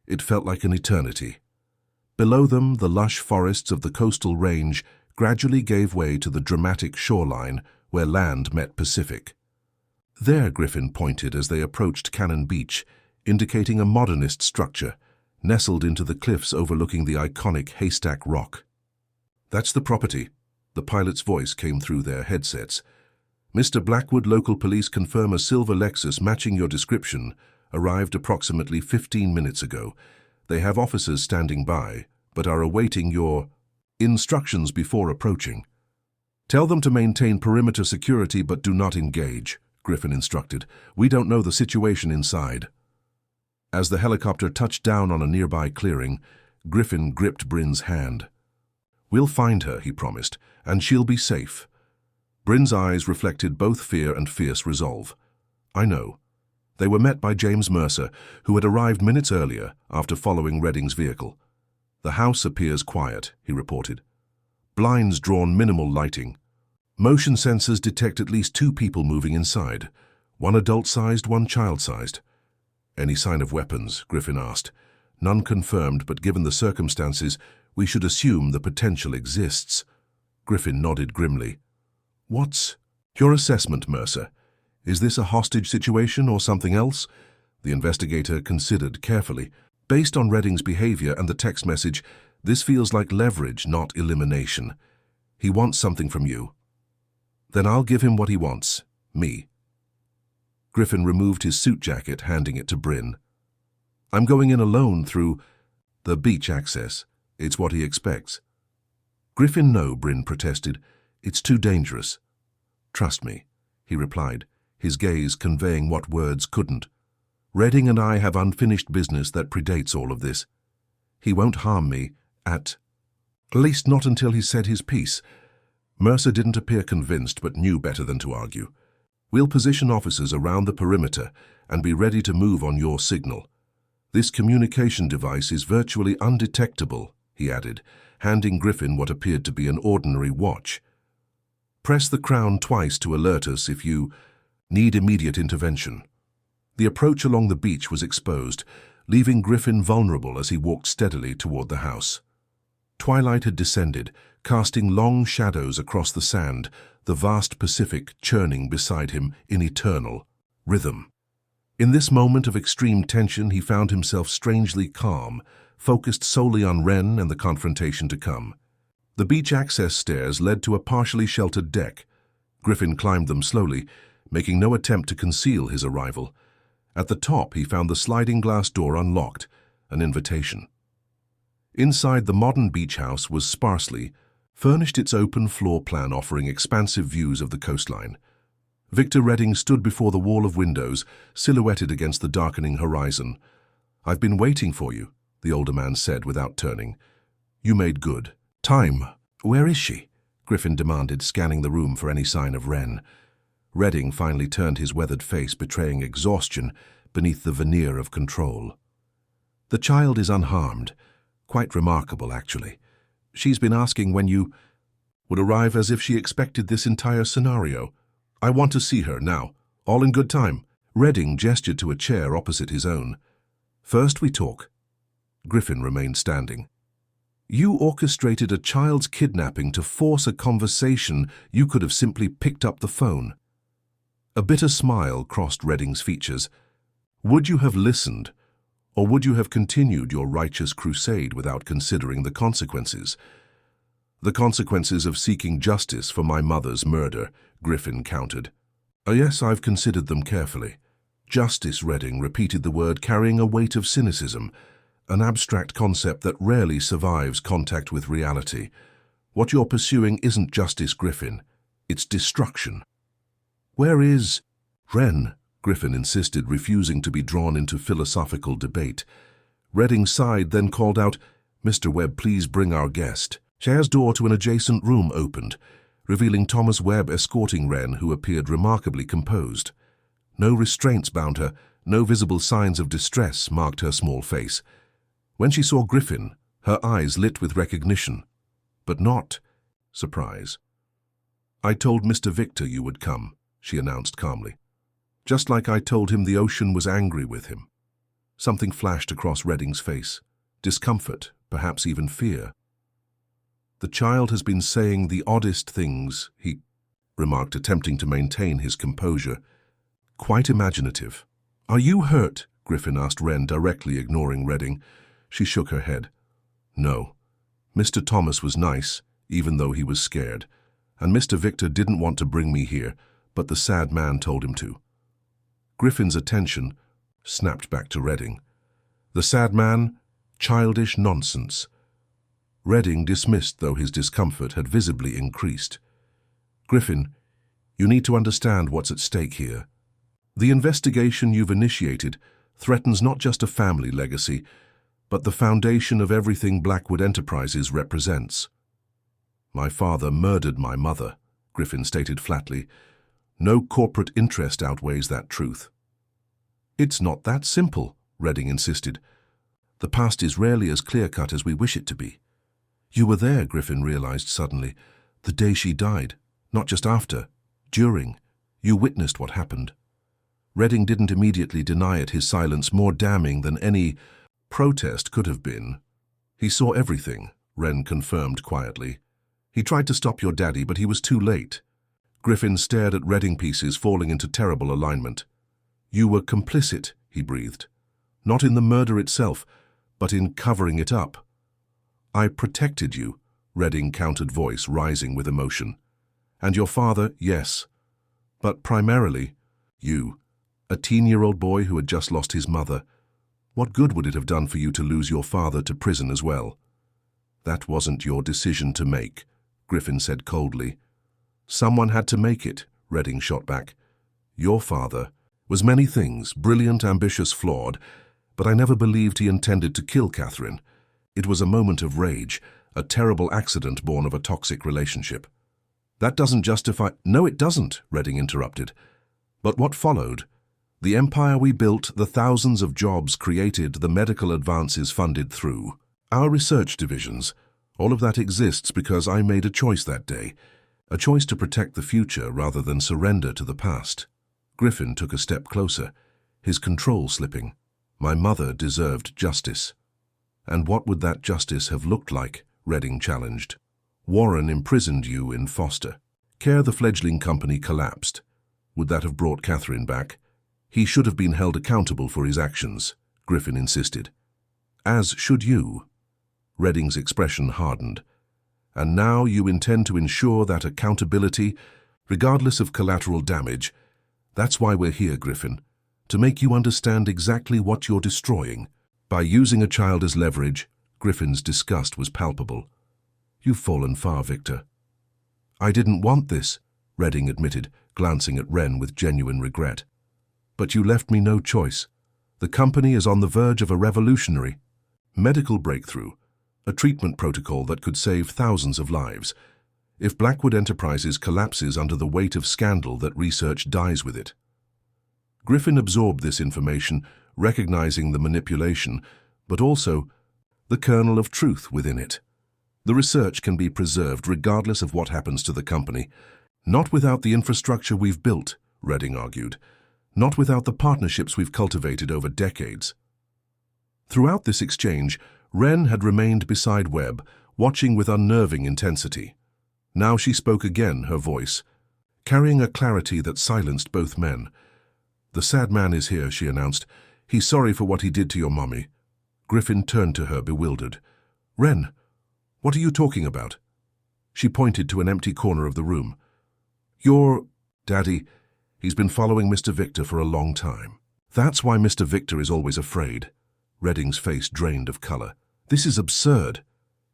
it felt like an eternity. Below them, the lush forests of the coastal range gradually gave way to the dramatic shoreline where land met Pacific. There, Griffin pointed as they approached Cannon Beach, indicating a modernist structure, nestled into the cliffs overlooking the iconic Haystack Rock. That's the property. The pilot's voice came through their headsets. Mr. Blackwood, local police confirm a silver Lexus matching your description arrived approximately 15 minutes ago. They have officers standing by, but are awaiting your instructions before approaching. Tell them to maintain perimeter security but do not engage, Griffin instructed. We don't know the situation inside. As the helicopter touched down on a nearby clearing, Griffin gripped Bryn's hand. We'll find her, he promised, and she'll be safe. Bryn's eyes reflected both fear and fierce resolve. I know. They were met by James Mercer, who had arrived minutes earlier after following Redding's vehicle. The house appears quiet, he reported. Blinds drawn, minimal lighting. Motion sensors detect at least 2 people moving inside, one adult-sized, one child-sized. Any sign of weapons? Griffin asked. None confirmed, but given the circumstances, we should assume the potential exists. Griffin nodded grimly. What's your assessment, Mercer? Is this a hostage situation or something else? The investigator considered carefully. Based on Redding's behavior and the text message, this feels like leverage, not elimination. He wants something from you. Then I'll give him what he wants, me. Griffin removed his suit jacket, handing it to Bryn. I'm going in alone through the beach access. It's what he expects. Griffin, no, Bryn protested. It's too dangerous. Trust me, he replied, his gaze conveying what words couldn't. Redding and I have unfinished business that predates all of this. He won't harm me, at least not until he's said his piece. Mercer didn't appear convinced, but knew better than to argue. We'll position officers around the perimeter and be ready to move on your signal. This communication device is virtually undetectable, he added, handing Griffin what appeared to be an ordinary watch. Press the crown twice to alert us if you need immediate intervention. The approach along the beach was exposed, leaving Griffin vulnerable as he walked steadily toward the house. Twilight had descended, casting long shadows across the sand, the vast Pacific churning beside him in eternal rhythm. In this moment of extreme tension, he found himself strangely calm, focused solely on Wren and the confrontation to come. The beach access stairs led to a partially sheltered deck. Griffin climbed them slowly, making no attempt to conceal his arrival. At the top, he found the sliding glass door unlocked, an invitation. Inside, the modern beach house was sparsely furnished, its open floor plan offering expansive views of the coastline. Victor Redding stood before the wall of windows, silhouetted against the darkening horizon. I've been waiting for you, the older man said without turning. You made good time. Where is she? Griffin demanded, scanning the room for any sign of Wren. Redding finally turned his weathered face, betraying exhaustion beneath the veneer of control. The child is unharmed. Quite remarkable, actually. She's been asking when you would arrive, as if she expected this entire scenario. I want to see her now. All in good time. Redding gestured to a chair opposite his own. First we talk. Griffin remained standing. You orchestrated a child's kidnapping to force a conversation. You could have simply picked up the phone. A bitter smile crossed Redding's features. Would you have listened, or would you have continued your righteous crusade without considering the consequences? The consequences of seeking justice for my mother's murder, Griffin countered. Oh yes, I've considered them carefully. Justice, Redding repeated the word, carrying a weight of cynicism, an abstract concept that rarely survives contact with reality. What you're pursuing isn't justice, Griffin. It's destruction. Where is Wren? Griffin insisted, refusing to be drawn into philosophical debate. Redding sighed, then called out, Mr. Webb, please bring our guest. Chair's door to an adjacent room opened, revealing Thomas Webb escorting Wren, who appeared remarkably composed. No restraints bound her, no visible signs of distress marked her small face. When she saw Griffin, her eyes lit with recognition, but not surprise. I told Mr. Victor you would come, she announced calmly. Just like I told him the ocean was angry with him. Something flashed across Redding's face. Discomfort, perhaps even fear. The child has been saying the oddest things, he remarked, attempting to maintain his composure. Quite imaginative. Are you hurt? Griffin asked Wren, directly ignoring Redding. She shook her head. No. Mr. Thomas was nice, even though he was scared. And Mr. Victor didn't want to bring me here, but the sad man told him to. Griffin's attention snapped back to Redding. The sad man? Childish nonsense. Redding dismissed, though his discomfort had visibly increased. Griffin, you need to understand what's at stake here. The investigation you've initiated threatens not just a family legacy, but the foundation of everything Blackwood Enterprises represents. My father murdered my mother, Griffin stated flatly. No corporate interest outweighs that truth. It's not that simple, Redding insisted. The past is rarely as clear-cut as we wish it to be. You were there, Griffin realized suddenly, the day she died, not just after, during. You witnessed what happened. Redding didn't immediately deny it, his silence more damning than any protest could have been. He saw everything, Wren confirmed quietly. He tried to stop your daddy, but he was too late. Griffin stared at Redding pieces falling into terrible alignment. "You were complicit," he breathed. "Not in the murder itself, but in covering it up." "I protected you," Redding countered, voice rising with emotion. "And your father, yes. But primarily, you, a teen-year-old boy who had just lost his mother. What good would it have done for you to lose your father to prison as well?" "That wasn't your decision to make," Griffin said coldly. "Someone had to make it," Redding shot back. "Your father was many things, brilliant, ambitious, flawed, but I never believed he intended to kill Catherine. It was a moment of rage, a terrible accident born of a toxic relationship." "That doesn't justify—" "No, it doesn't," Redding interrupted. "But what followed? The empire we built, the thousands of jobs created, the medical advances funded through our research divisions, all of that exists because I made a choice that day, a choice to protect the future rather than surrender to the past." Griffin took a step closer, his control slipping. "My mother deserved justice." "And what would that justice have looked like?" Redding challenged. "Warren imprisoned you in foster care. The fledgling company collapsed. Would that have brought Catherine back?" "He should have been held accountable for his actions," Griffin insisted. "As should you." Redding's expression hardened. "And now you intend to ensure that accountability, regardless of collateral damage. That's why we're here, Griffin, to make you understand exactly what you're destroying." By using a child as leverage, Griffin's disgust was palpable. "You've fallen far, Victor." "I didn't want this," Redding admitted, glancing at Wren with genuine regret. "But you left me no choice. The company is on the verge of a revolutionary medical breakthrough, a treatment protocol that could save thousands of lives. If Blackwood Enterprises collapses under the weight of scandal, that research dies with it." Griffin absorbed this information, recognizing the manipulation, but also the kernel of truth within it. The research can be preserved regardless of what happens to the company. "Not without the infrastructure we've built," Redding argued. "Not without the partnerships we've cultivated over decades." Throughout this exchange, Wren had remained beside Webb, watching with unnerving intensity. Now she spoke again, her voice carrying a clarity that silenced both men. "The sad man is here," she announced. "He's sorry for what he did to your mommy." Griffin turned to her, bewildered. "Wren, what are you talking about?" She pointed to an empty corner of the room. "Your daddy, he's been following Mr. Victor for a long time. That's why Mr. Victor is always afraid." Redding's face drained of color. "This is absurd.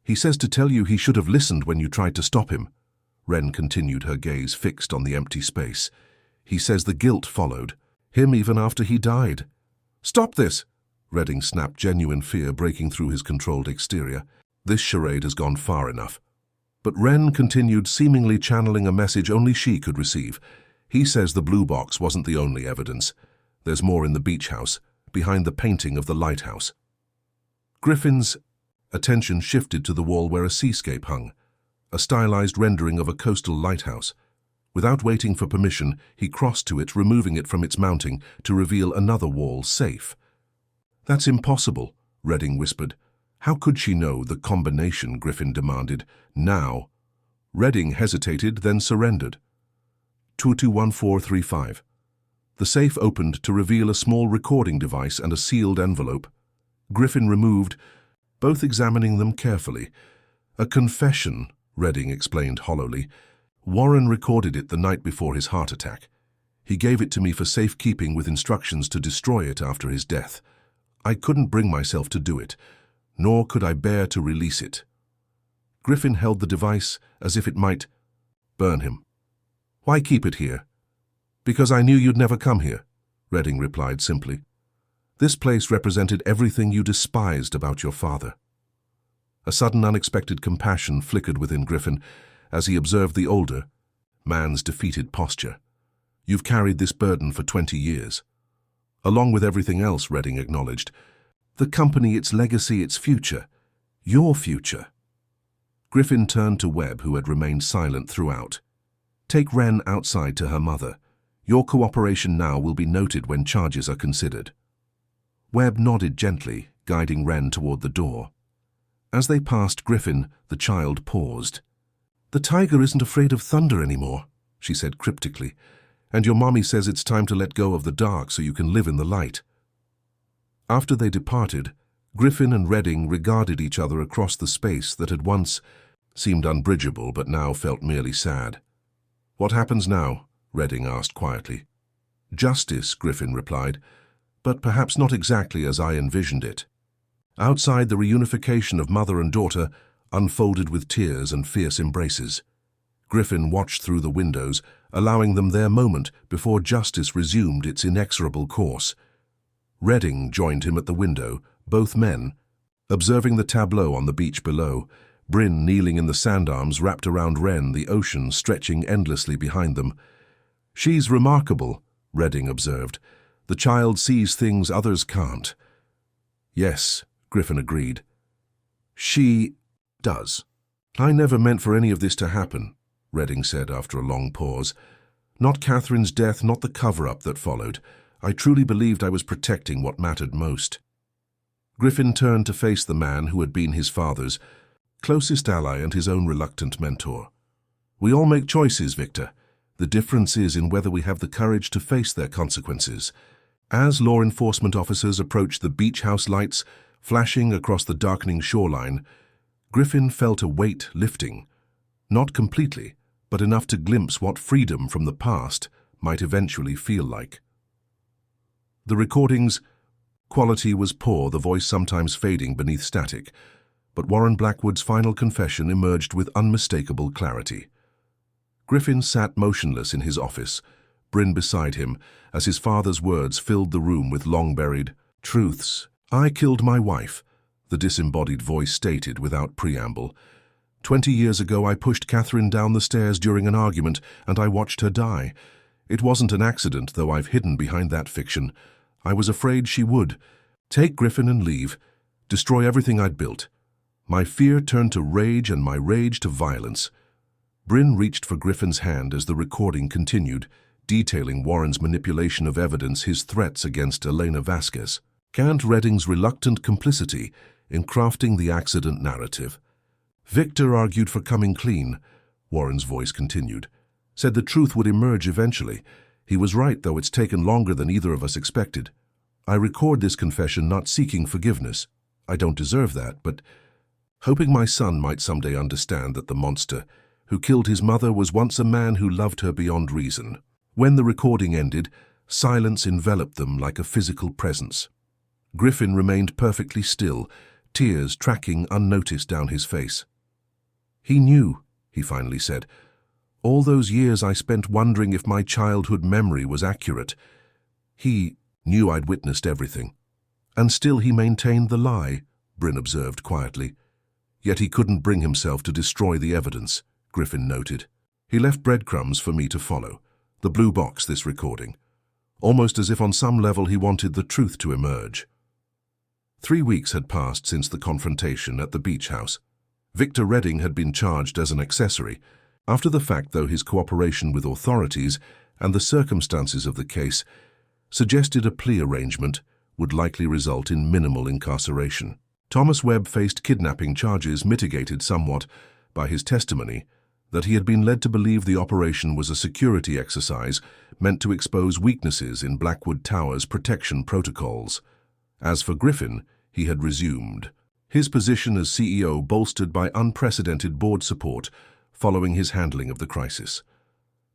He says to tell you he should have listened when you tried to stop him." Wren continued, her gaze fixed on the empty space. "He says the guilt followed him even after he died." "Stop this!" Redding snapped, genuine fear breaking through his controlled exterior. "This charade has gone far enough." But Wren continued, seemingly channeling a message only she could receive. "He says the blue box wasn't the only evidence. There's more in the beach house, behind the painting of the lighthouse." Griffin's attention shifted to the wall where a seascape hung, a stylized rendering of a coastal lighthouse. Without waiting for permission, he crossed to it, removing it from its mounting to reveal another wall safe. "That's impossible," Redding whispered. "How could she know the combination?" Griffin demanded. "Now." Redding hesitated, then surrendered. 221435. The safe opened to reveal a small recording device and a sealed envelope. Griffin removed, both examining them carefully. "A confession," Redding explained hollowly. "Warren recorded it the night before his heart attack. He gave it to me for safekeeping with instructions to destroy it after his death. I couldn't bring myself to do it, nor could I bear to release it." Griffin held the device as if it might burn him. "Why keep it here?" "Because I knew you'd never come here," Redding replied simply. "This place represented everything you despised about your father." A sudden, unexpected compassion flickered within Griffin as he observed the older man's defeated posture. "You've carried this burden for 20 years. Along with everything else," Redding acknowledged. "The company, its legacy, its future. Your future." Griffin turned to Webb, who had remained silent throughout. "Take Wren outside to her mother. Your cooperation now will be noted when charges are considered." Webb nodded gently, guiding Wren toward the door. As they passed Griffin, the child paused. "The tiger isn't afraid of thunder anymore," she said cryptically. "And your mommy says it's time to let go of the dark so you can live in the light." After they departed, Griffin and Redding regarded each other across the space that had once seemed unbridgeable but now felt merely sad. "What happens now?" Redding asked quietly. "Justice," Griffin replied, "but perhaps not exactly as I envisioned it." Outside, the reunification of mother and daughter unfolded with tears and fierce embraces. Griffin watched through the windows, allowing them their moment before justice resumed its inexorable course. Redding joined him at the window, both men, observing the tableau on the beach below, Bryn kneeling in the sandarms wrapped around Wren, the ocean stretching endlessly behind them. "She's remarkable," Redding observed. "The child sees things others can't." "Yes," Griffin agreed. "She does." "I never meant for any of this to happen," Redding said after a long pause. "Not Catherine's death, not the cover-up that followed. I truly believed I was protecting what mattered most." Griffin turned to face the man who had been his father's closest ally and his own reluctant mentor. "We all make choices, Victor. The difference is in whether we have the courage to face their consequences." As law enforcement officers approached the beach house lights flashing across the darkening shoreline, Griffin felt a weight lifting. Not completely, but enough to glimpse what freedom from the past might eventually feel like. The recording's quality was poor, the voice sometimes fading beneath static, but Warren Blackwood's final confession emerged with unmistakable clarity. Griffin sat motionless in his office, Bryn beside him, as his father's words filled the room with long-buried truths. "I killed my wife," the disembodied voice stated without preamble. 20 years ago I pushed Catherine down the stairs during an argument, and I watched her die. It wasn't an accident, though I've hidden behind that fiction. I was afraid she would. Take Griffin and leave. Destroy everything I'd built. My fear turned to rage and my rage to violence." Bryn reached for Griffin's hand as the recording continued, detailing Warren's manipulation of evidence, his threats against Elena Vasquez, and Redding's reluctant complicity in crafting the accident narrative. "Victor argued for coming clean," Warren's voice continued. "Said the truth would emerge eventually. He was right, though it's taken longer than either of us expected. I record this confession not seeking forgiveness. I don't deserve that, but hoping my son might someday understand that the monster who killed his mother was once a man who loved her beyond reason." When the recording ended, silence enveloped them like a physical presence. Griffin remained perfectly still, tears tracking unnoticed down his face. "He knew," he finally said. "All those years I spent wondering if my childhood memory was accurate. He knew I'd witnessed everything. And still he maintained the lie," Bryn observed quietly. "Yet he couldn't bring himself to destroy the evidence," Griffin noted. "He left breadcrumbs for me to follow. The blue box, this recording. Almost as if on some level he wanted the truth to emerge." 3 weeks had passed since the confrontation at the beach house. Victor Redding had been charged as an accessory. After the fact, though, his cooperation with authorities and the circumstances of the case suggested a plea arrangement would likely result in minimal incarceration. Thomas Webb faced kidnapping charges mitigated somewhat by his testimony that he had been led to believe the operation was a security exercise meant to expose weaknesses in Blackwood Tower's protection protocols. As for Griffin, he had resumed his position as CEO, bolstered by unprecedented board support following his handling of the crisis.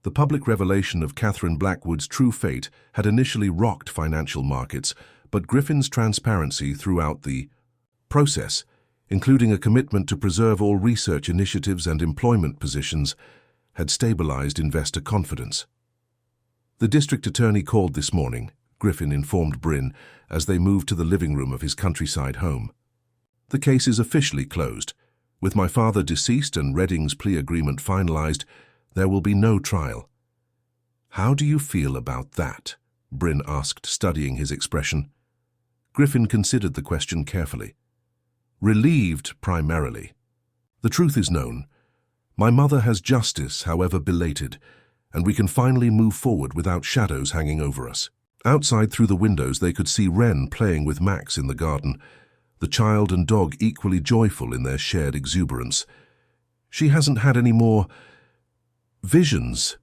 The public revelation of Catherine Blackwood's true fate had initially rocked financial markets, but Griffin's transparency throughout the process, including a commitment to preserve all research initiatives and employment positions, had stabilized investor confidence. "The district attorney called this morning," Griffin informed Bryn as they moved to the living room of his countryside home. "The case is officially closed. With my father deceased and Redding's plea agreement finalized, there will be no trial." "How do you feel about that?" Bryn asked, studying his expression. Griffin considered the question carefully. "Relieved, primarily. The truth is known. My mother has justice, however belated, and we can finally move forward without shadows hanging over us." Outside, through the windows, they could see Wren playing with Max in the garden, the child and dog equally joyful in their shared exuberance. "She hasn't had any more visions,"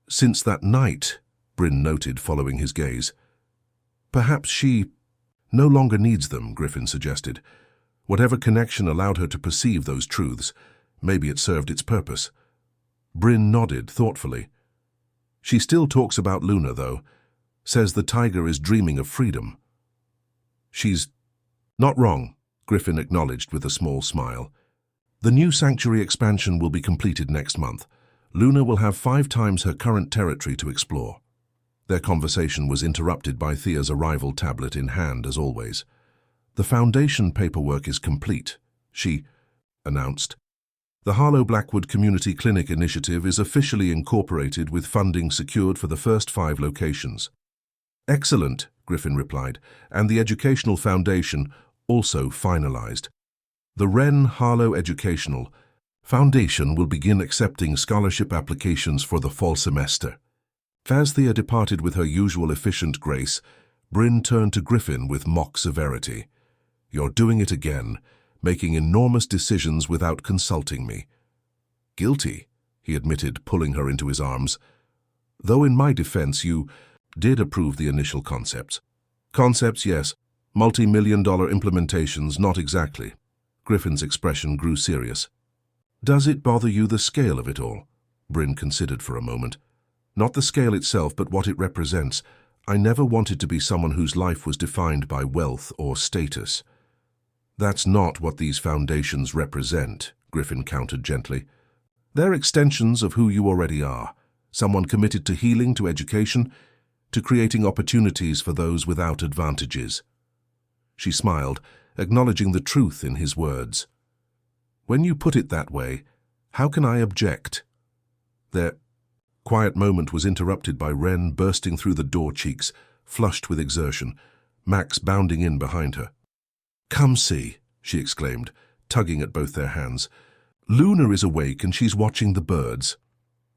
Since that night, Bryn noted, following his gaze. Perhaps she no longer needs them, Griffin suggested. Whatever connection allowed her to perceive those truths, maybe it served its purpose. Bryn nodded thoughtfully. She still talks about Luna, though. Says the tiger is dreaming of freedom. She's not wrong, Griffin acknowledged with a small smile. The new sanctuary expansion will be completed next month. Luna will have 5 times her current territory to explore. Their conversation was interrupted by Thea's arrival, tablet in hand as always. The foundation paperwork is complete, she announced. The Harlow Blackwood Community Clinic initiative is officially incorporated with funding secured for the first 5 locations. Excellent, Griffin replied, and the Educational Foundation also finalized. The Wren Harlow Educational Foundation will begin accepting scholarship applications for the fall semester. As Thea departed with her usual efficient grace, Bryn turned to Griffin with mock severity. You're doing it again, making enormous decisions without consulting me. Guilty, he admitted, pulling her into his arms. Though in my defense you did approve the initial concepts. Concepts, yes. Multi-million-dollar implementations, not exactly. Griffin's expression grew serious. Does it bother you the scale of it all? Bryn considered for a moment. Not the scale itself, but what it represents. I never wanted to be someone whose life was defined by wealth or status. That's not what these foundations represent, Griffin countered gently. They're extensions of who you already are, someone committed to healing, to education, to creating opportunities for those without advantages. She smiled, acknowledging the truth in his words. When you put it that way, how can I object? Their quiet moment was interrupted by Wren bursting through the door, cheeks flushed with exertion, Max bounding in behind her. Come see, she exclaimed, tugging at both their hands. Luna is awake and she's watching the birds.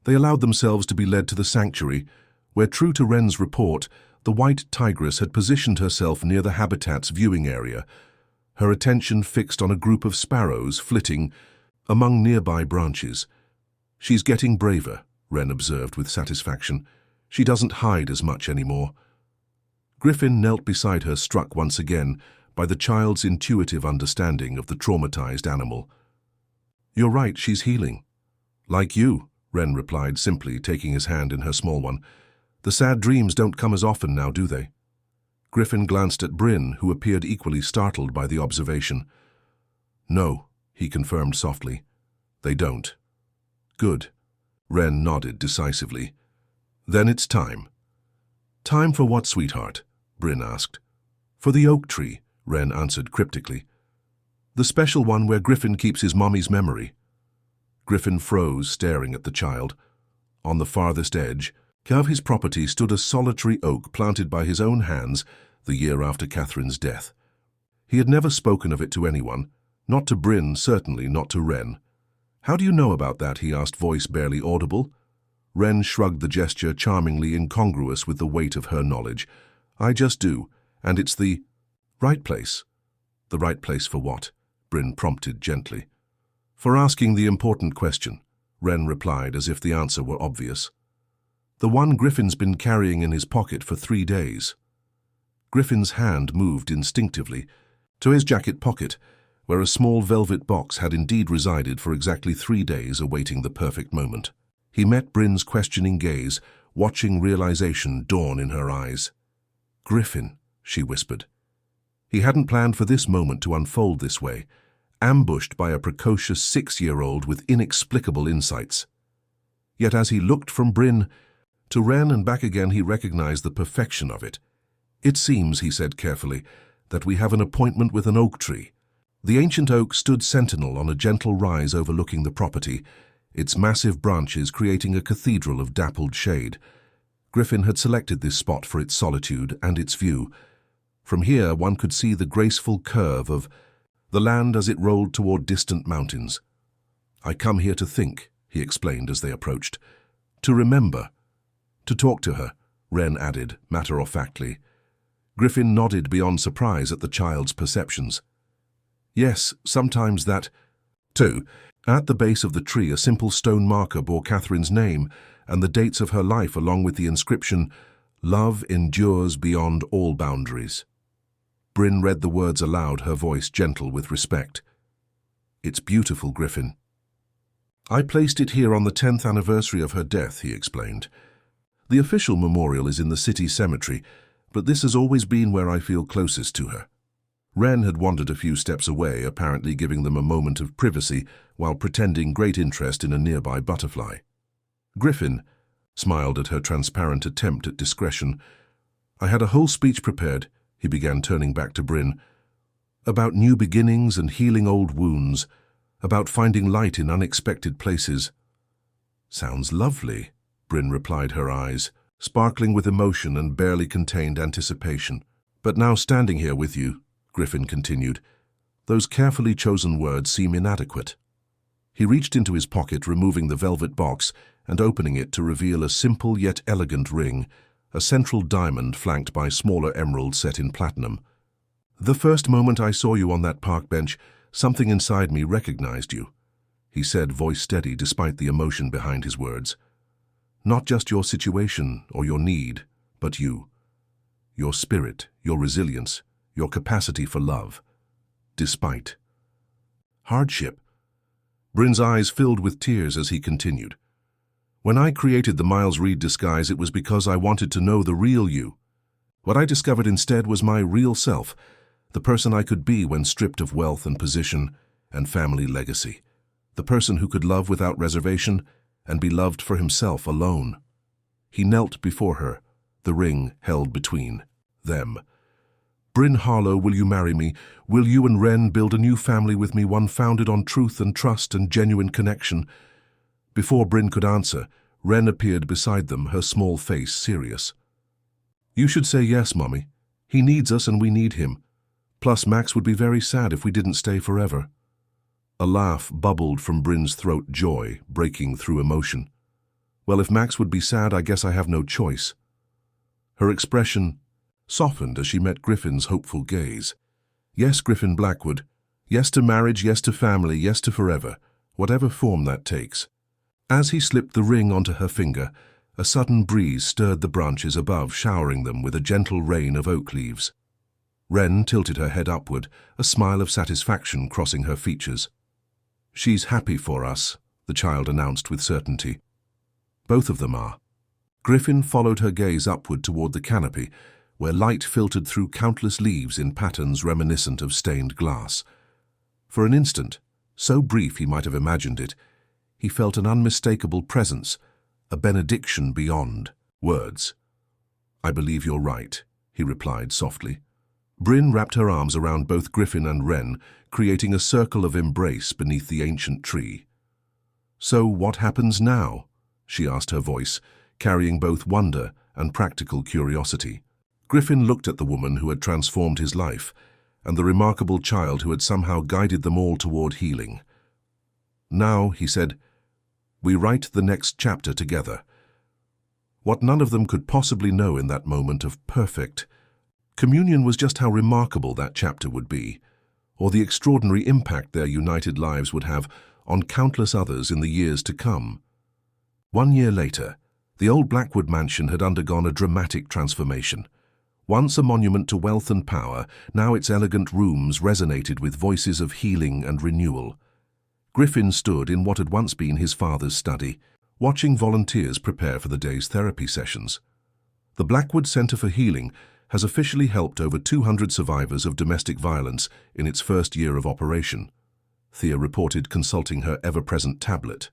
They allowed themselves to be led to the sanctuary, where, true to Wren's report, the white tigress had positioned herself near the habitat's viewing area, her attention fixed on a group of sparrows flitting among nearby branches. She's getting braver, Wren observed with satisfaction. She doesn't hide as much anymore. Griffin knelt beside her, struck once again by the child's intuitive understanding of the traumatized animal. You're right, she's healing. Like you, Wren replied simply, taking his hand in her small one. The sad dreams don't come as often now, do they? Griffin glanced at Bryn, who appeared equally startled by the observation. No, he confirmed softly. They don't. Good. Wren nodded decisively. Then it's time. Time for what, sweetheart? Bryn asked. For the oak tree, Wren answered cryptically. The special one where Griffin keeps his mommy's memory. Griffin froze, staring at the child. On the farthest edge of his property stood a solitary oak planted by his own hands the year after Catherine's death. He had never spoken of it to anyone, not to Bryn, certainly not to Wren. How do you know about that? He asked, voice barely audible. Wren shrugged, the gesture charmingly incongruous with the weight of her knowledge. I just do, and it's the right place. The right place for what? Bryn prompted gently. For asking the important question, Wren replied as if the answer were obvious. The one Griffin's been carrying in his pocket for 3 days. Griffin's hand moved instinctively to his jacket pocket, where a small velvet box had indeed resided for exactly 3 days, awaiting the perfect moment. He met Bryn's questioning gaze, watching realization dawn in her eyes. Griffin, she whispered. He hadn't planned for this moment to unfold this way, ambushed by a precocious 6-year-old with inexplicable insights. Yet as he looked from Bryn to Wren and back again, he recognized the perfection of it. It seems, he said carefully, that we have an appointment with an oak tree. The ancient oak stood sentinel on a gentle rise overlooking the property, its massive branches creating a cathedral of dappled shade. Griffin had selected this spot for its solitude and its view. From here one could see the graceful curve of the land as it rolled toward distant mountains. I come here to think, he explained as they approached. To remember. To talk to her, Wren added, matter-of-factly. Griffin nodded beyond surprise at the child's perceptions. Yes, sometimes that, too. At the base of the tree, a simple stone marker bore Catherine's name and the dates of her life along with the inscription, "Love endures beyond all boundaries." Bryn read the words aloud, her voice gentle with respect. "It's beautiful, Griffin." "I placed it here on the 10th anniversary of her death," he explained. "The official memorial is in the city cemetery, but this has always been where I feel closest to her." Wren had wandered a few steps away, apparently giving them a moment of privacy while pretending great interest in a nearby butterfly. Griffin smiled at her transparent attempt at discretion. "I had a whole speech prepared," he began, turning back to Bryn, "about new beginnings and healing old wounds, about finding light in unexpected places." "Sounds lovely," Bryn replied, her eyes sparkling with emotion and barely contained anticipation. "But now standing here with you," Griffin continued, "those carefully chosen words seem inadequate." He reached into his pocket, removing the velvet box and opening it to reveal a simple yet elegant ring, a central diamond flanked by smaller emeralds set in platinum. "The first moment I saw you on that park bench, something inside me recognized you," he said, voice steady despite the emotion behind his words. "Not just your situation or your need, but you. Your spirit, your resilience, your capacity for love, despite hardship." Bryn's eyes filled with tears as he continued. "When I created the Miles Reed disguise, it was because I wanted to know the real you. What I discovered instead was my real self, the person I could be when stripped of wealth and position and family legacy, the person who could love without reservation and be loved for himself alone." He knelt before her, the ring held between them. "Bryn Harlow, will you marry me? Will you and Wren build a new family with me, one founded on truth and trust and genuine connection?" Before Bryn could answer, Wren appeared beside them, her small face serious. "You should say yes, Mommy. He needs us and we need him. Plus, Max would be very sad if we didn't stay forever." A laugh bubbled from Bryn's throat, joy breaking through emotion. "Well, if Max would be sad, I guess I have no choice." Her expression softened as she met Griffin's hopeful gaze. "Yes, Griffin Blackwood. Yes to marriage, yes to family, yes to forever, whatever form that takes." As he slipped the ring onto her finger, a sudden breeze stirred the branches above, showering them with a gentle rain of oak leaves. Wren tilted her head upward, a smile of satisfaction crossing her features. "She's happy for us," the child announced with certainty. "Both of them are." Griffin followed her gaze upward toward the canopy, where light filtered through countless leaves in patterns reminiscent of stained glass. For an instant, so brief he might have imagined it, he felt an unmistakable presence, a benediction beyond words. "I believe you're right," he replied softly. Bryn wrapped her arms around both Griffin and Wren, creating a circle of embrace beneath the ancient tree. "So what happens now?" she asked, her voice carrying both wonder and practical curiosity. Griffin looked at the woman who had transformed his life and the remarkable child who had somehow guided them all toward healing. "Now," he said, "we write the next chapter together." What none of them could possibly know in that moment of perfect communion was just how remarkable that chapter would be, or the extraordinary impact their united lives would have on countless others in the years to come. 1 year later, the old Blackwood mansion had undergone a dramatic transformation. Once a monument to wealth and power, now its elegant rooms resonated with voices of healing and renewal. Griffin stood in what had once been his father's study, watching volunteers prepare for the day's therapy sessions. The Blackwood Center for Healing has officially helped over 200 survivors of domestic violence in its first year of operation, Thea reported, consulting her ever-present tablet.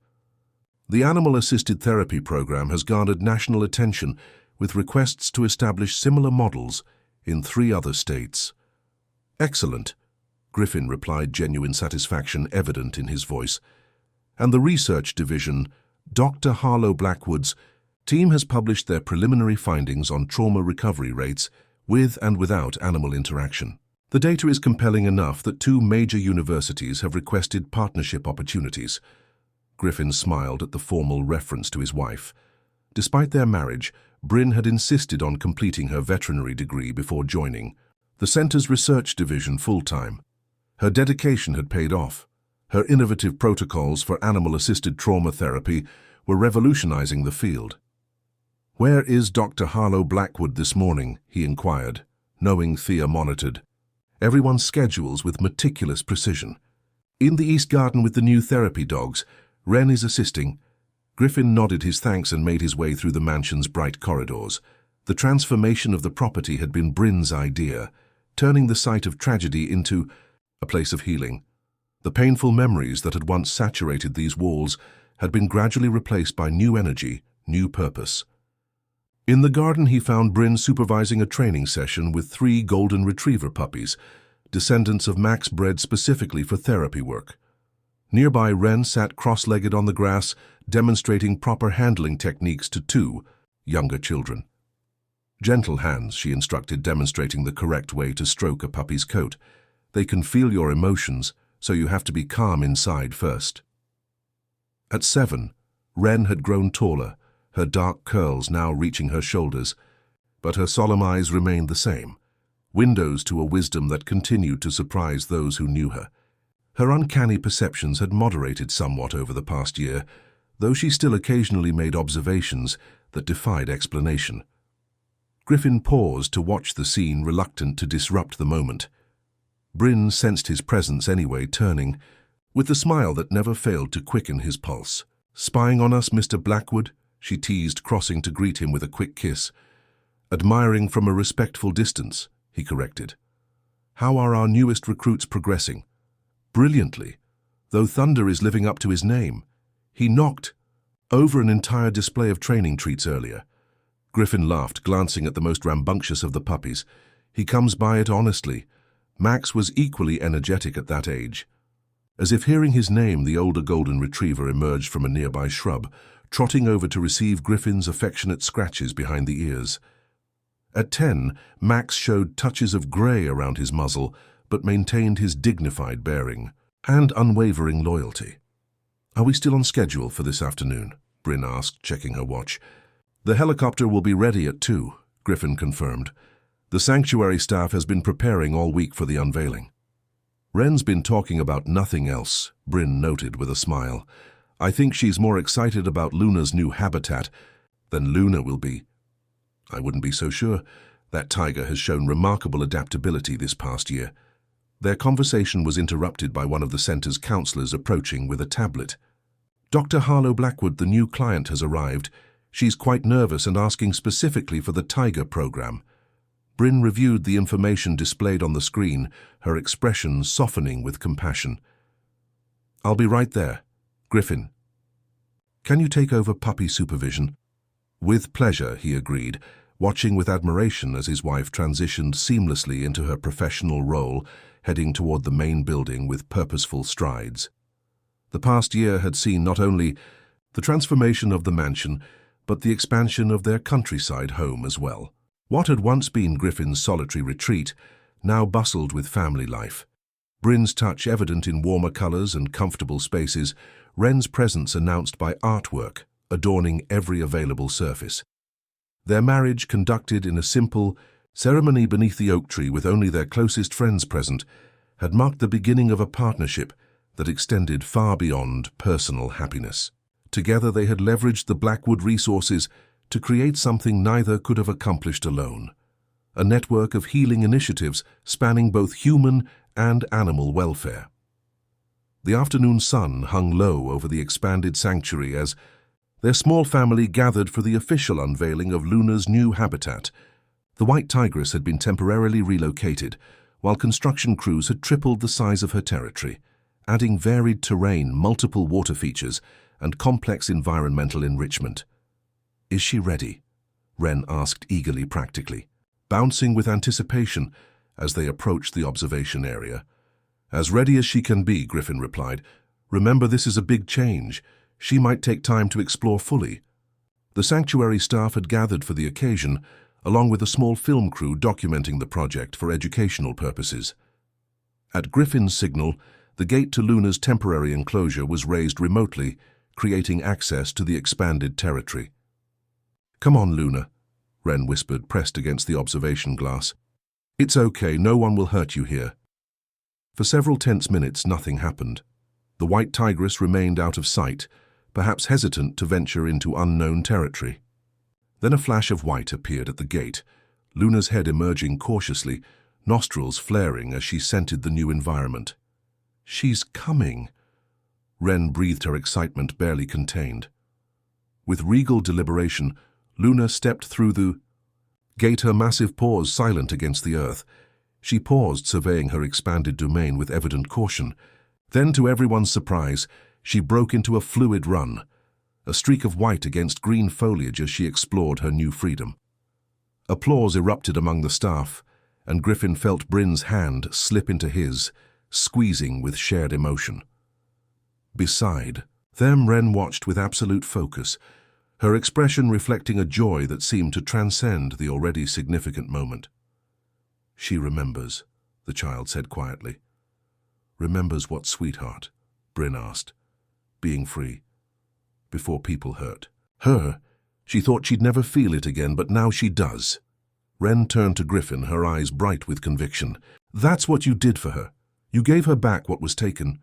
The animal-assisted therapy program has garnered national attention, with requests to establish similar models in 3 other states. "Excellent," Griffin replied, genuine satisfaction evident in his voice. "And the research division, Dr. Harlow Blackwood's team, has published their preliminary findings on trauma recovery rates with and without animal interaction. The data is compelling enough that 2 major universities have requested partnership opportunities." Griffin smiled at the formal reference to his wife. Despite their marriage, Bryn had insisted on completing her veterinary degree before joining the center's research division full-time. Her dedication had paid off. Her innovative protocols for animal-assisted trauma therapy were revolutionizing the field. "Where is Dr. Harlow Blackwood this morning?" he inquired, knowing Thea monitored everyone's schedules with meticulous precision. "In the East Garden with the new therapy dogs. Wren is assisting." Griffin nodded his thanks and made his way through the mansion's bright corridors. The transformation of the property had been Bryn's idea, turning the site of tragedy into a place of healing. The painful memories that had once saturated these walls had been gradually replaced by new energy, new purpose. In the garden he found Bryn supervising a training session with 3 golden retriever puppies, descendants of Max bred specifically for therapy work. Nearby, Wren sat cross-legged on the grass, demonstrating proper handling techniques to 2 younger children. "Gentle hands," she instructed, demonstrating the correct way to stroke a puppy's coat. "They can feel your emotions, so you have to be calm inside first." At 7, Wren had grown taller, her dark curls now reaching her shoulders, but her solemn eyes remained the same, windows to a wisdom that continued to surprise those who knew her. Her uncanny perceptions had moderated somewhat over the past year, though she still occasionally made observations that defied explanation. Griffin paused to watch the scene, reluctant to disrupt the moment. Bryn sensed his presence anyway, turning, with a smile that never failed to quicken his pulse. "Spying on us, Mr. Blackwood?" she teased, crossing to greet him with a quick kiss. "Admiring from a respectful distance," he corrected. "How are our newest recruits progressing?" "Brilliantly, though Thunder is living up to his name. He knocked over an entire display of training treats earlier." Griffin laughed, glancing at the most rambunctious of the puppies. "He comes by it honestly." Max was equally energetic at that age. As if hearing his name, the older golden retriever emerged from a nearby shrub, trotting over to receive Griffin's affectionate scratches behind the ears. At 10, Max showed touches of grey around his muzzle, but maintained his dignified bearing and unwavering loyalty. "Are we still on schedule for this afternoon?" Bryn asked, checking her watch. "The helicopter will be ready at 2, Griffin confirmed. "The sanctuary staff has been preparing all week for the unveiling." "Wren's been talking about nothing else," Bryn noted with a smile. "I think she's more excited about Luna's new habitat than Luna will be." "I wouldn't be so sure. That tiger has shown remarkable adaptability this past year." Their conversation was interrupted by one of the center's counselors approaching with a tablet. "Dr. Harlow Blackwood, the new client, has arrived. She's quite nervous and asking specifically for the tiger program." Bryn reviewed the information displayed on the screen, her expression softening with compassion. "I'll be right there. Griffin, can you take over puppy supervision?" "With pleasure," he agreed, watching with admiration as his wife transitioned seamlessly into her professional role, heading toward the main building with purposeful strides. The past year had seen not only the transformation of the mansion, but the expansion of their countryside home as well. What had once been Griffin's solitary retreat now bustled with family life. Bryn's touch evident in warmer colors and comfortable spaces, Wren's presence announced by artwork adorning every available surface. Their marriage, conducted in a simple ceremony beneath the oak tree with only their closest friends present, had marked the beginning of a partnership that extended far beyond personal happiness. Together they had leveraged the Blackwood resources to create something neither could have accomplished alone. A network of healing initiatives spanning both human and animal welfare. The afternoon sun hung low over the expanded sanctuary as their small family gathered for the official unveiling of Luna's new habitat. The white tigress had been temporarily relocated, while construction crews had tripled the size of her territory, adding varied terrain, multiple water features, and complex environmental enrichment. "Is she ready?" Wren asked eagerly, practically, bouncing with anticipation as they approached the observation area. "As ready as she can be," Griffin replied. "Remember, this is a big change. She might take time to explore fully." The sanctuary staff had gathered for the occasion, along with a small film crew documenting the project for educational purposes. At Griffin's signal, the gate to Luna's temporary enclosure was raised remotely, creating access to the expanded territory. "Come on, Luna," Wren whispered, pressed against the observation glass. "It's okay, no one will hurt you here." For several tense minutes, nothing happened. The white tigress remained out of sight, perhaps hesitant to venture into unknown territory. Then a flash of white appeared at the gate, Luna's head emerging cautiously, nostrils flaring as she scented the new environment. "She's coming." Wren breathed her excitement barely contained. With regal deliberation, Luna stepped through the gate, her massive paws silent against the earth. She paused, surveying her expanded domain with evident caution. Then, to everyone's surprise, she broke into a fluid run, a streak of white against green foliage as she explored her new freedom. Applause erupted among the staff, and Griffin felt Bryn's hand slip into his, squeezing with shared emotion. Beside them, Wren watched with absolute focus, her expression reflecting a joy that seemed to transcend the already significant moment. "She remembers," the child said quietly. "Remembers what, sweetheart?" Bryn asked. "Being free. Before people hurt." Her? She thought she'd never feel it again, but now she does. Wren turned to Griffin, her eyes bright with conviction. "That's what you did for her. You gave her back what was taken."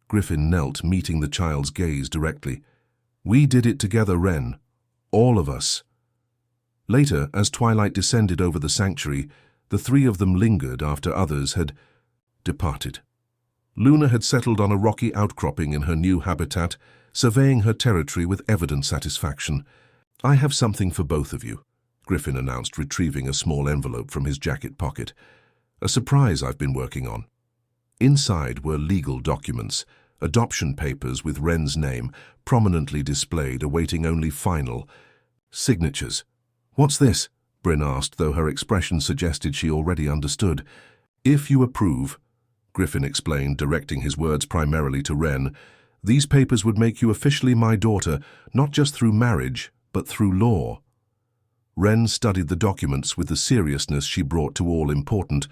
Griffin knelt, meeting the child's gaze directly. "We did it together, Wren. All of us." Later, as twilight descended over the sanctuary, the three of them lingered after others had departed. Luna had settled on a rocky outcropping in her new habitat, surveying her territory with evident satisfaction. "I have something for both of you," Griffin announced, retrieving a small envelope from his jacket pocket. "A surprise I've been working on." Inside were legal documents, adoption papers with Wren's name prominently displayed, awaiting only final signatures. "What's this?" Bryn asked, though her expression suggested she already understood. "If you approve," Griffin explained, directing his words primarily to Wren, "these papers would make you officially my daughter, not just through marriage, but through law." Wren studied the documents with the seriousness she brought to all important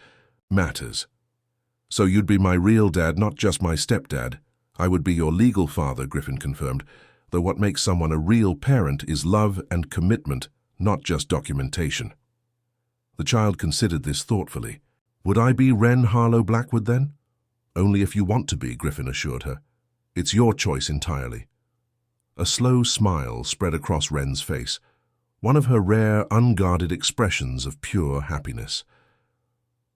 matters. "So you'd be my real dad, not just my stepdad." "I would be your legal father," Griffin confirmed, "though what makes someone a real parent is love and commitment, not just documentation." The child considered this thoughtfully. "Would I be Wren Harlow Blackwood then?" "Only if you want to be," Griffin assured her. "It's your choice entirely." A slow smile spread across Wren's face, one of her rare, unguarded expressions of pure happiness.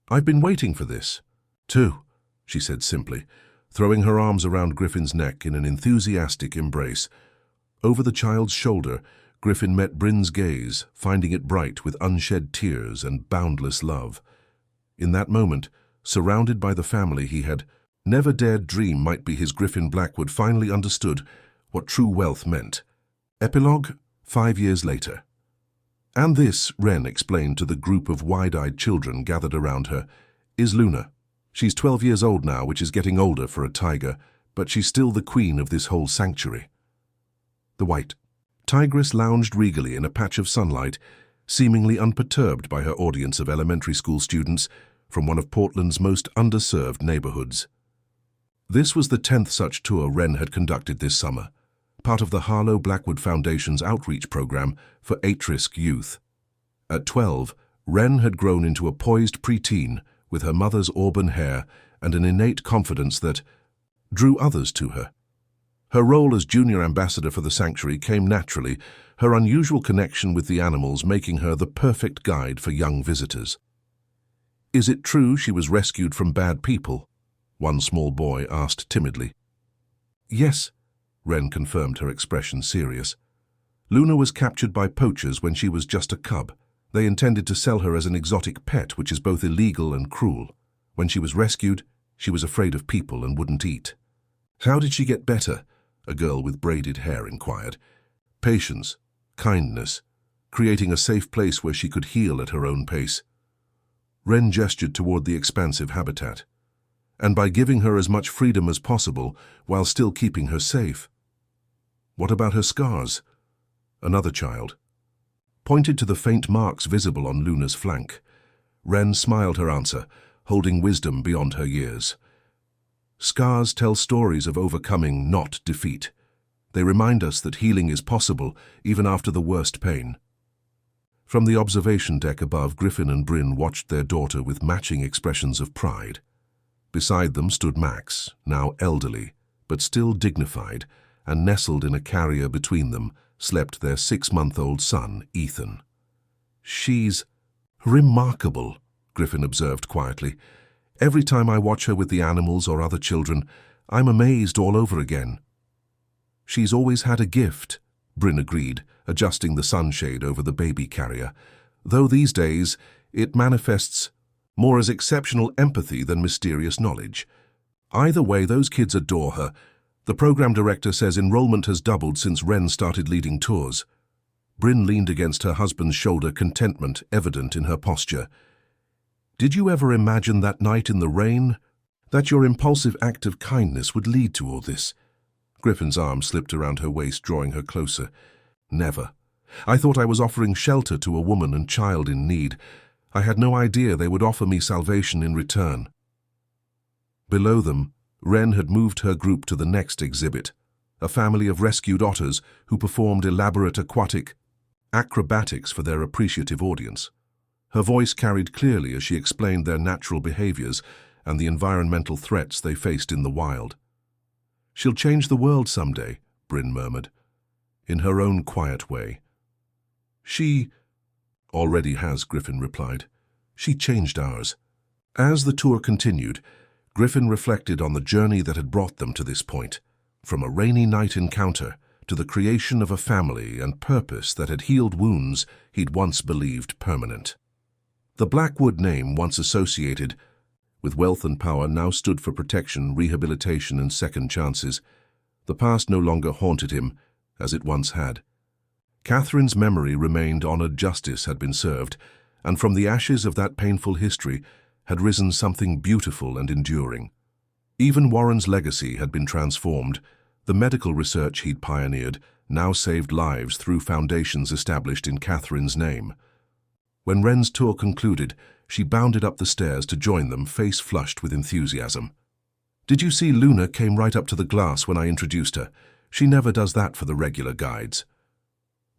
"I've been waiting for this, too," she said simply, throwing her arms around Griffin's neck in an enthusiastic embrace. Over the child's shoulder, Griffin met Bryn's gaze, finding it bright with unshed tears and boundless love. In that moment, surrounded by the family he had never dared dream might be his, Griffin Blackwood finally understood what true wealth meant. Epilogue, 5 years later. "And this," Wren explained to the group of wide-eyed children gathered around her, "is Luna. She's 12 years old now, which is getting older for a tiger, but she's still the queen of this whole sanctuary." The white tigress lounged regally in a patch of sunlight, seemingly unperturbed by her audience of elementary school students from one of Portland's most underserved neighborhoods. This was the 10th such tour Wren had conducted this summer, part of the Harlow Blackwood Foundation's outreach program for at-risk youth. At 12, Wren had grown into a poised preteen with her mother's auburn hair and an innate confidence that drew others to her. Her role as junior ambassador for the sanctuary came naturally, her unusual connection with the animals making her the perfect guide for young visitors. "Is it true she was rescued from bad people?" one small boy asked timidly. "Yes," Wren confirmed, her expression serious. "Luna was captured by poachers when she was just a cub. They intended to sell her as an exotic pet, which is both illegal and cruel. When she was rescued, she was afraid of people and wouldn't eat." "How did she get better?" a girl with braided hair inquired. "Patience, kindness, creating a safe place where she could heal at her own pace." Wren gestured toward the expansive habitat. "And by giving her as much freedom as possible while still keeping her safe." "What about her scars?" Another child pointed to the faint marks visible on Luna's flank. Wren smiled her answer, holding wisdom beyond her years. "Scars tell stories of overcoming, not defeat. They remind us that healing is possible even after the worst pain." From the observation deck above, Griffin and Bryn watched their daughter with matching expressions of pride. Beside them stood Max, now elderly, but still dignified, and nestled in a carrier between them slept their 6-month-old son, Ethan. "She's remarkable," Griffin observed quietly. "Every time I watch her with the animals or other children, I'm amazed all over again." "She's always had a gift," Bryn agreed, adjusting the sunshade over the baby carrier, "though these days it manifests more as exceptional empathy than mysterious knowledge. Either way, those kids adore her. The program director says enrollment has doubled since Wren started leading tours." Bryn leaned against her husband's shoulder, contentment evident in her posture. "Did you ever imagine that night in the rain, that your impulsive act of kindness would lead to all this?" Griffin's arm slipped around her waist, drawing her closer. "Never. I thought I was offering shelter to a woman and child in need. I had no idea they would offer me salvation in return." Below them, Wren had moved her group to the next exhibit, a family of rescued otters who performed elaborate aquatic acrobatics for their appreciative audience. Her voice carried clearly as she explained their natural behaviors and the environmental threats they faced in the wild. "She'll change the world someday," Bryn murmured, in her own quiet way. "She already has," Griffin replied. "She changed ours." As the tour continued, Griffin reflected on the journey that had brought them to this point, from a rainy night encounter to the creation of a family and purpose that had healed wounds he'd once believed permanent. The Blackwood name, once associated with wealth and power, now stood for protection, rehabilitation, and second chances. The past no longer haunted him as it once had. Catherine's memory remained honored, justice had been served, and from the ashes of that painful history had risen something beautiful and enduring. Even Warren's legacy had been transformed. The medical research he'd pioneered now saved lives through foundations established in Catherine's name. When Wren's tour concluded, she bounded up the stairs to join them, face flushed with enthusiasm. "Did you see Luna came right up to the glass when I introduced her? She never does that for the regular guides."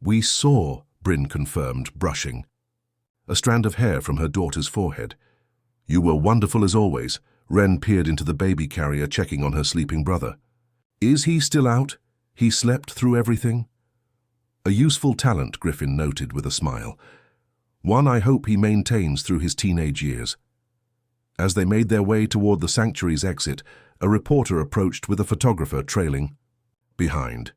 "We saw," Bryn confirmed, brushing a strand of hair from her daughter's forehead. "You were wonderful as always." Wren peered into the baby carrier, checking on her sleeping brother. "Is he still out? He slept through everything?" "A useful talent," Griffin noted with a smile. "One I hope he maintains through his teenage years." As they made their way toward the sanctuary's exit, a reporter approached with a photographer trailing behind.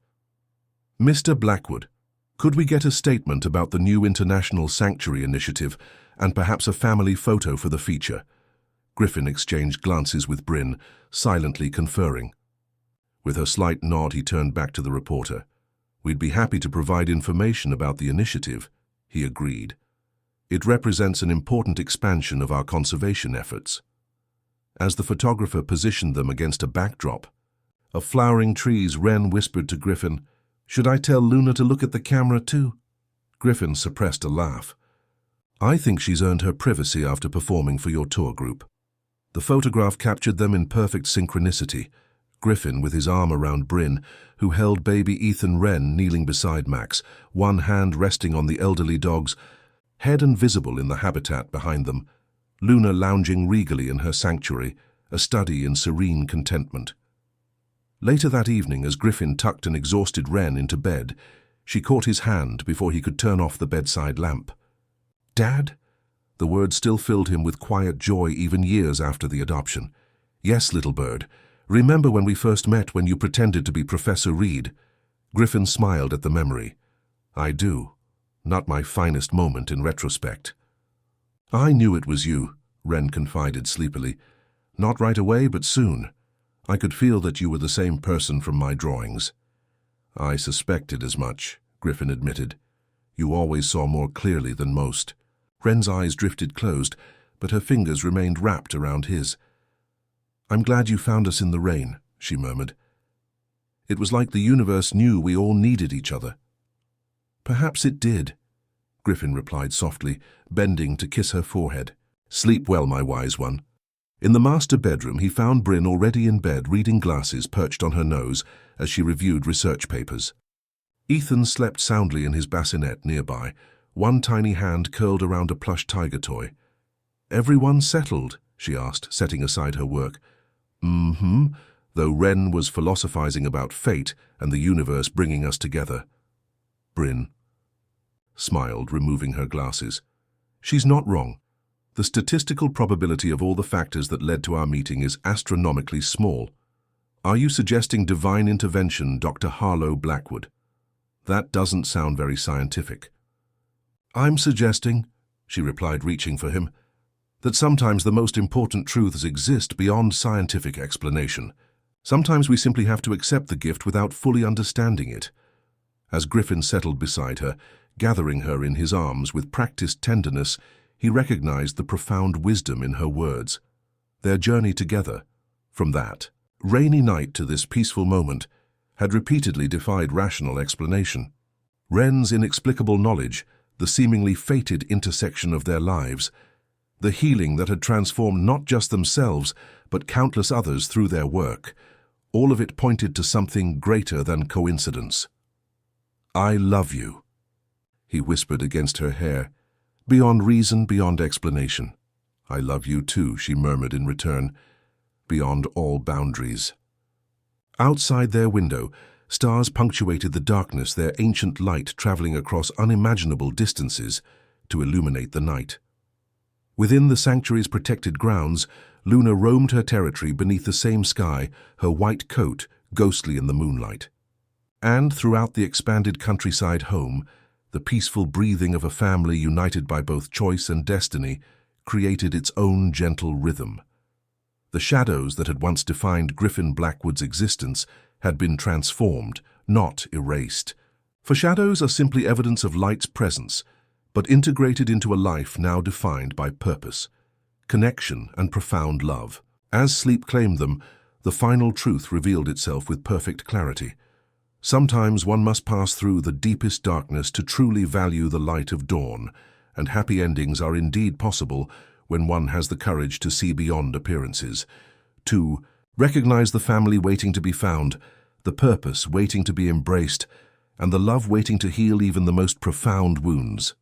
"Mr. Blackwood, could we get a statement about the new International Sanctuary Initiative and perhaps a family photo for the feature?" Griffin exchanged glances with Bryn, silently conferring. With her slight nod, he turned back to the reporter. "We'd be happy to provide information about the initiative," he agreed. "It represents an important expansion of our conservation efforts." As the photographer positioned them against a backdrop of flowering trees, Wren whispered to Griffin, "Should I tell Luna to look at the camera too?" Griffin suppressed a laugh. "I think she's earned her privacy after performing for your tour group." The photograph captured them in perfect synchronicity. Griffin, with his arm around Bryn, who held baby Ethan, Wren kneeling beside Max, one hand resting on the elderly dog's head and visible in the habitat behind them, Luna lounging regally in her sanctuary, a study in serene contentment. Later that evening, as Griffin tucked an exhausted Wren into bed, she caught his hand before he could turn off the bedside lamp. "Dad?" The word still filled him with quiet joy even years after the adoption. "Yes, little bird. Remember when we first met, when you pretended to be Professor Reed?" Griffin smiled at the memory. "I do. Not my finest moment in retrospect." "I knew it was you," Wren confided sleepily. "Not right away, but soon. I could feel that you were the same person from my drawings." "I suspected as much," Griffin admitted. "You always saw more clearly than most." Wren's eyes drifted closed, but her fingers remained wrapped around his. "I'm glad you found us in the rain," she murmured. "It was like the universe knew we all needed each other." "Perhaps it did," Griffin replied softly, bending to kiss her forehead. "Sleep well, my wise one." In the master bedroom, he found Bryn already in bed, reading glasses perched on her nose as she reviewed research papers. Ethan slept soundly in his bassinet nearby, one tiny hand curled around a plush tiger toy. "Everyone settled?" she asked, setting aside her work. "Mm-hmm," though Wren was philosophizing about fate and the universe bringing us together. Bryn smiled, removing her glasses. She's not wrong. The statistical probability of all the factors that led to our meeting is astronomically small. Are you suggesting divine intervention, Dr. Harlow Blackwood? That doesn't sound very scientific. I'm suggesting, she replied, reaching for him, that sometimes the most important truths exist beyond scientific explanation. Sometimes we simply have to accept the gift without fully understanding it. As Griffin settled beside her, gathering her in his arms with practiced tenderness, he recognized the profound wisdom in her words. Their journey together, from that rainy night to this peaceful moment, had repeatedly defied rational explanation. Wren's inexplicable knowledge, the seemingly fated intersection of their lives, the healing that had transformed not just themselves, but countless others through their work, all of it pointed to something greater than coincidence. "I love you," he whispered against her hair, "beyond reason, beyond explanation." "I love you too," she murmured in return, "beyond all boundaries." Outside their window, stars punctuated the darkness, their ancient light traveling across unimaginable distances to illuminate the night. Within the sanctuary's protected grounds, Luna roamed her territory beneath the same sky, her white coat ghostly in the moonlight. And throughout the expanded countryside home, the peaceful breathing of a family united by both choice and destiny created its own gentle rhythm. The shadows that had once defined Griffin Blackwood's existence had been transformed, not erased. For shadows are simply evidence of light's presence, but integrated into a life now defined by purpose, connection, and profound love. As sleep claimed them, the final truth revealed itself with perfect clarity. Sometimes one must pass through the deepest darkness to truly value the light of dawn, and happy endings are indeed possible when one has the courage to see beyond appearances, to recognize the family waiting to be found, the purpose waiting to be embraced, and the love waiting to heal even the most profound wounds.